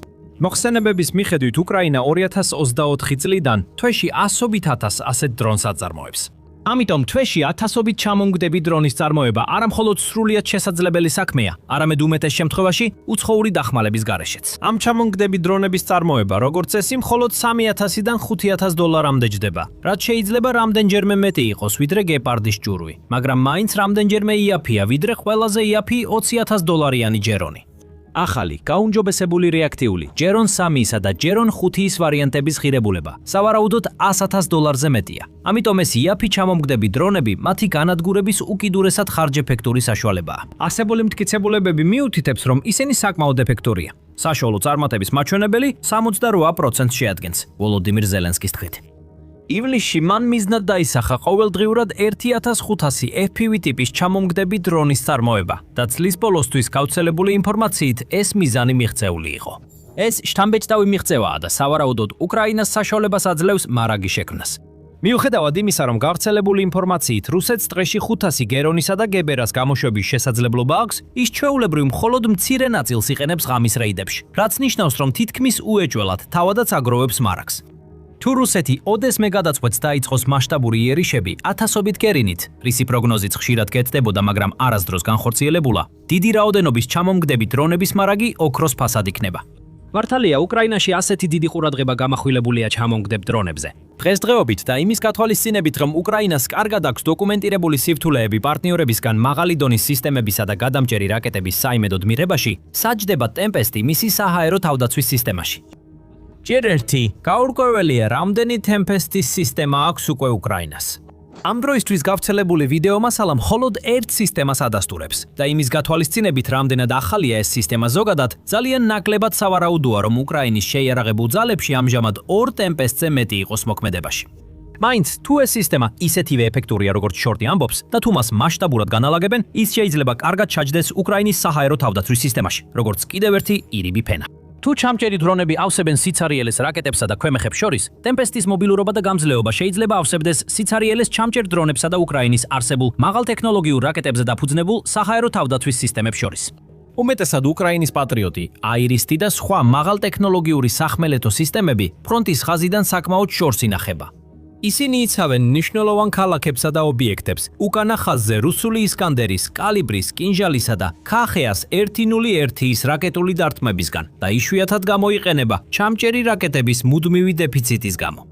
მოხსენებების მიხედვით უკრაინა 2024 წლიდან თვეში 100.000 ასეთ დრონს აწარმოებს. ამიტომ თვეში 1000-ობით ჩამონგდები დრონის წარმოება არა მხოლოდ სრულიად შესაძლებელი საქმეა, არამედ უმეტეს შემთხვევაში უცხოური დახმალების გარეშეც. ამ ჩამონგდები დრონების წარმოება, როგორც წესი, მხოლოდ $3000-დან $5000-მდე ჯდება, რაც შეიძლება რამდენჯერმე მეტი იყოს, ვიდრე გეპარდის ჭურვი, მაგრამ მაინც რამდენჯერმე იაფია, ვიდრე ყველაზე იაფი $20,000-იანი ჯერონი. ახალი, გაუმჯობესებული რეაქტიული, ჯერონ 3-ისა და ჯერონ 5-ის ვარიანტების ღირებულება, სავარაუდოდ $100,000-ზე მეტია. ამიტომ ეს იაფი ჩამომგდები დრონები მათი განადგურების უკიდურესად ხარჯეფექტური საშუალებაა. ასებული მტკიცებულებები მიუთითებს, რომ ისინი საკმაოდ ეფექტურია. საშუალო წარმატების მაჩვენებელი 68% შეადგენს, ვოლოდიმირ ზელენსკის თქმით. ივლისში მან მიზნად დაისახა ყოველდღიურად 1500 FPV ტიპის ჩამომგდები დრონის წარმოება და წლის ბოლოსთვის გავრცელებული ინფორმაციით ეს მიზანი მიღწეული იყო. ეს შთამბეჭდავი მიღწევაა და სავარაუდოდ უკრაინას საშუალებას აძლევს მარაგი შექმნას. მიუხედავად იმისა, რომ გავრცელებული ინფორმაციით რუსეთს დღეში 500 გერონისა და გებერას გამოშვების შესაძლებლობა აქვს, ის ჩვეულებრივ მხოლოდ მცირე ნაწილს იყენებს ღამის რეიდებში, რაც ნიშნავს, რომ თითქმის უეჭველად თავადაც აგროვებს მარაგს. თუ რუსეთი ოდესმე გადაწყვეტს დაიწყოს მასშტაბური იერიშები 1000-ობით გერინით, რისი პროგნოზიც ხშირად კეთდებოდა, მაგრამ არასდროს განხორციელებულა, დიდი რაოდენობის ჩამომგდები დრონების მარაგი ოქროს ფასად იქნება. მართალია, უკრაინაში ასეთი დიდი ყურადღება გამახვილებულია ჩამონგდებ დრონებზე. დღესდღეობით და იმის გათვალისწინებით, რომ უკრაინას კარგად აქვს დოკუმენტირებული სირთულეები პარტნიორებისგან მაღალი დონის სისტემებისა და გადამჭერი რაკეტების საიმედოდ მიღებაში, საჯდება ტემპესტი მისი საჰაერო თავდაცვის სისტემაში. ჯერ ერთი გაურკვეველია, რამდენი ტემპესტის სისტემა აქვს უკვე უკრაინას. ამ დროისთვის გავრცელებული ვიდეო მასალა მხოლოდ ერთ სისტემას ადასტურებს და იმის გათვალისწინებით, რამდენად ახალია ეს სისტემა ზოგადად, ძალიან ნაკლებად სავარაუდოა, რომ უკრაინის შეიარაღებულ ძალებში ამჟამად 2 ტემპესტზე მეტი იყოს მოქმედებაში. მაინც თუ ეს სისტემა ისეთივე ეფექტურია, როგორც შორტი ამბობს და თუ მას მასშტაბურად განალაგებენ, ის შეიძლება კარგად ჩაჯდეს უკრაინის საჰაერო თავდაცვის სისტემაში, როგორც კიდევ ერთი ირიბი ფენა. თუ ჩამჭერი დრონები ავსებენ სიცარიელეს რაკეტებსა და ქვემეხებს შორის, ტემპესტის მობილურობა და გამძლეობა შეიძლება ავსებდეს სიცარიელეს ჩამჭერ დრონებსა და უკრაინის არსებულ მაღალტექნოლოგიურ რაკეტებზე დაფუძნებულ საჰაერო თავდაცვის სისტემებს შორის. უმეტესად უკრაინის პატრიოტი, აირისტი და სხვა მაღალტექნოლოგიური სახმელეთო სისტემები ფრონტის ხაზიდან საკმაოდ შორს ინახება. ისინი იცავენ მნიშვნელოვან ქალაქებსა და ობიექტებს, უკანა ხაზზე რუსული ისკანდერის, კალიბრის, კინჟალისა და ქახეას 101-ის რაკეტული დარტყმებისგან და იშვიათად გამოიყენება ჩამჭერი რაკეტების მუდმივი დეფიციტის გამო.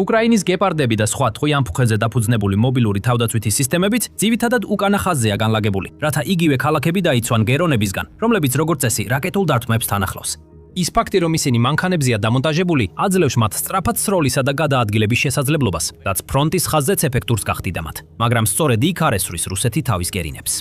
უკრაინის გეპარდები და სხვა ტყვიამფუხეზე დაფუძნებული მობილური თავდაცვითი სისტემებიც ძირითადად უკანა ხაზზეა განლაგებული, რათა იგივე ქალაქები დაიცვან გერონებისგან, რომლებიც როგორც წესი რაკეტულ დარტყმებს თან ახლავს. ის ფაქტი, რომ ისინი მანქანებზეა დამონტაჟებული, აძლევს მათ სწრაფად სროლისა და გადაადგილების შესაძლებლობას, რაც ფრონტის ხაზზეც ეფექტურს გახდიდა მათ, მაგრამ სწორედ იქ არ ესვრის რუსეთი თავის გერინებს.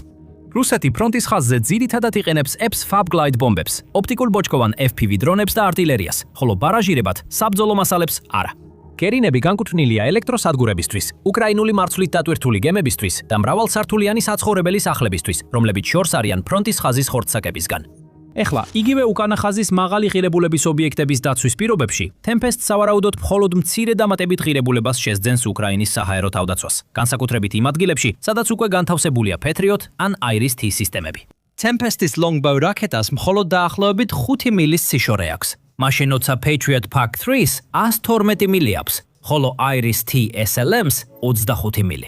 რუსეთი ფრონტის ხაზზე ძირითადად იყენებს EPS-FAB Glide ბომბებს, ოპტიკურ ბოჭკოვან FPV დრონებს და артილერიას, ხოლო ბარაჟირებად საბრძოლო მასალებს არა. გერინები განკუთვნილია ელექტროსადგურებისთვის, უკრაინული მარცვლით დატვირთული გემებისთვის და მრავალსართულიანი საცხოვრებელი სახლებისთვის, რომლებიც შორს არიან ფრონტის ხაზის ხორცსაკებისგან. ეხლა, იგივე უკანა ხაზის მაღალი ღირებულების ობიექტების დაცვის პირობებში, ტემპესტ სავარაუდოდ მხოლოდ მცირე დამატებით ღირებულებას შესძენს უკრაინის საჰაერო თავდაცვას, განსაკუთრებით იმ ადგილებში, სადაც უკვე განთავსებულია Patriot ან Iris-T სისტემები. Tempest-ის Longbow რაკეტას მხოლოდ დაახლოებით 5 მილის სიშორე აქვს. მაშინ როცა Patriot Pak 3-ს 112 მილი აქვს, ხოლო Iris-T SLM-ს 25 მილი.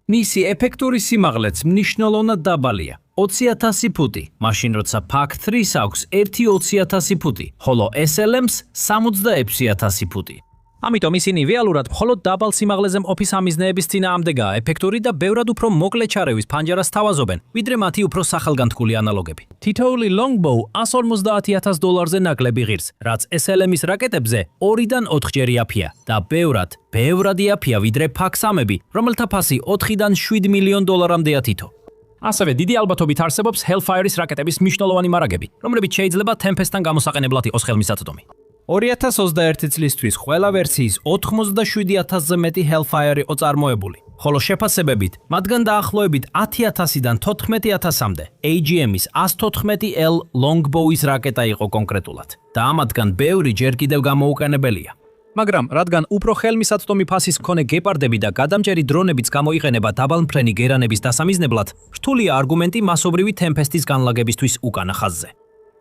მისი ეფექტური სიმაღლეც მნიშვნელოვნად დაბალია. 20,000 ფუტი, მაშინ როცა Pak 3-ს აქვს 1,20,000 ფუტი, ხოლო SLM-ს 66,000 ფუტი. ამიტომ ისინი რეალურად მხოლოდ დაბალ სიმაღლეზე მყოფი სამიზნეების წინააღმდეგაა ეფექტური და ბევრად უფრო მოკლე ჩარევის ფანჯარას თავაზობენ, ვიდრე მათი უფრო სახელგანთქმული ანალოგები. თითოეული longbow $150,000-ზე ნაკლები ღირს, რაც SLM-ის რაკეტებზე 2-დან 4-ჯერ იაფია და ბევრად იაფია ვიდრე ფაქ-3-ები, რომელთა ფასი 4-დან 7 მილიონ დოლარამდეა თითო. ასევე დიდი ალბათობით არსებობს Hellfire-ის რაკეტების მნიშვნელოვანი მარაგები, რომლებიც შეიძლება Tempest-თან გამოსაყენებლად იყოს ხელმისაწვდომი. 2021 წლისთვის ყველა ვერსიის 87,000-ზე მეტი Hellfire იყო წარმოებული, ხოლო შეფასებებით მათგან დაახლოებით 10,000-დან 14,000-მდე AGM-ის 114L Longbow-ის რაკეტა იყო კონკრეტულად და ამათგან ბევრი ჯერ კიდევ გამოუყენებელია. მაგრამ რადგან უფრო ხელმისაწვდომი ფასის მქონე გეპარდები და გადამჭერი დრონებიც გამოიყენება დაბალმფრენი გერანების დასამიზნებლად, რთულია არგუმენტი მასობრივი Tempest-ის განლაგებისთვის უკანა ხაზზე.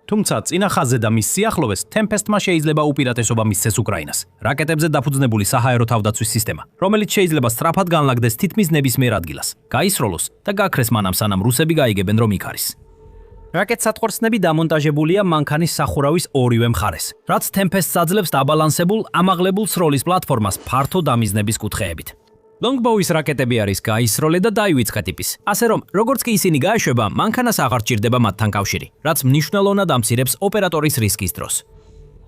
თუმცა წინა ხაზზე და მის სიახლოვეს Tempest-მა შეიძლება უპირატესობა მისცეს უკრაინას. რაკეტებზე დაფუძნებული საჰაერო თავდაცვის სისტემა, რომელიც შეიძლება სწრაფად განლაგდეს თითქმის ნებისმიერ ადგილას, გაისროლოს და გაქრეს მანამ სანამ რუსები გაიგებენ რომ იქ არის. რაკეტსატყვარსნები დამონტაჟებულია მანქანის სახურავის ორივე მხარეს, რაც Tempest-ს აძლევს დაბალანსებულ, ამაღლებულ სროლის პლატფორმას ფართო დამიზნების კუთხეებით. Longbow-ის რაკეტები არის გაისროლე და დაივიწყე ტიპის, ასე რომ, როგორც კი ისინი გაეშვება, მანქანას აღარ ჭირდება მათთან კავშირი, რაც მნიშვნელოვნად ამცირებს ოპერატორის რისკის დროს.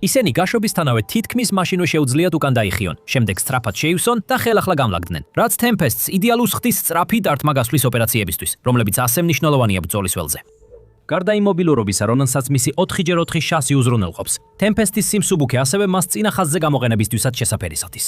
ისინი გაშვებისთანავე თითქმის მაშინვე შეუძლიათ უკან დაიხიონ, შემდეგ სწრაფად შეივსონ და ხელახლა გამლაგდნენ, რაც Tempest-ს იდეალურს ხდის სწრაფი დარტმა გასვლის ოპერაციებისთვის, რომლებიც ასე მნიშვნელოვანია ბრძოლის ველზე. გარდა იმობილურობისა, რომელსაც მისი 4x4 შასი უზრუნველყოფს, Tempest-ის სიმსუბუქე ასევე მას წინა ხაზზე გამოყენებისთვისაც შესაფერისად ხდის.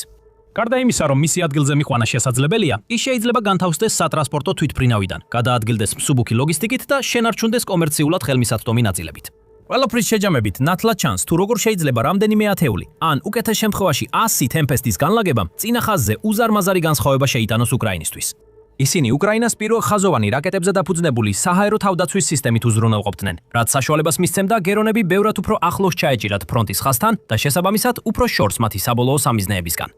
გარდა იმისა, რომ მისი ადგილზე მიყვანა შესაძლებელია, ის შეიძლება განთავსდეს სატრანსპორტო თვითმფრინავიდან, გადაადგილდეს მსუბუქი ლოგისტიკით და შენარჩუნდეს კომერციულად ხელმისაწვდომი ნაწილებით. ყველაფრის შეჯამებით ნათლად ჩანს, თუ როგორ შეიძლება რამდენიმე ათეული, ან უკეთეს შემთხვევაში 100 Tempest-ის განლაგებამ წინა ხაზზე უზარმაზარი განსხვავება შეიტანოს უკრაინისთვის. ისინი უკრაინას პირველ ხაზოვანი რაკეტებზე დაფუძნებული საჰაერო თავდაცვის სისტემით უზრუნველყოფდნენ, რაც საშუალებას მისცემდა გერონები ბევრად უფრო ახლოს ჩაეჭირათ ფრონტის ხაზთან და შესაბამისად უფრო შორს მათი საბოლოო სამიზნეებისგან.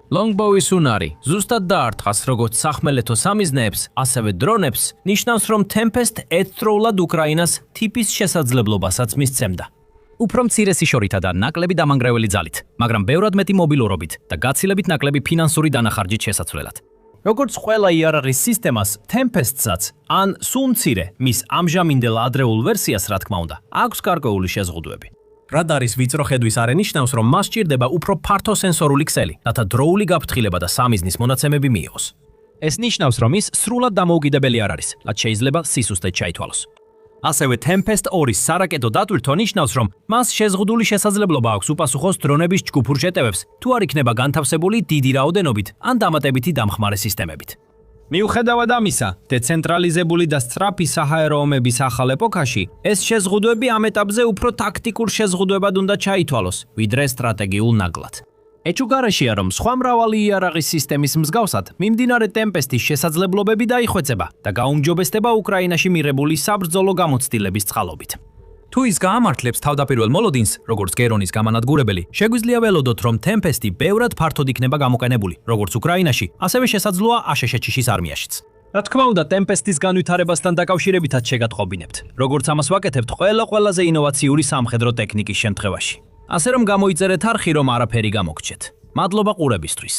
Longbow-ის უნარი ზუსტად დაარტყას როგორც სახმელეთო სამიზნეებს, ასევე დრონებს, ნიშნავს, რომ Tempest ერთდროულად უკრაინას ტიპის შესაძლებლობასაც მისცემდა. უფრო მცირე სიშორითა და ნაკლები დამანგრეველი ძალით, მაგრამ ბევრად მეტი მობილურობით და გაცილებით ნაკლები ფინანსური დანახარჯით შესაძლებლად. როგორც ყველა იარაღის სისტემას, Tempest-საც, ან სულ მცირე, მის ამჟამინდელ ადრეულ ვერსიას, რა თქმა უნდა, აქვს გარკვეული შეზღუდვები. რადარის ვიწრო ხედვის არე ნიშნავს, რომ მას სჭირდება უფრო ფართო სენსორული ქსელი, რათა დროული გაფრთხილება და სამიზნის მონაცემები მიიღოს. ეს ნიშნავს, რომ ის სრულად დამოუკიდებელი არ არის, რაც შეიძლება სისუსტედ ჩაითვალოს. ასევე Tempest 2-ის სარაკეტო დატვირთვა ნიშნავს, რომ მას შეზღუდული შესაძლებლობა აქვს უპასუხოს დრონების ჯგუფურ შეტევებს, თუ არ იქნება განთავსებული დიდი რაოდენობით ან დამატებითი დამხმარე სისტემებით. მიუხედავად ამისა, დეცენტრალიზებული და სწრაფი საჰაერო ომების ახალ ეპოქაში, ეს შეზღუდვები ამ ეტაპზე უფრო ტაქტიკურ შეზღუდვებად უნდა ჩაითვალოს, ვიდრე სტრატეგიულ ნაგლად. ეჭუგარეშია, რომ სხვა მრავალი იარაღის სისტემის მსგავსად, მიმდინარე Tempest-ის შესაძლებლობები დაიხვეწება და გაუმჯობესდება უკრაინაში მიღებული საბრძოლო გამოცდილების წყალობით. თუ ის გაამართლებს თავდაპირველ მოლოდინს, როგორც გერონის გამანადგურებელი, შეგვიძლია ველოდოთ, რომ Tempest-ი ბევრად ფართოდ იქნება გამოყენებული, როგორც უკრაინაში, ასევე შესაძლოა აშშ-ის არმიაშიც. რა თქმა უნდა, Tempest-ის განვითარებასთან დაკავშირებითაც შეგატყობინებთ, როგორც ამას ვაკეთებთ ყველაზე ინოვაციური სამხედრო ტექნიკის შემთხვევაში. ასე რომ გამოიწერეთ არხი, რომ არაფერი გამოგჩეთ. მადლობა ყურებისთვის.